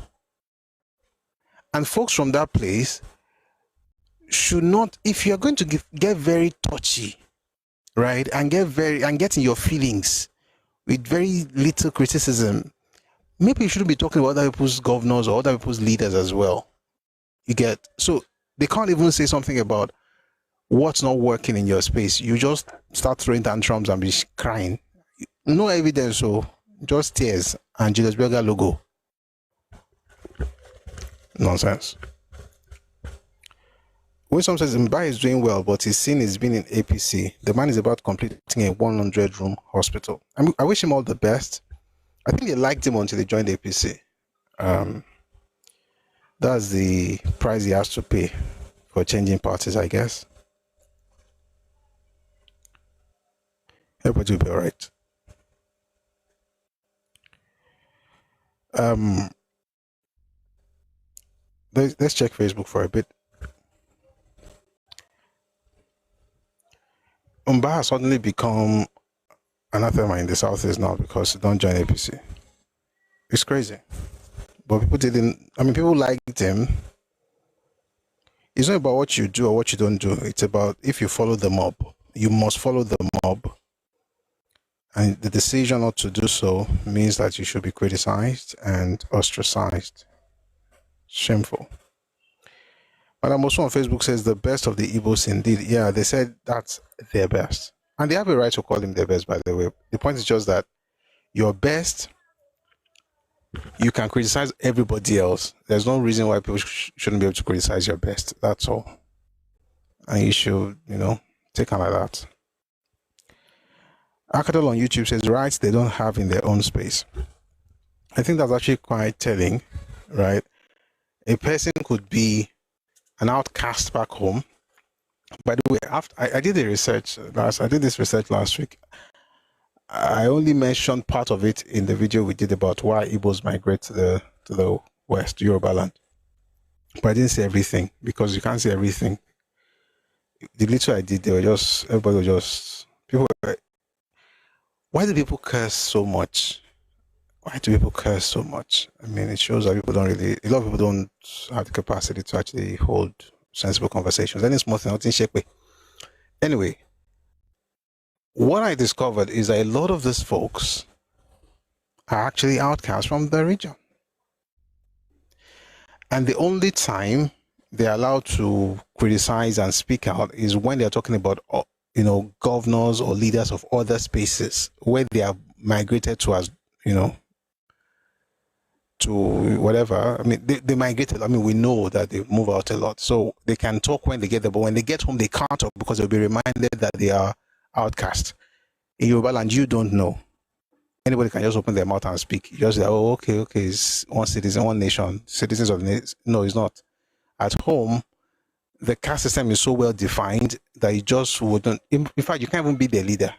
And folks from that place should not, if you're going to get very touchy right? And get in your feelings with very little criticism. Maybe you shouldn't be talking about other people's governors or other people's leaders as well. You get, so they can't even say something about what's not working in your space. You just start throwing tantrums and be crying. No evidence, so just tears and Julius Berger logo. Nonsense. Winsome says Mba is doing well, but his sin is being in APC. The man is about completing a 100-room hospital. I wish him all the best. I think they liked him until they joined APC. That's the price he has to pay for changing parties, I guess. Everybody will be all right. Let's check Facebook for a bit. Mba has suddenly become anathema in the Southeast now because they don't join APC. It's crazy. But people didn't, people liked him. It's not about what you do or what you don't do. It's about if you follow the mob. You must follow the mob. And the decision not to do so means that you should be criticized and ostracized. Shameful. Madam Mosu on Facebook says the best of the Igbos indeed. Yeah, they said that's their best. And they have a right to call him their best, by the way. The point is just that your best, you can criticize everybody else. There's no reason why people shouldn't be able to criticize your best. That's all. And you should, take on like that. Akadol on YouTube says rights they don't have in their own space. I think that's actually quite telling, right? A person could be an outcast back home. By the way, after I did the research I did this research last week. I only mentioned part of it in the video we did about why Igbos migrate to the west, Yoruba land. But I didn't say everything because you can't say everything. The little I did, everybody was just people. Why do people curse so much? Why do people curse so much? It shows that a lot of people don't have the capacity to actually hold sensible conversations. Any small thing, nothing shaky. Anyway, what I discovered is that a lot of these folks are actually outcasts from the region. And the only time they're allowed to criticize and speak out is when they're talking about governors or leaders of other spaces where they are migrated to as, to whatever. They migrated. We know that they move out a lot. So they can talk when they get there, but when they get home, they can't talk because they'll be reminded that they are outcast. In Yoruba land, you don't know. Anybody can just open their mouth and speak. You just say, oh, okay, it's one citizen, one nation, citizens of the nation. No, it's not. At home, the caste system is so well defined that you just wouldn't. In fact, you can't even be their leader.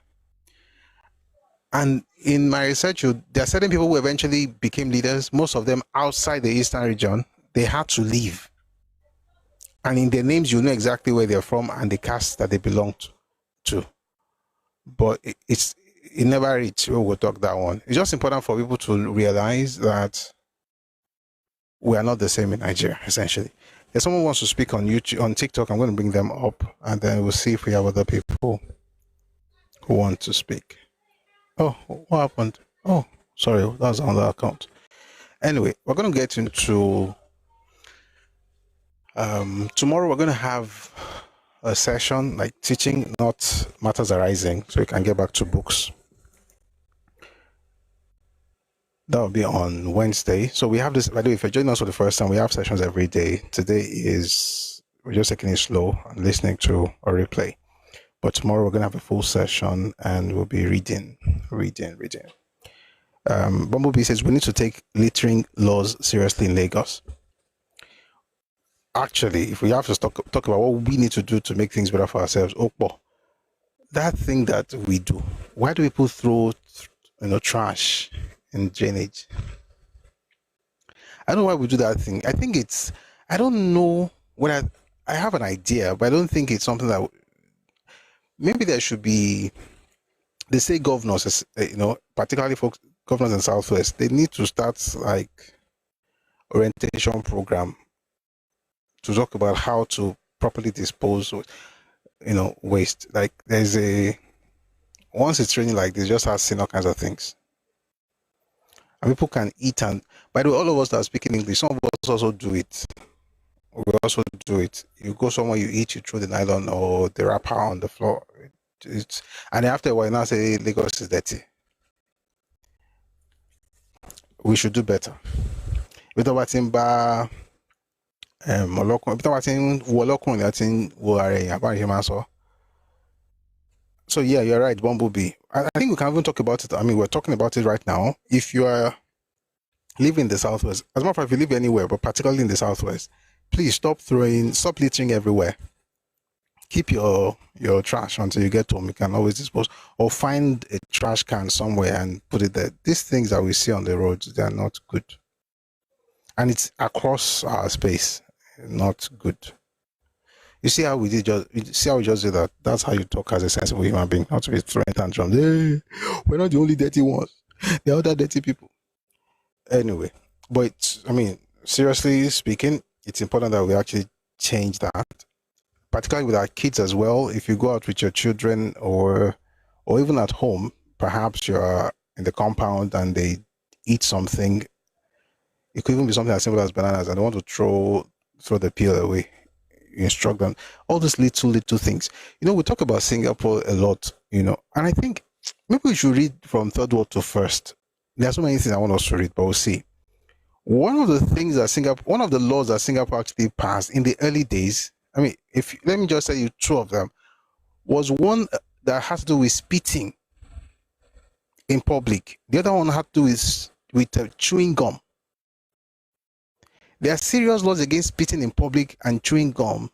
And in my research, there are certain people who eventually became leaders, most of them outside the eastern region. They had to leave. And in their names, you know exactly where they're from and the caste that they belonged to. But it never reached where we'll talk that one. It's just important for people to realize that we are not the same in Nigeria, essentially. If someone wants to speak on YouTube, on TikTok, I'm going to bring them up and then we'll see if we have other people who want to speak. Oh, what happened? Oh, sorry, that was on the account. Anyway, we're going to get into tomorrow. We're going to have a session like teaching, not matters arising, so you can get back to books. That will be on Wednesday. So we have this, by the way, if you're joining us for the first time, we have sessions every day. Today we're just taking it slow and listening to a replay. But tomorrow we're going to have a full session and we'll be reading. Bumblebee says we need to take littering laws seriously in Lagos. Actually, if we have to talk about what we need to do to make things better for ourselves, that thing that we do, why do people throw trash in drainage? I don't know why we do that thing. I don't know what I have an idea, but I don't think it's something that maybe there should be. They say governors, particularly folks, governors in Southwest, they need to start like orientation program to talk about how to properly dispose of, waste. Like there's a once it's raining like this, just have seen all kinds of things. And people can eat, and by the way, all of us that are speaking English, some of us also do it. We also do it. You go somewhere, you eat, you throw the nylon or the wrapper on the floor. And after a while, now say Lagos is dirty. We should do better. If So yeah, you're right, Bumblebee. I think we can even talk about it. I mean, we're talking about it right now. If you are living in the Southwest, as a matter of fact, if you live anywhere, but particularly in the Southwest, please stop littering everywhere. Keep your trash until you get home. You can always dispose, or find a trash can somewhere and put it there. These things that we see on the roads, they are not good. And it's across our space, not good. You see how we just did that? That's how you talk as a sensible human being, not to be throwing tantrums. Hey, we're not the only dirty ones. There are other dirty people. Anyway, but I mean, seriously speaking, it's important that we actually change that, particularly with our kids as well. If you go out with your children or even at home, perhaps you're in the compound and they eat something. It could even be something as simple as bananas. I don't want to throw the peel away. You instruct them. All these little things. You know, we talk about Singapore a lot, you know, and I think maybe we should read from third world to first. There are so many things I want us to read, but we'll see. One of the laws that Singapore actually passed in the early days, I mean, let me just tell you two of them, was one that has to do with spitting in public. The other one had to do with chewing gum. There are serious laws against spitting in public and chewing gum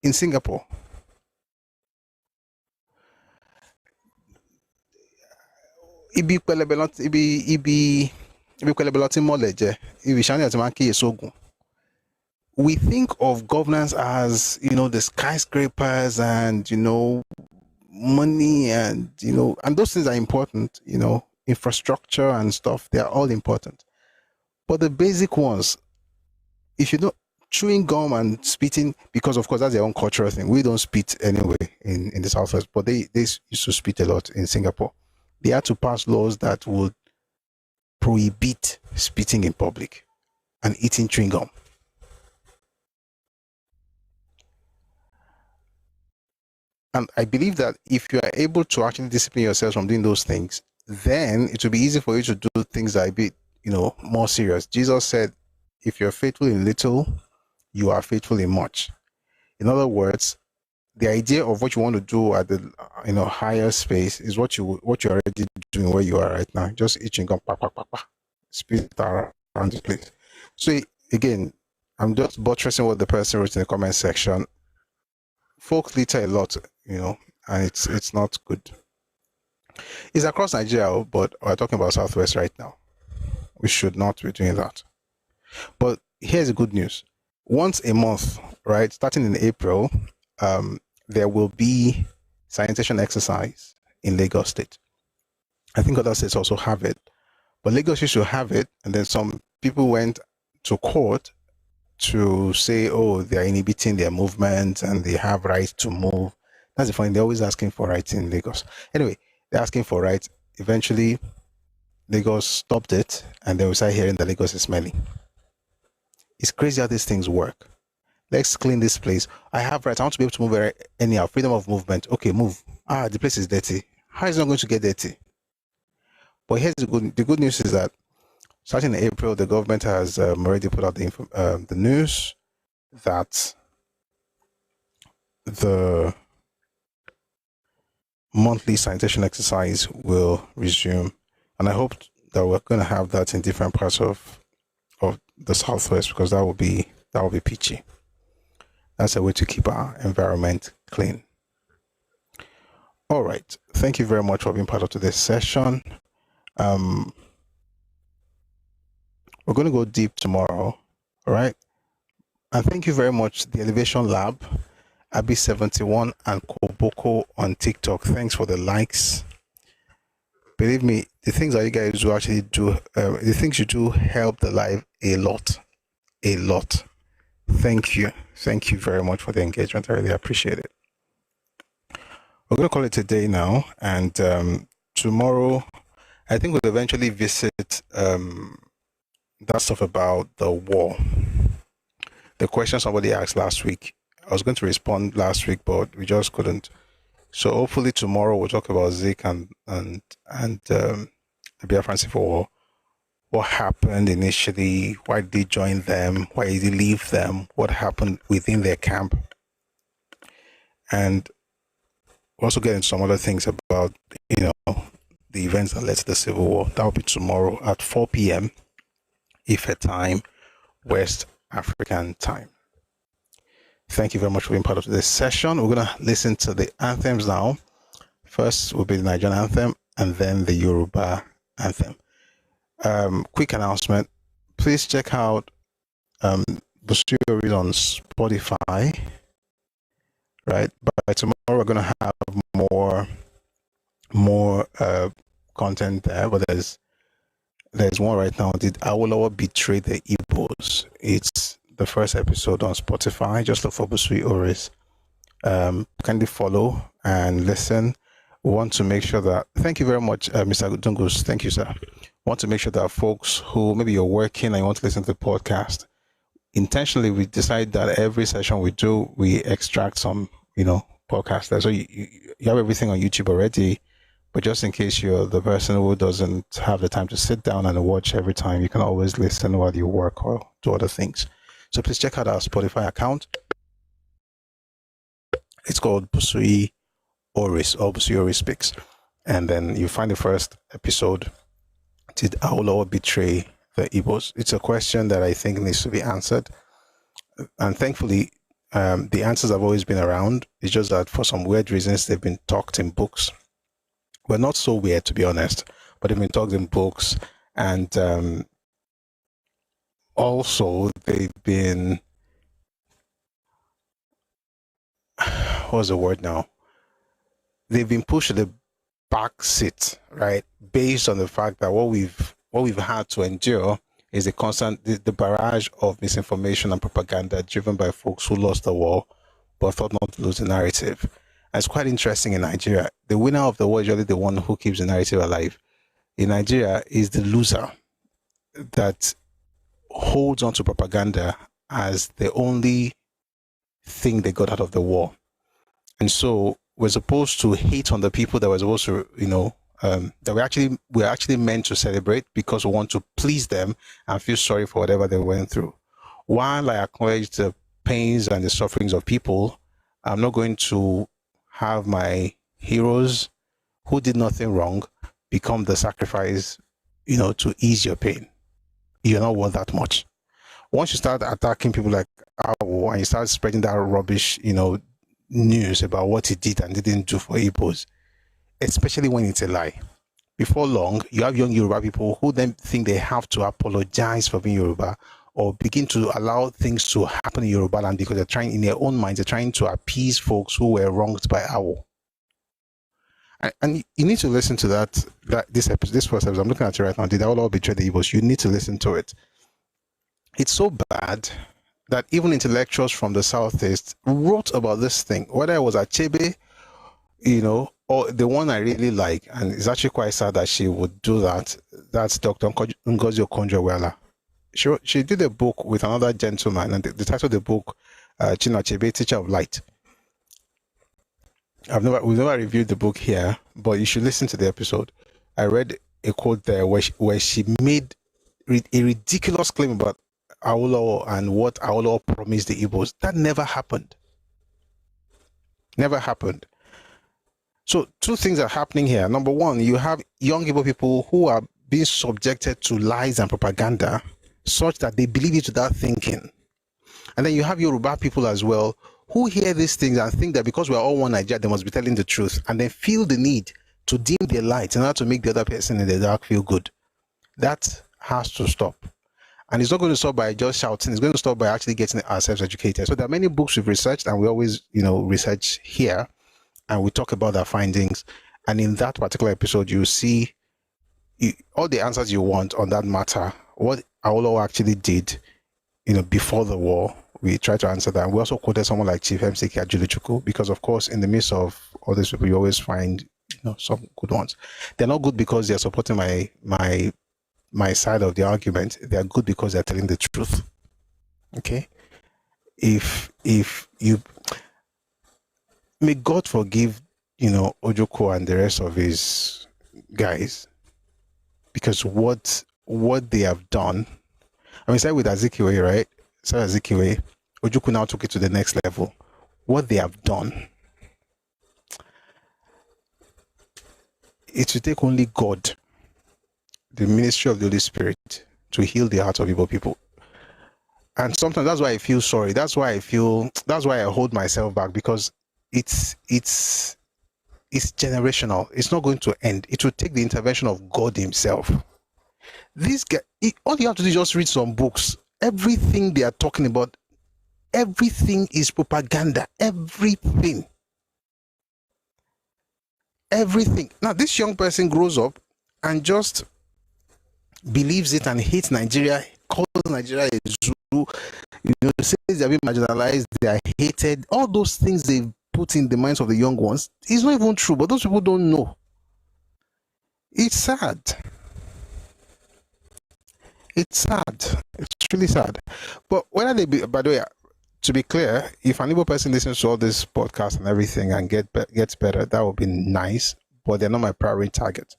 in Singapore. We think of governance as, you know, the skyscrapers and, you know, money and, you know, and those things are important, you know, infrastructure and stuff, they are all important. But the basic ones, if you don't, chewing gum and spitting, because of course that's their own cultural thing. We don't spit anyway in the Southwest, but they used to spit a lot in Singapore. They had to pass laws that would prohibit spitting in public and eating chewing gum. And I believe that if you are able to actually discipline yourselves from doing those things, then it will be easy for you to do things that are a bit, you know, more serious. Jesus said, if you're faithful in little, you are faithful in much. In other words, the idea of what you want to do at the higher space is what you're already doing where you are right now. Just itching gum, spit around the place. So again, I'm just buttressing what the person wrote in the comment section. Folks litter a lot, you know, and it's not good. It's across Nigeria, but we're talking about Southwest right now. We should not be doing that. But here's the good news. Once a month, right, starting in April, there will be sanitation exercise in Lagos State. I think other states also have it, but Lagos used to have it, and then some people went to court to say, oh, they're inhibiting their movement and they have rights to move. That's the funny. They're always asking for rights in Lagos. Anyway, they're asking for rights. Eventually, Lagos stopped it, and then we started hearing that Lagos is smelly. It's crazy how these things work. Let's clean this place. I have rights. I want to be able to move anyhow. Freedom of movement. Okay, move. The place is dirty. How is it not going to get dirty? But here's the good news is that starting in April, the government has already put out the news that the monthly sanitation exercise will resume. And I hope that we're going to have that in different parts of the Southwest, because that will be peachy. That's a way to keep our environment clean. All right. Thank you very much for being part of today's session. We're going to go deep tomorrow. All right. And thank you very much, the Elevation Lab, Abi71 and Koboko on TikTok. Thanks for the likes. Believe me, the things that you guys do actually do, the things you do help the life a lot. Thank you very much for the engagement. I really appreciate it. we're going to call it a day now. And tomorrow, I think we'll eventually visit that stuff about the war. The question somebody asked last week. I was going to respond last week, but we just couldn't. So hopefully tomorrow we'll talk about Zik and the Biafran Civil War. What happened initially? Why did he join them? Why did he leave them? What happened within their camp? And we'll also get into some other things about, the events that led to the Civil War. That will be tomorrow at 4 p.m. Ife time, West African time. Thank you very much for being part of this session. We're going to listen to the anthems now. First will be the Nigerian anthem and then the Yoruba anthem. Quick announcement. Please check out Busuri on Spotify. Right. By tomorrow we're going to have more content there, but there's one right now. Did Awolowo betray the Igbos? It's the first episode on Spotify. Just look for Busui Oris. Kindly follow and listen. We want to make sure that, thank you very much, Mr. Dungus. Thank you, sir. Want to make sure that folks who maybe you're working and you want to listen to the podcast, intentionally we decide that every session we do, we extract some, podcast there. So you have everything on YouTube already, but just in case you're the person who doesn't have the time to sit down and watch every time, you can always listen while you work or do other things. So please check out our Spotify account. It's called Busui Oris, or Busui Oris Speaks. And then you find the first episode. Did Awolowo betray the Igbos? It's a question that I think needs to be answered. And thankfully, the answers have always been around. It's just that for some weird reasons, they've been talked in books. Well, not so weird, to be honest, but they've been talked in books. And also, they've been... What's the word now? They've been pushed to the back seat, right? Based on the fact that what we've had to endure is the barrage of misinformation and propaganda driven by folks who lost the war but thought not to lose the narrative. And it's quite interesting in Nigeria. The winner of the war is usually the one who keeps the narrative alive. In Nigeria is the loser that holds on to propaganda as the only thing they got out of the war. And so we're supposed to hate on the people that we're supposed to, that we're actually meant to celebrate because we want to please them and feel sorry for whatever they went through. While I acknowledge the pains and the sufferings of people, I'm not going to have my heroes who did nothing wrong become the sacrifice, to ease your pain. You're not worth that much. Once you start attacking people like Awo and you start spreading that rubbish, news about what he did and didn't do for Igbos, especially when it's a lie. Before long, you have young Yoruba people who then think they have to apologize for being Yoruba or begin to allow things to happen in Yoruba land because they're trying, in their own minds, they're trying to appease folks who were wronged by Awo. And you need to listen to this first episode. I'm looking at it right now. Did Awolowo betray the Igbos? You need to listen to it. It's so bad that even intellectuals from the Southeast wrote about this thing, whether it was Achebe, or the one I really like, and it's actually quite sad that she would do that. That's Dr. Ngozi Okonjo-Iweala. She did a book with another gentleman, and the title of the book, Chinua Achebe, Teacher of Light. We've never reviewed the book here, but you should listen to the episode. I read a quote there where she made a ridiculous claim about Awolowo and what Awolowo promised the Igbos. That never happened. Never happened. So two things are happening here. Number one, you have young Igbo people who are being subjected to lies and propaganda such that they believe it without thinking. And then you have Yoruba people as well who hear these things and think that because we're all one Nigeria, they must be telling the truth, and then feel the need to dim their light in order to make the other person in the dark feel good. That has to stop. And it's not going to stop by just shouting. It's going to stop by actually getting ourselves educated. So there are many books we've researched, and we always, research here, and we talk about our findings. And in that particular episode, you see all the answers you want on that matter. What Awolowo actually did, before the war, we try to answer that. We also quoted someone like Chief MCK Ajulichuku, because of course, in the midst of all these people, you always find some good ones. They're not good because they're supporting my side of the argument. They are good because they're telling the truth. Okay, if you may God forgive Ojoko and the rest of his guys, because what they have done. I mean, started with Azikiwe, right? Azikiwe, Ojoko now took it to the next level. What they have done, it will take only God, the ministry of the Holy Spirit, to heal the hearts of Igbo people. And sometimes that's why I feel sorry. That's why I hold myself back, because it's generational. It's not going to end. It will take the intervention of God himself. This guy, all you have to do is just read some books. Everything they are talking about, everything is propaganda. Everything. Now, this young person grows up and just believes it and hates Nigeria, calls Nigeria a zoo, says they're being marginalized, they are hated. All those things they put in the minds of the young ones is not even true, but those people don't know. It's sad. It's sad. It's really sad. But whether they be, by the way, to be clear, if an Igbo person listens to all this podcast and everything and gets better, that would be nice. But they're not my primary target.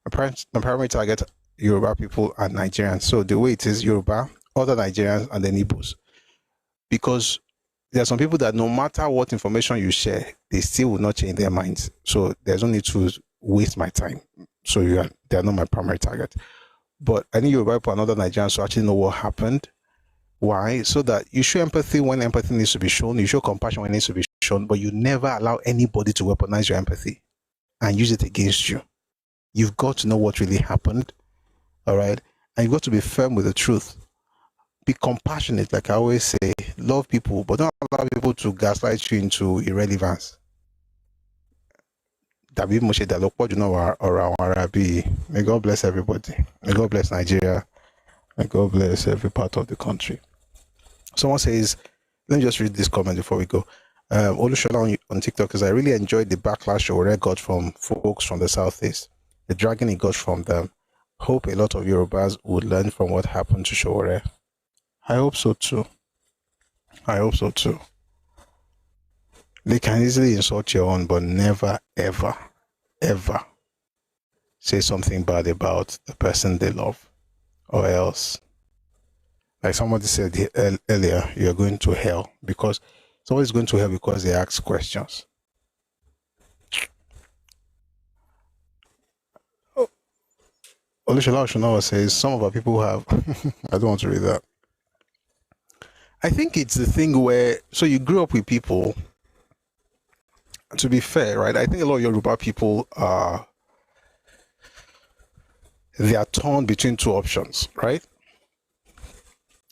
My primary target, Yoruba people and Nigerians. So the way it is, Yoruba, other Nigerians, and then Igbos. Because there are some people that no matter what information you share, they still will not change their minds. So there's no need to waste my time. So they are not my primary target. But I need Yoruba people and other Nigerians to actually know what happened. Why? So that you show empathy when empathy needs to be shown, you show compassion when it needs to be shown, but you never allow anybody to weaponize your empathy and use it against you. You've got to know what really happened, all right? And you've got to be firm with the truth. Be compassionate, like I always say. Love people, but don't allow people to gaslight you into irrelevance. May God bless everybody. May God bless Nigeria. May God bless every part of the country. Someone says, let me just read this comment before we go. Olushola on TikTok says, I really enjoyed the backlash Sowore got from folks from the Southeast. The dragging he got from them. Hope a lot of Yorubas would learn from what happened to Sowore. I hope so too. They can easily insult your own, but never, ever, ever say something bad about the person they love, or else, like somebody said earlier, you're going to hell, because somebody's going to hell because they ask questions. Olushola Oshunawa says, some of our people have, I don't want to read that. I think it's the thing where, so you grew up with people, to be fair, right? I think a lot of Yoruba people they are torn between two options, right?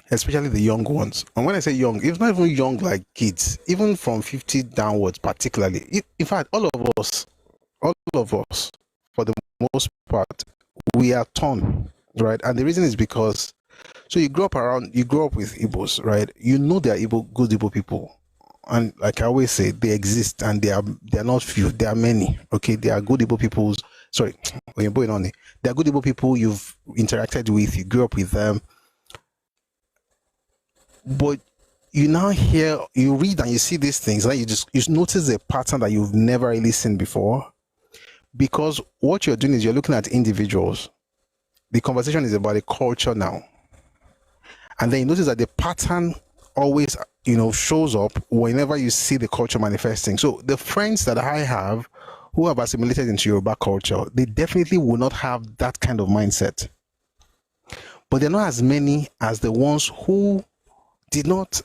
Especially the young ones. And when I say young, it's not even young like kids, even from 50 downwards, particularly. In fact, all of us, for the most part, we are torn, right? And the reason is because, so you grow up with Igbos, right? You know they are good Igbo people. And like I always say, they exist, and they are not few, they are many. Okay, they are good Igbo people. Sorry, they are good Igbo people you've interacted with, you grew up with them. But you now hear, you read and you see these things, and you notice a pattern that you've never really seen before. Because what you're doing is you're looking at individuals. The conversation is about the culture now. And then you notice that the pattern always, shows up whenever you see the culture manifesting. So the friends that I have who have assimilated into Yoruba culture, they definitely will not have that kind of mindset. But they're not as many as the ones who did not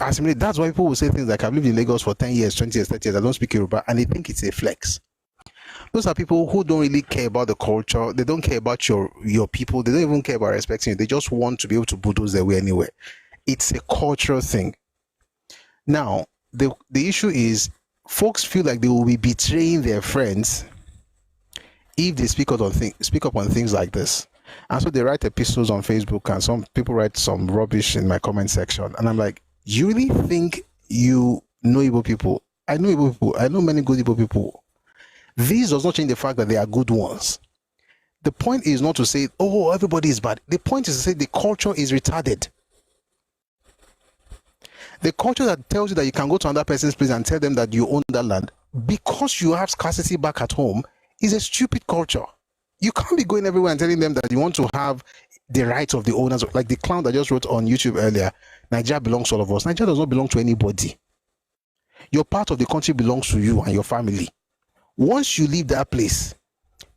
assimilate. That's why people will say things like, I've lived in Lagos for 10 years, 20 years, 30 years, I don't speak Yoruba, and they think it's a flex. Those are people who don't really care about the culture. They don't care about your people. They don't even care about respecting you. They just want to be able to bulldoze their way anywhere. It's a cultural thing. Now, the issue is, folks feel like they will be betraying their friends if they speak up on things like this. And so they write epistles on Facebook, and some people write some rubbish in my comment section. And I'm like, You really think you know Igbo people? I know Igbo people. I know many good Igbo people. This does not change the fact that they are good ones. The point is not to say, oh, everybody is bad. The point is to say the culture is retarded. The culture that tells you that you can go to another person's place and tell them that you own that land because you have scarcity back at home is a stupid culture. You can't be going everywhere and telling them that you want to have the rights of the owners. Like the clown that just wrote on YouTube earlier, Nigeria belongs to all of us. Nigeria does not belong to anybody. Your part of the country belongs to you and your family. Once you leave that place,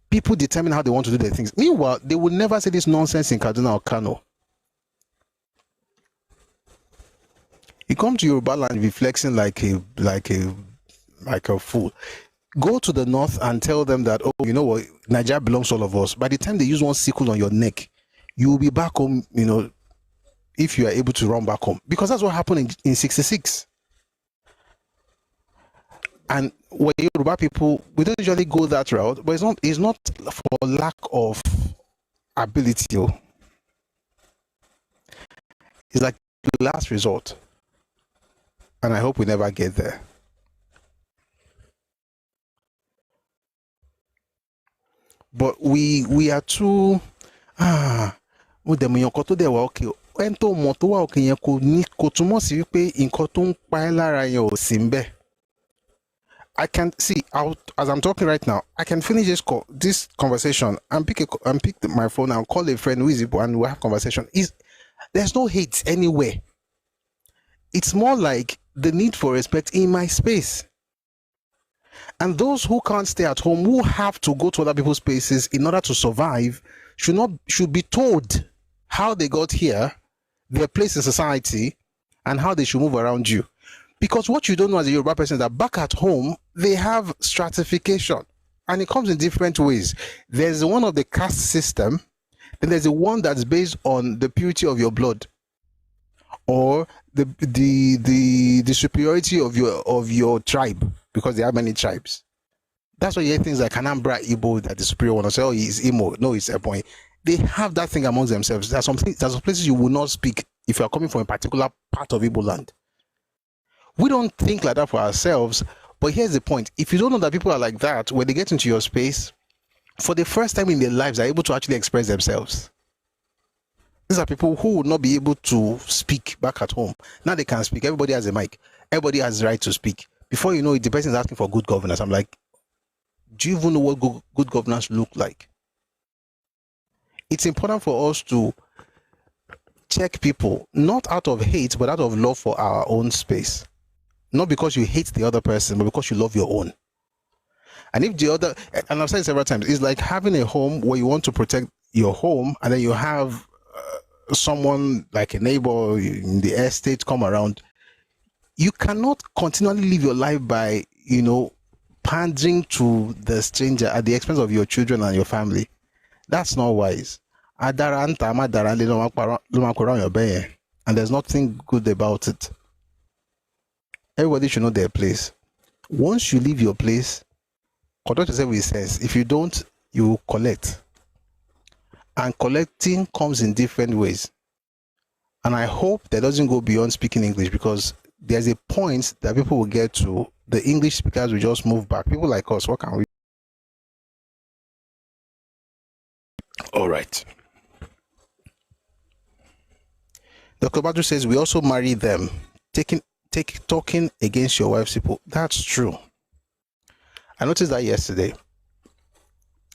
people determine how they want to do their things. Meanwhile, they will never say this nonsense in Kaduna or Kano. You come to Yoruba land and be flexing like a fool. Go to the north and tell them that, oh, you know what, Nigeria belongs to all of us. By the time they use one sickle on your neck, you will be back home, you know, if you are able to run back home. Because that's what happened in 66. And when Yoruba people, we don't usually go that route, but it's not for lack of ability. It's like the last resort. And I hope we never get there. But we are too with them nǹkan tó dẹ̀ wá okay. Ẹni tó mọ̀ tó wá okay yẹn kò túmọ̀ sí wípé nǹkan tó ń pa ẹ́ lára yẹn ò sí ńbẹ̀. I can see as I'm talking right now, I can finish this conversation and pick my phone and call a friend who is Igbo and we'll have conversation. There's no hate anywhere. It's more like the need for respect in my space. And those who can't stay at home, who have to go to other people's spaces in order to survive, should be told how they got here, their place in society, and how they should move around you. Because what you don't know as a Yoruba person is that back at home, they have stratification. And it comes in different ways. There's one of the caste system, then there's the one that's based on the purity of your blood, or the superiority of your tribe, because there are many tribes. That's why you hear things like Anambra Igbo, that the superior one will say, oh, he's Imo. No, he's Ebonyi. They have that thing amongst themselves. There's some places you will not speak if you are coming from a particular part of Igbo land. We don't think like that for ourselves, but here's the point. If you don't know that people are like that, when they get into your space, for the first time in their lives, they're able to actually express themselves. These are people who would not be able to speak back at home. Now they can speak. Everybody has a mic. Everybody has the right to speak. Before you know it, the person is asking for good governance. I'm like, do you even know what good governance look like? It's important for us to check people, not out of hate, but out of love for our own space. Not because you hate the other person, but because you love your own. And if the other, and I've said it several times, it's like having a home where you want to protect your home, and then you have someone like a neighbor in the estate come around. You cannot continually live your life by, pandering to the stranger at the expense of your children and your family. That's not wise. And there's nothing good about it. Everybody should know their place. Once you leave your place, conduct yourself with sense. If you don't, you collect. And collecting comes in different ways. And I hope that doesn't go beyond speaking English, because there's a point that people will get to, the English speakers will just move back. People like us, what can we? All right. Dr. Badru says we also marry them, talking against your wife's people. That's true. I noticed that yesterday.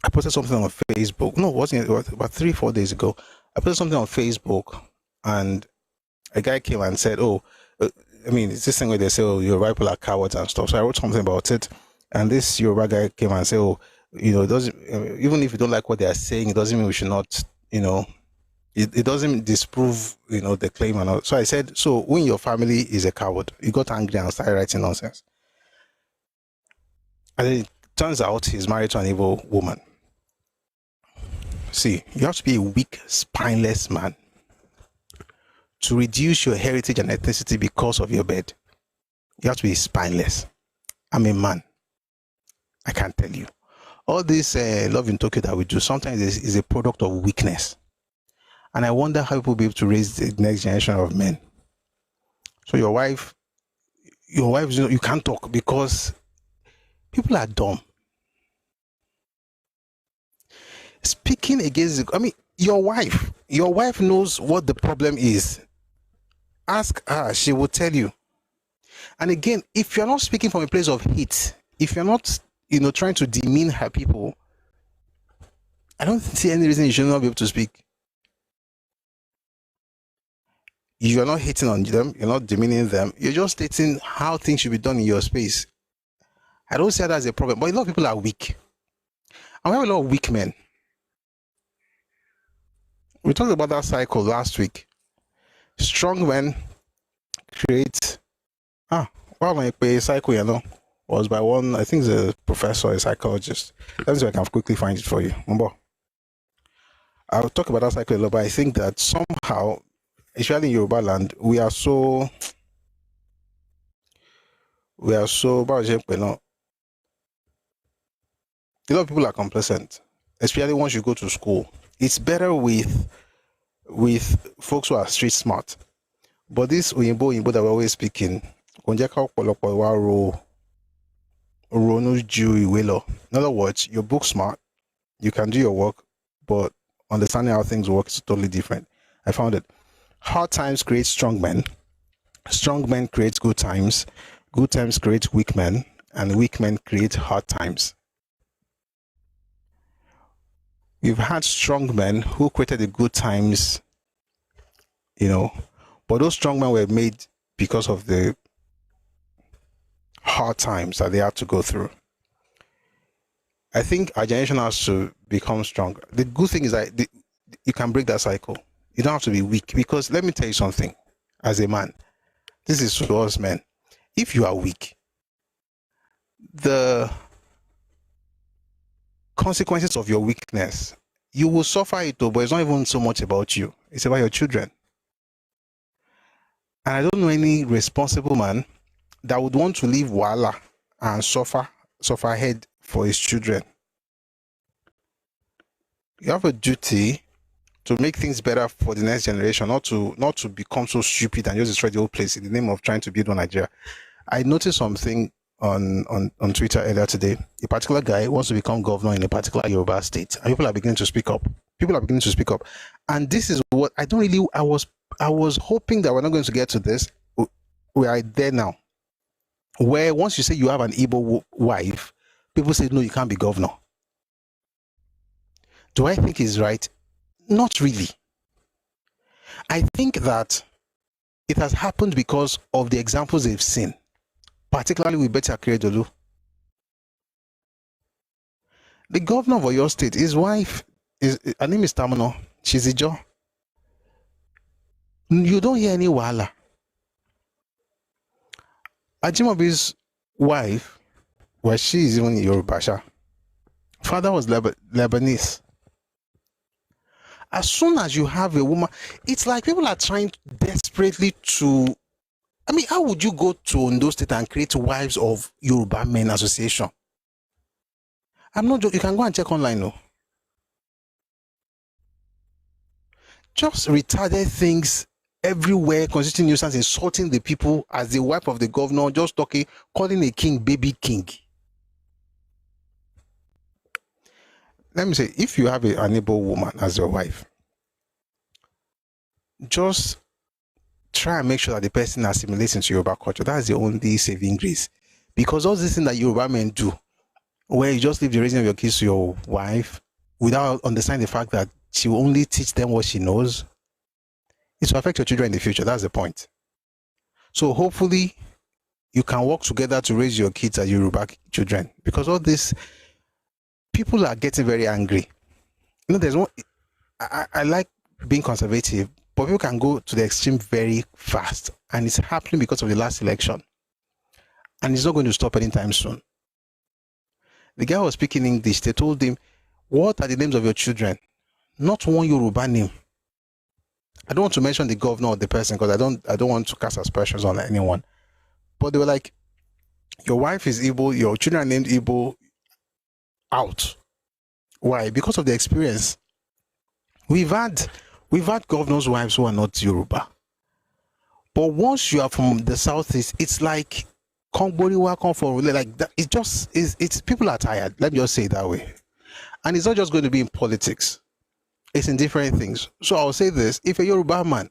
I posted something on Facebook. No, it wasn't. It was about 3-4 days ago. I posted something on Facebook, and a guy came and said, it's this thing where they say, oh, Yoruba people are cowards and stuff. So I wrote something about it, and this Yoruba guy came and said, it doesn't, even if you don't like what they are saying, it doesn't mean we should not, it doesn't disprove, the claim and all. So I said, so when your family is a coward, you got angry and started writing nonsense. And then it turns out he's married to an evil woman. See, you have to be a weak, spineless man to reduce your heritage and ethnicity because of your bed. You have to be spineless. I'm a man. I can't tell you. All this love in Tokyo that we do sometimes is a product of weakness. And I wonder how people will be able to raise the next generation of men. So your wife, you can't talk because people are dumb. Speaking against, your wife knows what the problem is. Ask her, she will tell you. And again, if you're not speaking from a place of hate, if you're not, trying to demean her people, I don't see any reason you should not be able to speak. You're not hating on them, you're not demeaning them, you're just stating how things should be done in your space. I don't see that as a problem, but a lot of people are weak. And we have a lot of weak men. We talked about that cycle last week. Strong men create my cycle, was by one, I think the professor, a psychologist. That's why I can quickly find it for you. Remember? I'll talk about that cycle a lot, but I think that somehow, especially in Yoruba land, we are so a lot of people are complacent, especially once you go to school. It's better with folks who are street smart. But this Oyinbo that we're always speaking, in other words, you're book smart, you can do your work, but understanding how things work is totally different. I found it. Hard times create strong men create good times create weak men, and weak men create hard times. We've had strong men who created the good times, but those strong men were made because of the hard times that they had to go through. I think our generation has to become stronger. The good thing is that you can break that cycle. You don't have to be weak, because let me tell you something, as a man, this is to us men. If you are weak, the consequences of your weakness, you will suffer it, but it's not even so much about you. It's about your children. And I don't know any responsible man that would want to leave Wala and suffer ahead for his children. You have a duty to make things better for the next generation, not to become so stupid and just destroy the whole place in the name of trying to build one Nigeria. I noticed something on Twitter earlier today. A particular guy wants to become governor in a particular Yoruba state, and people are beginning to speak up. And this is what I was hoping that we're not going to get to this. We are there now, where once you say you have an Igbo wife, people say, no, you can't be governor. Do I think he's right? Not really. I think that it has happened because of the examples they've seen, particularly with Betty Akeredolu. The governor of your state, his wife, her name is Tamino. She's Ijo. You don't hear any wahala. Ajimobi's wife, well, she is even Yoruba. Father was Lebanese. As soon as you have a woman, it's like people are trying desperately to. How would you go to Ondo State and create wives of Yoruba Men Association? I'm not joking. You can go and check online, no. Just retarded things everywhere, constituting nuisance, insulting the people as the wife of the governor, just talking, calling a king baby king. Let me say, if you have an able woman as your wife, just try and make sure that the person assimilates into Yoruba culture. That's the only saving grace. Because all these things that Yoruba men do, where you just leave the raising of your kids to your wife without understanding the fact that she will only teach them what she knows, it will affect your children in the future. That's the point. So hopefully you can work together to raise your kids as Yoruba children. Because all this, people are getting very angry. There's one. I like being conservative, but people can go to the extreme very fast, and it's happening because of the last election, and it's not going to stop anytime soon. The guy was speaking English. They told him, "What are the names of your children?" Not one Yoruba name. I don't want to mention the governor or the person because I don't want to cast aspersions on anyone. But they were like, "Your wife is Igbo. Your children are named Igbo." Out. Why? Because of the experience. We've had governors' wives who are not Yoruba. But once you are from the southeast, it's like Kongboriwa come for like that. It just is. It's people are tired. Let me just say it that way. And it's not just going to be in politics. It's in different things. So I'll say this: if a Yoruba man,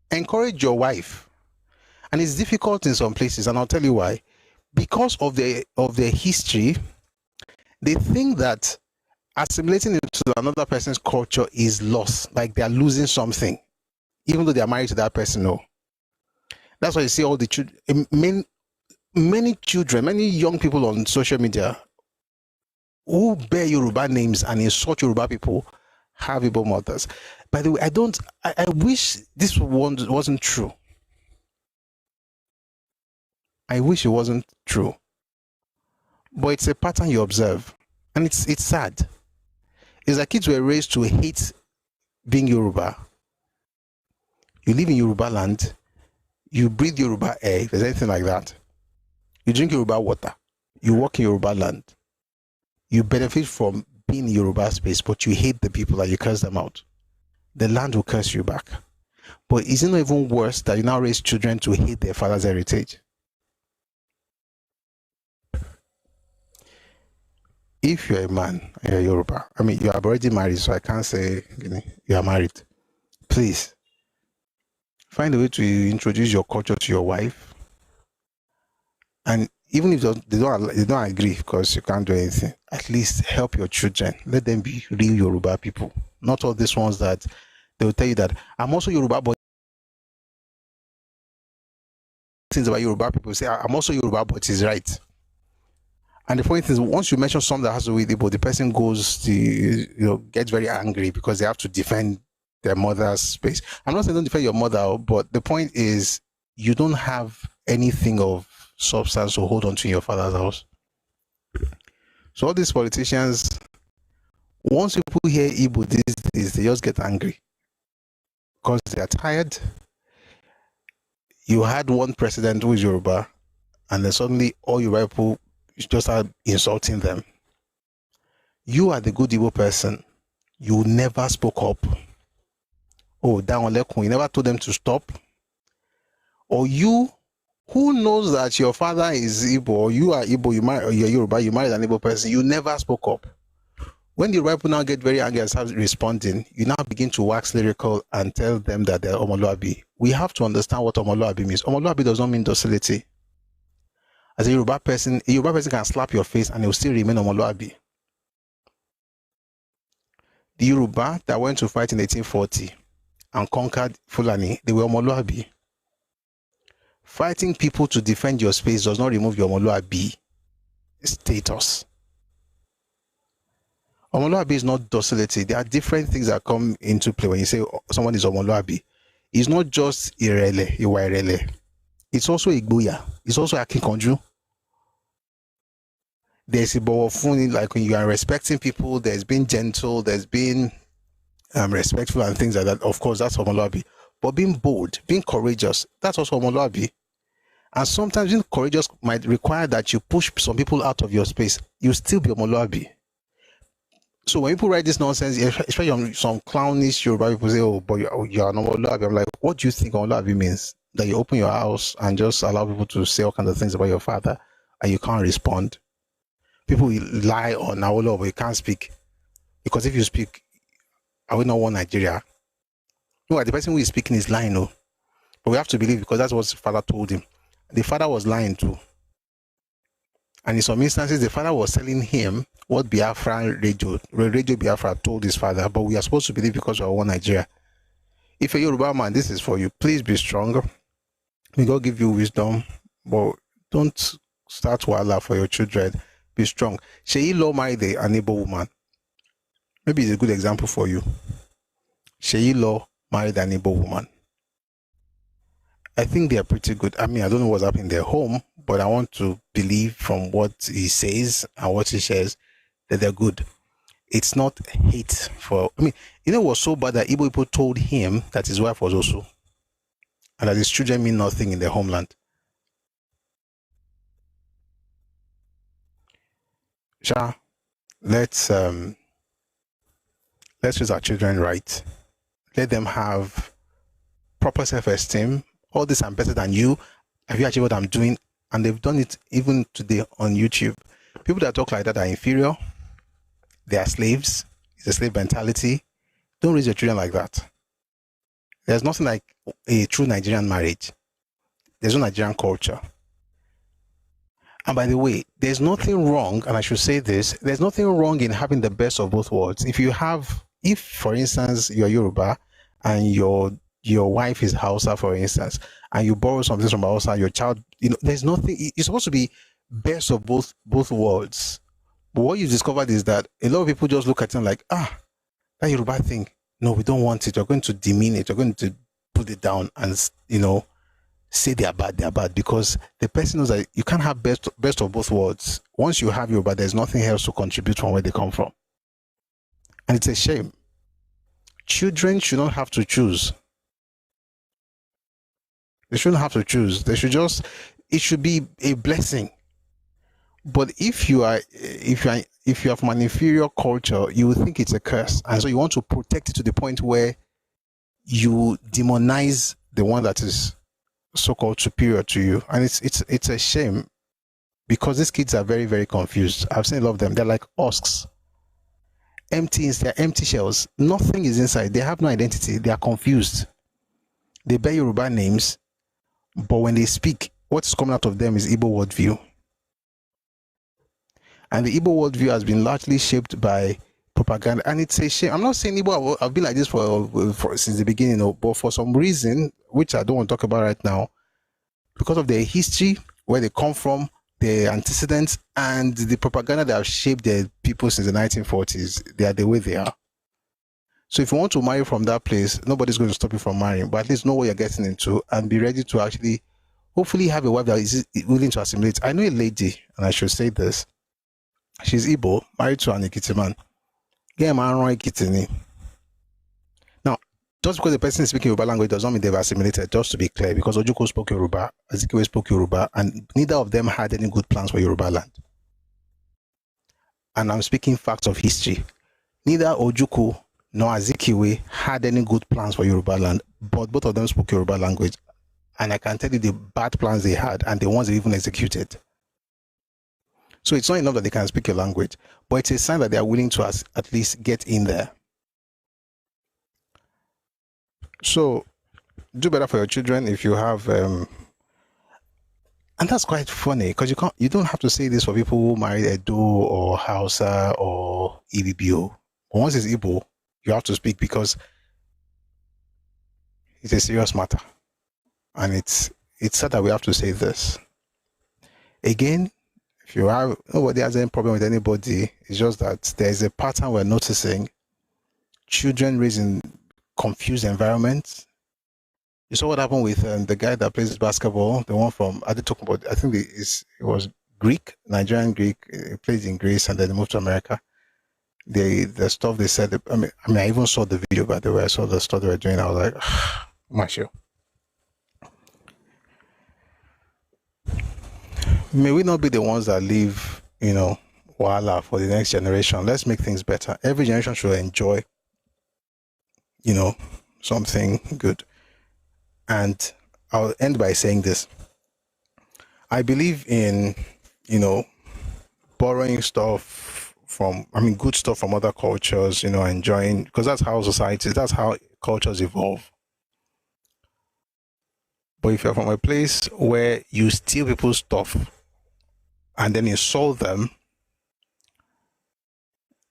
encourage your wife, and it's difficult in some places, and I'll tell you why. Because of their history, they think that assimilating into another person's culture is loss, like they are losing something, even though they are married to that person. No, that's why you see all the children, many children, many young people on social media who bear Yoruba names and insult Yoruba people have Igbo mothers. By the way, I wish this one wasn't true. I wish it wasn't true. But it's a pattern you observe. And it's sad. It's like kids were raised to hate being Yoruba. You live in Yoruba land. You breathe Yoruba air, if there's anything like that. You drink Yoruba water. You walk in Yoruba land. You benefit from being in Yoruba space, but you hate the people that you curse them out. The land will curse you back. But isn't it even worse that you now raise children to hate their father's heritage? If you're a man and you're Yoruba, I mean, you are already married, so I can't say you are married. Please, find a way to introduce your culture to your wife. And even if they don't agree because you can't do anything, at least help your children. Let them be real Yoruba people. Not all these ones that they will tell you that I'm also Yoruba, but things about Yoruba people say I'm also Yoruba, but it's right. And the funny thing is, once you mention something that has to do with Igbo, the person gets very angry because they have to defend their mother's space. I'm not saying don't defend your mother, but the point is you don't have anything of substance to hold on to in your father's house. So all these politicians, once people hear Igbo these days, they just get angry because they are tired. You had one president who is Yoruba, and then suddenly all Yoruba people just start insulting them. You are the good Igbo person. You never spoke up. Oh, down lekun, you never told them to stop. Or you, who knows that your father is Igbo, or you are Igbo, you're Yoruba, you married an Igbo person, you never spoke up. When the Yoruba people now get very angry and start responding, you now begin to wax lyrical and tell them that they're Omoluabi. We have to understand what Omoluabi means. Omoluabi does not mean docility. As a Yoruba person can slap your face and it will still remain Omoluabi. The Yoruba that went to fight in 1840 and conquered Fulani, they were Omoluabi. Fighting people to defend your space does not remove your Omoluabi status. Omoluabi is not docility. There are different things that come into play when you say someone is Omoluabi. It's not just Irele, Iwa Irele. It's also Igboya. It's also Akinkanju. There's Ibowofuni, like when you are respecting people, there's being gentle, there's being respectful and things like that. Of course, that's Omoluabi. But being bold, being courageous, that's also Omoluabi. And sometimes being courageous might require that you push some people out of your space. You still be Omoluabi. So when people write this nonsense, especially on some clownish Yoruba people say, oh, but you're an Omoluabi. I'm like, what do you think Omoluabi means? That you open your house and just allow people to say all kinds of things about your father and you can't respond? People will lie on Awolowo, but you can't speak. Because if you speak, I will not want Nigeria. No, the person who is speaking is lying, no. But we have to believe because that's what his father told him. The father was lying too. And in some instances, the father was telling him what Radio Biafra told his father, but we are supposed to believe because we are one Nigeria. If you're Yoruba man, this is for you. Please be strong. May God give you wisdom, but don't start wala for your children. Be strong. Sheyi Law married an Igbo woman. Maybe it's a good example for you. Sheyi Law married an Igbo woman. I think they are pretty good. I mean, I don't know what's happening in their home, but I want to believe from what he says and what he shares that they're good. It's not hate for, I mean, you know what's so bad that Igbo people told him that his wife was also, and that his children mean nothing in their homeland. Sha, let's raise our children right. Let them have proper self-esteem. All this, I'm better than you. Have you achieved what I'm doing? And they've done it even today on YouTube. People that talk like that are inferior. They are slaves. It's a slave mentality. Don't raise your children like that. There's nothing like a true Nigerian marriage. There's no Nigerian culture. And by the way, there's nothing wrong, and I should say this, there's nothing wrong in having the best of both worlds. If for instance, you're Yoruba and your wife is Hausa, for instance, and you borrow something from Hausa, your child, there's nothing, it's supposed to be best of both worlds. But what you discovered is that a lot of people just look at it like, that Yoruba thing, no, we don't want it. You're going to demean it. You're going to put it down and, say they are bad because the person knows that you can't have best of both worlds. Once you have Yoruba, there's nothing else to contribute from where they come from. And it's a shame. Children should not have to choose. They shouldn't have to choose. It should be a blessing. But if you are from an inferior culture, you will think it's a curse. And so you want to protect it to the point where you demonize the one that is so-called superior to you. And it's a shame because these kids are very, very confused. I've seen a lot of them. They're like husks. They're empty shells. Nothing is inside. They have no identity. They are confused. They bear Yoruba names, but when they speak, what's coming out of them is Igbo worldview. And the Igbo worldview has been largely shaped by propaganda, and it's a shame. I'm not saying Igbo have been like this for since the beginning, but for some reason, which I don't want to talk about right now, because of their history, where they come from, their antecedents, and the propaganda that have shaped their people since the 1940s, they are the way they are. So if you want to marry from that place, nobody's going to stop you from marrying, but at least know what you're getting into and be ready to actually, hopefully have a wife that is willing to assimilate. I know a lady, and I should say this, she's Igbo, married to an Ekiti man. Now, just because the person is speaking Yoruba language does not mean they've assimilated, just to be clear, because Ojuko spoke Yoruba, Azikiwe spoke Yoruba, and neither of them had any good plans for Yoruba land. And I'm speaking facts of history. Neither Ojuko nor Azikiwe had any good plans for Yoruba land, but both of them spoke Yoruba language. And I can tell you the bad plans they had and the ones they even executed. So it's not enough that they can speak your language, but it's a sign that they are willing to at least get in there. So do better for your children if you have, and that's quite funny because you don't have to say this for people who marry Edo or Hausa or Ibibio. Once it's Igbo, you have to speak because it's a serious matter, and it's sad that we have to say this again. If you have, nobody has any problem with anybody, it's just that there's a pattern we're noticing. Children raised in confused environments. You saw what happened with the guy that plays basketball, the one from, I think it was Greek, Nigerian Greek, he played in Greece and then he moved to America. The stuff they said, I even saw the video, by the way, I saw the stuff they were doing, I was like, I'm not sure. May we not be the ones that leave, wahala for the next generation. Let's make things better. Every generation should enjoy, something good. And I'll end by saying this. I believe in, borrowing stuff good stuff from other cultures, enjoying, because that's how that's how cultures evolve. But if you're from a place where you steal people's stuff and then insult them,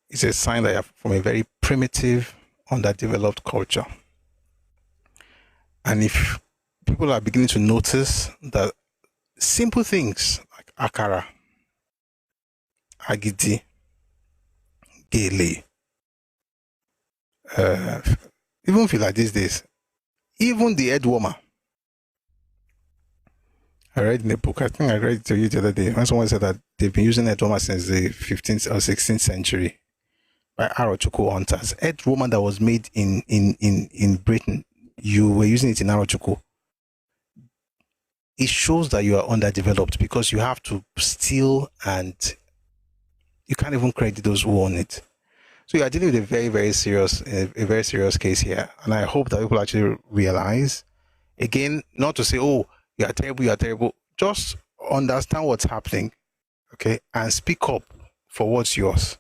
it's a sign that you're from a very primitive, underdeveloped culture. And if people are beginning to notice that simple things like akara, agidi, gele, even feel like these days, even the head warmer. I read in a book, I think I read it to you the other day, when someone said that they've been using head warmer since the 15th or 16th century by Arochukwu hunters. Head warmer that was made in Britain, you were using it in Arochukwu. It shows that you are underdeveloped because you have to steal and you can't even credit those who own it. So you are dealing with a very, very serious case here. And I hope that people actually realize Again, not to say, oh, you are terrible. Just understand what's happening, okay, and speak up for what's yours.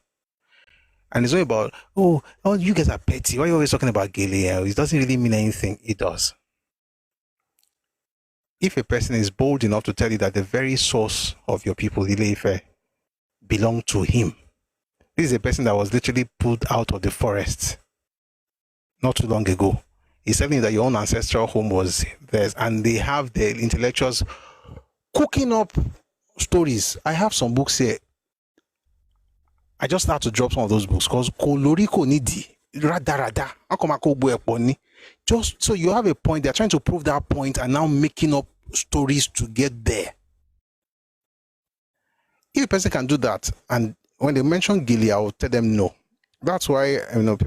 And it's not about, oh, you guys are petty. Why are you always talking about Gilead? It doesn't really mean anything. It does. If a person is bold enough to tell you that the very source of your people, Ile-Ife, belong to him, this is a person that was literally pulled out of the forest not too long ago. He's telling you that your own ancestral home was theirs, and they have the intellectuals cooking up stories. I have some books here. I just had to drop some of those books because Koloriko Nidi, Rada. Just so you have a point, they're trying to prove that point and now making up stories to get there. If a person can do that, and when they mention Gilead, I will tell them no. That's why a lot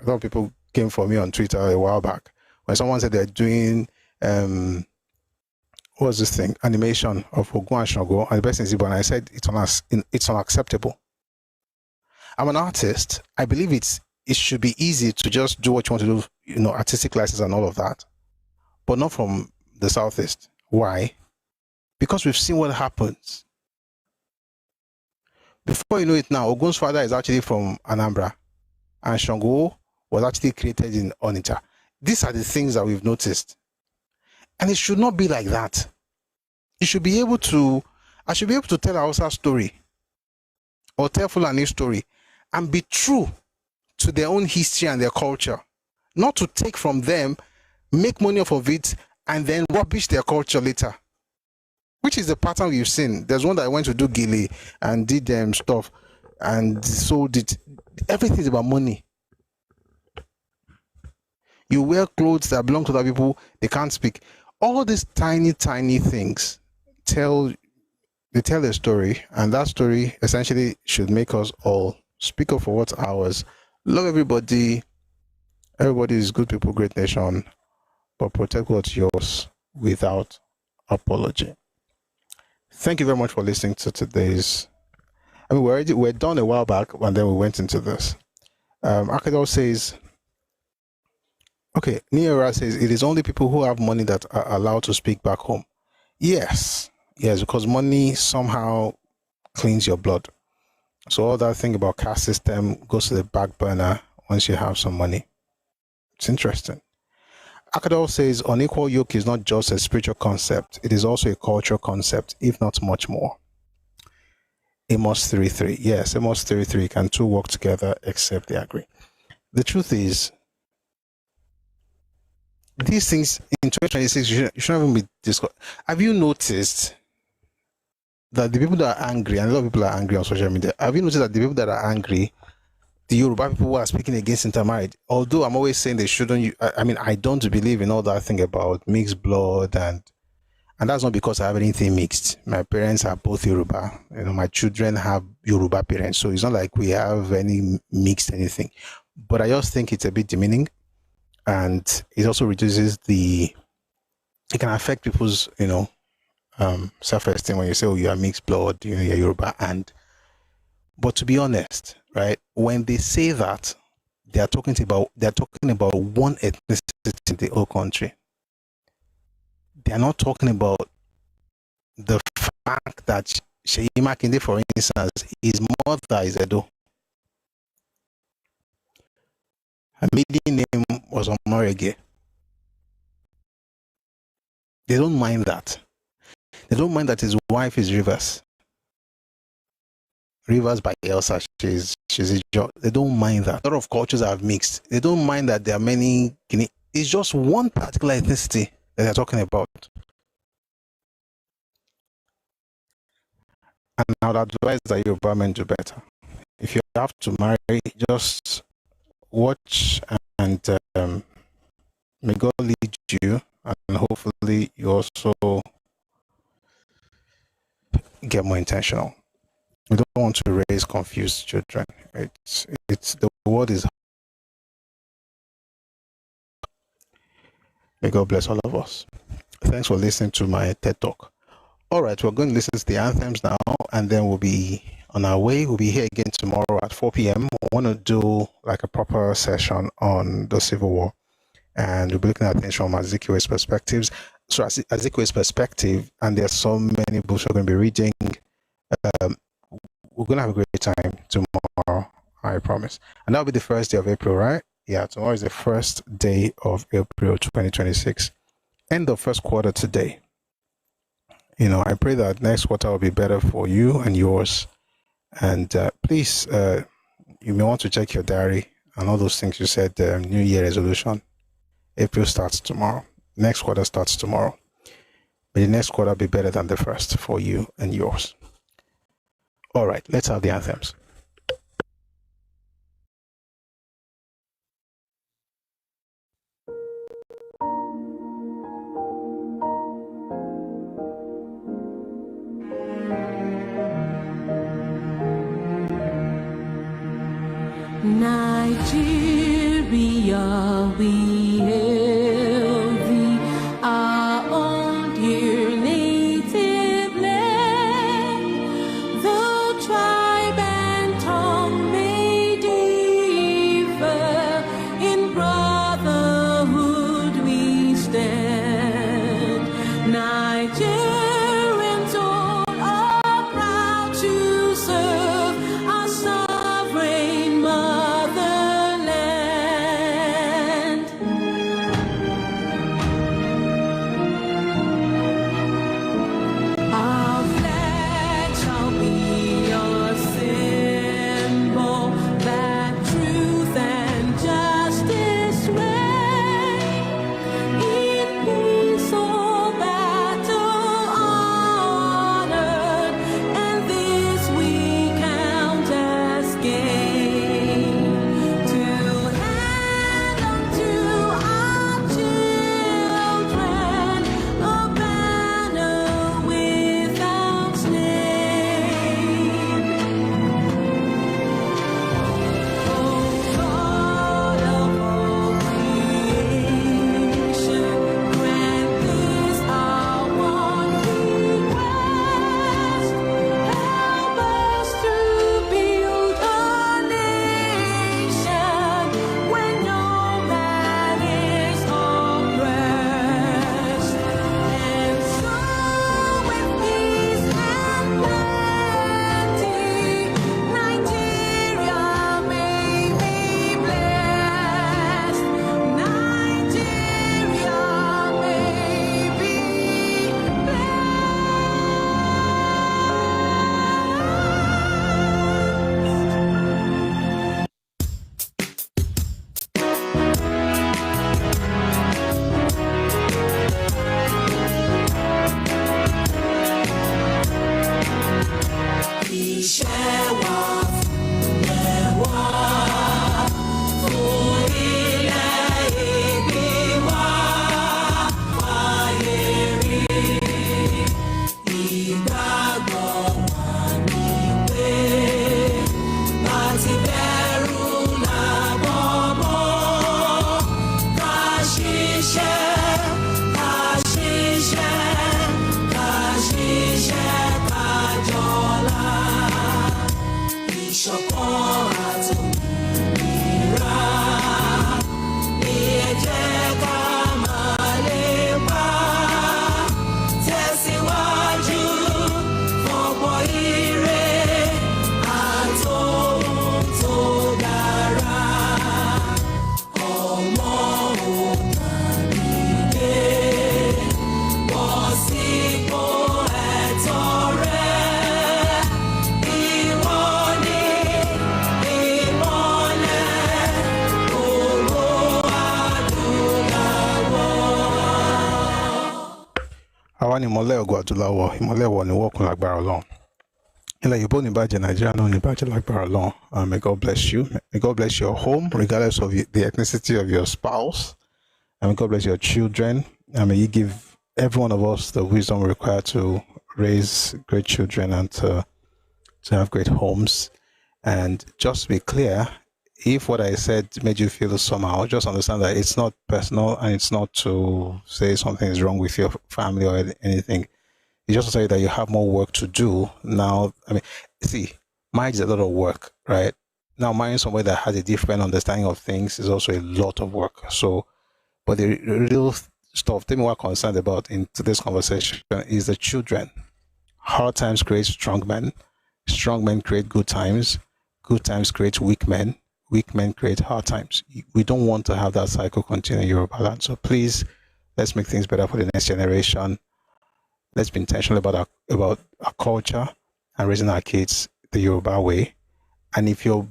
of people came for me on Twitter a while back when someone said they're doing what was this thing, animation of Ogun and Shango, and the person is Igbo, and I said it's unacceptable. I'm an artist. I believe it should be easy to just do what you want to do, artistic license and all of that, but not from the Southeast. Why? Because we've seen what happens. Before you know it now, Ogun's father is actually from Anambra, and Shango was actually created in Onitsha. These are the things that we've noticed. And it should not be like that. I should be able to tell Hausa story or tell Fulani story and be true to their own history and their culture. Not to take from them, make money off of it, and then rubbish their culture later. Which is the pattern we've seen. There's one that went to do Gili and did stuff and sold it. Everything is about money. You wear clothes that belong to other people, they can't speak. All these tiny things tell a story, and that story essentially should make us all speak up for what's ours. Love everybody. Everybody is good people, great nation, but protect what's yours without apology. Thank you very much for listening to today's. We're done a while back, and then we went into this. Akadol says, okay, Niera says, it is only people who have money that are allowed to speak back home. Yes, because money somehow cleans your blood. So all that thing about caste system goes to the back burner once you have some money. It's interesting. Akadol says, unequal yoke is not just a spiritual concept, it is also a cultural concept, if not much more. Amos 3:3. Yes, Amos 3:3. Can two work together except they agree? The truth is, these things in 2026 you shouldn't even be discussed. Have you noticed that the people that are angry, and a lot of people are angry on social media, have you noticed that the people that are angry, the Yoruba people who are speaking against intermarriage, although I'm always saying they shouldn't, I don't believe in all that thing about mixed blood, and that's not because I have anything mixed. My parents are both Yoruba. My children have Yoruba parents, so it's not like we have any mixed anything. But I just think it's a bit demeaning, and it also reduces it can affect people's, self-esteem when you say, oh, you are mixed blood, you're Yoruba. But to be honest, right, when they say that, they're talking about one ethnicity in the whole country. They're not talking about the fact that Sheyi Makinde, for instance, his mother is Edo. Her maiden name was Omorege. They don't mind that. They don't mind that his wife is Rivers. Rivers by Elsa, she's a job. They don't mind that. A lot of cultures have mixed. They don't mind that there are many. It's just one particular ethnicity that they're talking about. And I would advise that Yoruba men do better. If you have to marry, just watch, and may God lead you, and hopefully you also get more intentional. We don't want to raise confused children. It's the world is. May God bless all of us. Thanks for listening to my TED Talk. All right, we're going to listen to the anthems now, and then we'll be on our way. We'll be here again tomorrow at 4 p.m. We want to do like a proper session on the Civil War. and we'll be looking at things from Azikwe's perspectives. So Azikwe's perspective, and there's so many books we're going to be reading. We're going to have a great time tomorrow, I promise. And that'll be the first day of April, right? Yeah, tomorrow is the first day of April 2026. End of first quarter today. You know, I pray that next quarter will be better for you and yours. And please, you may want to check your diary and all those things you said, New Year resolution. April starts tomorrow. Next quarter starts tomorrow. May the next quarter be better than the first for you and yours. All right, let's have the anthems. Nigeria, we hail thee, our own dear native land. Though tribe and tongue may differ, in brotherhood we stand. Nigerians all are proud to serve our sovereign motherland. Our flag shall be our symbol that truth and justice reign. In peace or battle honored, and this we count as gain. To hand unto our children a banner without name. O God of all creation, grant this our one request. Help us to build a nation when no man is oppressed. And so with peace and plenty, Nigeria may be blessed. Nigeria may be Iṣẹ́ wa fúnlẹ̀ wá, fún ilẹ̀-ìbí wa, wáyé rí. Ìgbàgbọ́ wa ni pé bá ti bẹ̀rù làbọ̀ bọ́. Ká ṣiṣẹ́, ká ṣiṣẹ́, ká ṣiṣẹ́, ká jọlá. Ìṣọ̀kan àtòmìnira ni ẹ jẹ́ ká máa lépa. Tẹ̀síwájú fọ̀pọ̀ ire àtòhun tó dára. Ọmọ ògbàdìde bọ́ sípò ẹ̀tọ́ rẹ̀. Ìwọ ni ìmọ́lẹ̀ ògo adúláwọ̀. Àwa ni ìmọ́lẹ̀ ògo adúláwọ̀, ìmọ́lẹ̀ wọ̀ ní wọ́kùn lágbára Ọlọ́run. Ilẹ̀ Yorùbá ò ní bàjẹ́, Nàìjíríà náà ò ní bàjẹ́ lágbára Ọlọ́run. May God bless you. May God bless your home, regardless of the ethnicity of your spouse. And may God bless your children. And may He give every one of us the wisdom required to raise great children and to have great homes. And just to be clear, if what I said made you feel somehow, just understand that it's not personal and it's not to say something is wrong with your family or anything. It's just to say that you have more work to do now. I mean, see, marriage is a lot of work, right? Now, marrying somebody that has a different understanding of things is also a lot of work. So But the real stuff that we're concerned about in today's conversation is the children. Hard times create strong men create good times create weak men create hard times. We don't want to have that cycle continue in Yoruba land. So please, let's make things better for the next generation. Let's be intentional about our culture and raising our kids the Yoruba way. And if your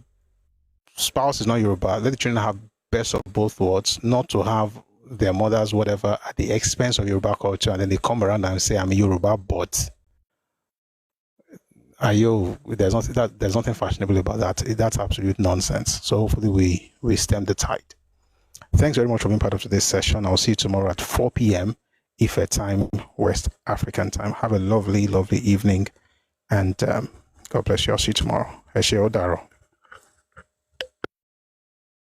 spouse is not Yoruba, let the children have best of both worlds, not to have their mothers, whatever, at the expense of Yoruba culture, and then they come around and say, I'm a Yoruba, but there's nothing fashionable about that. That's absolute nonsense. So hopefully we stem the tide. Thanks very much for being part of today's session. I'll see you tomorrow at 4 p.m. Ife time, West African time. Have a lovely, lovely evening, and God bless you. I'll see you tomorrow. Eshe Odaro.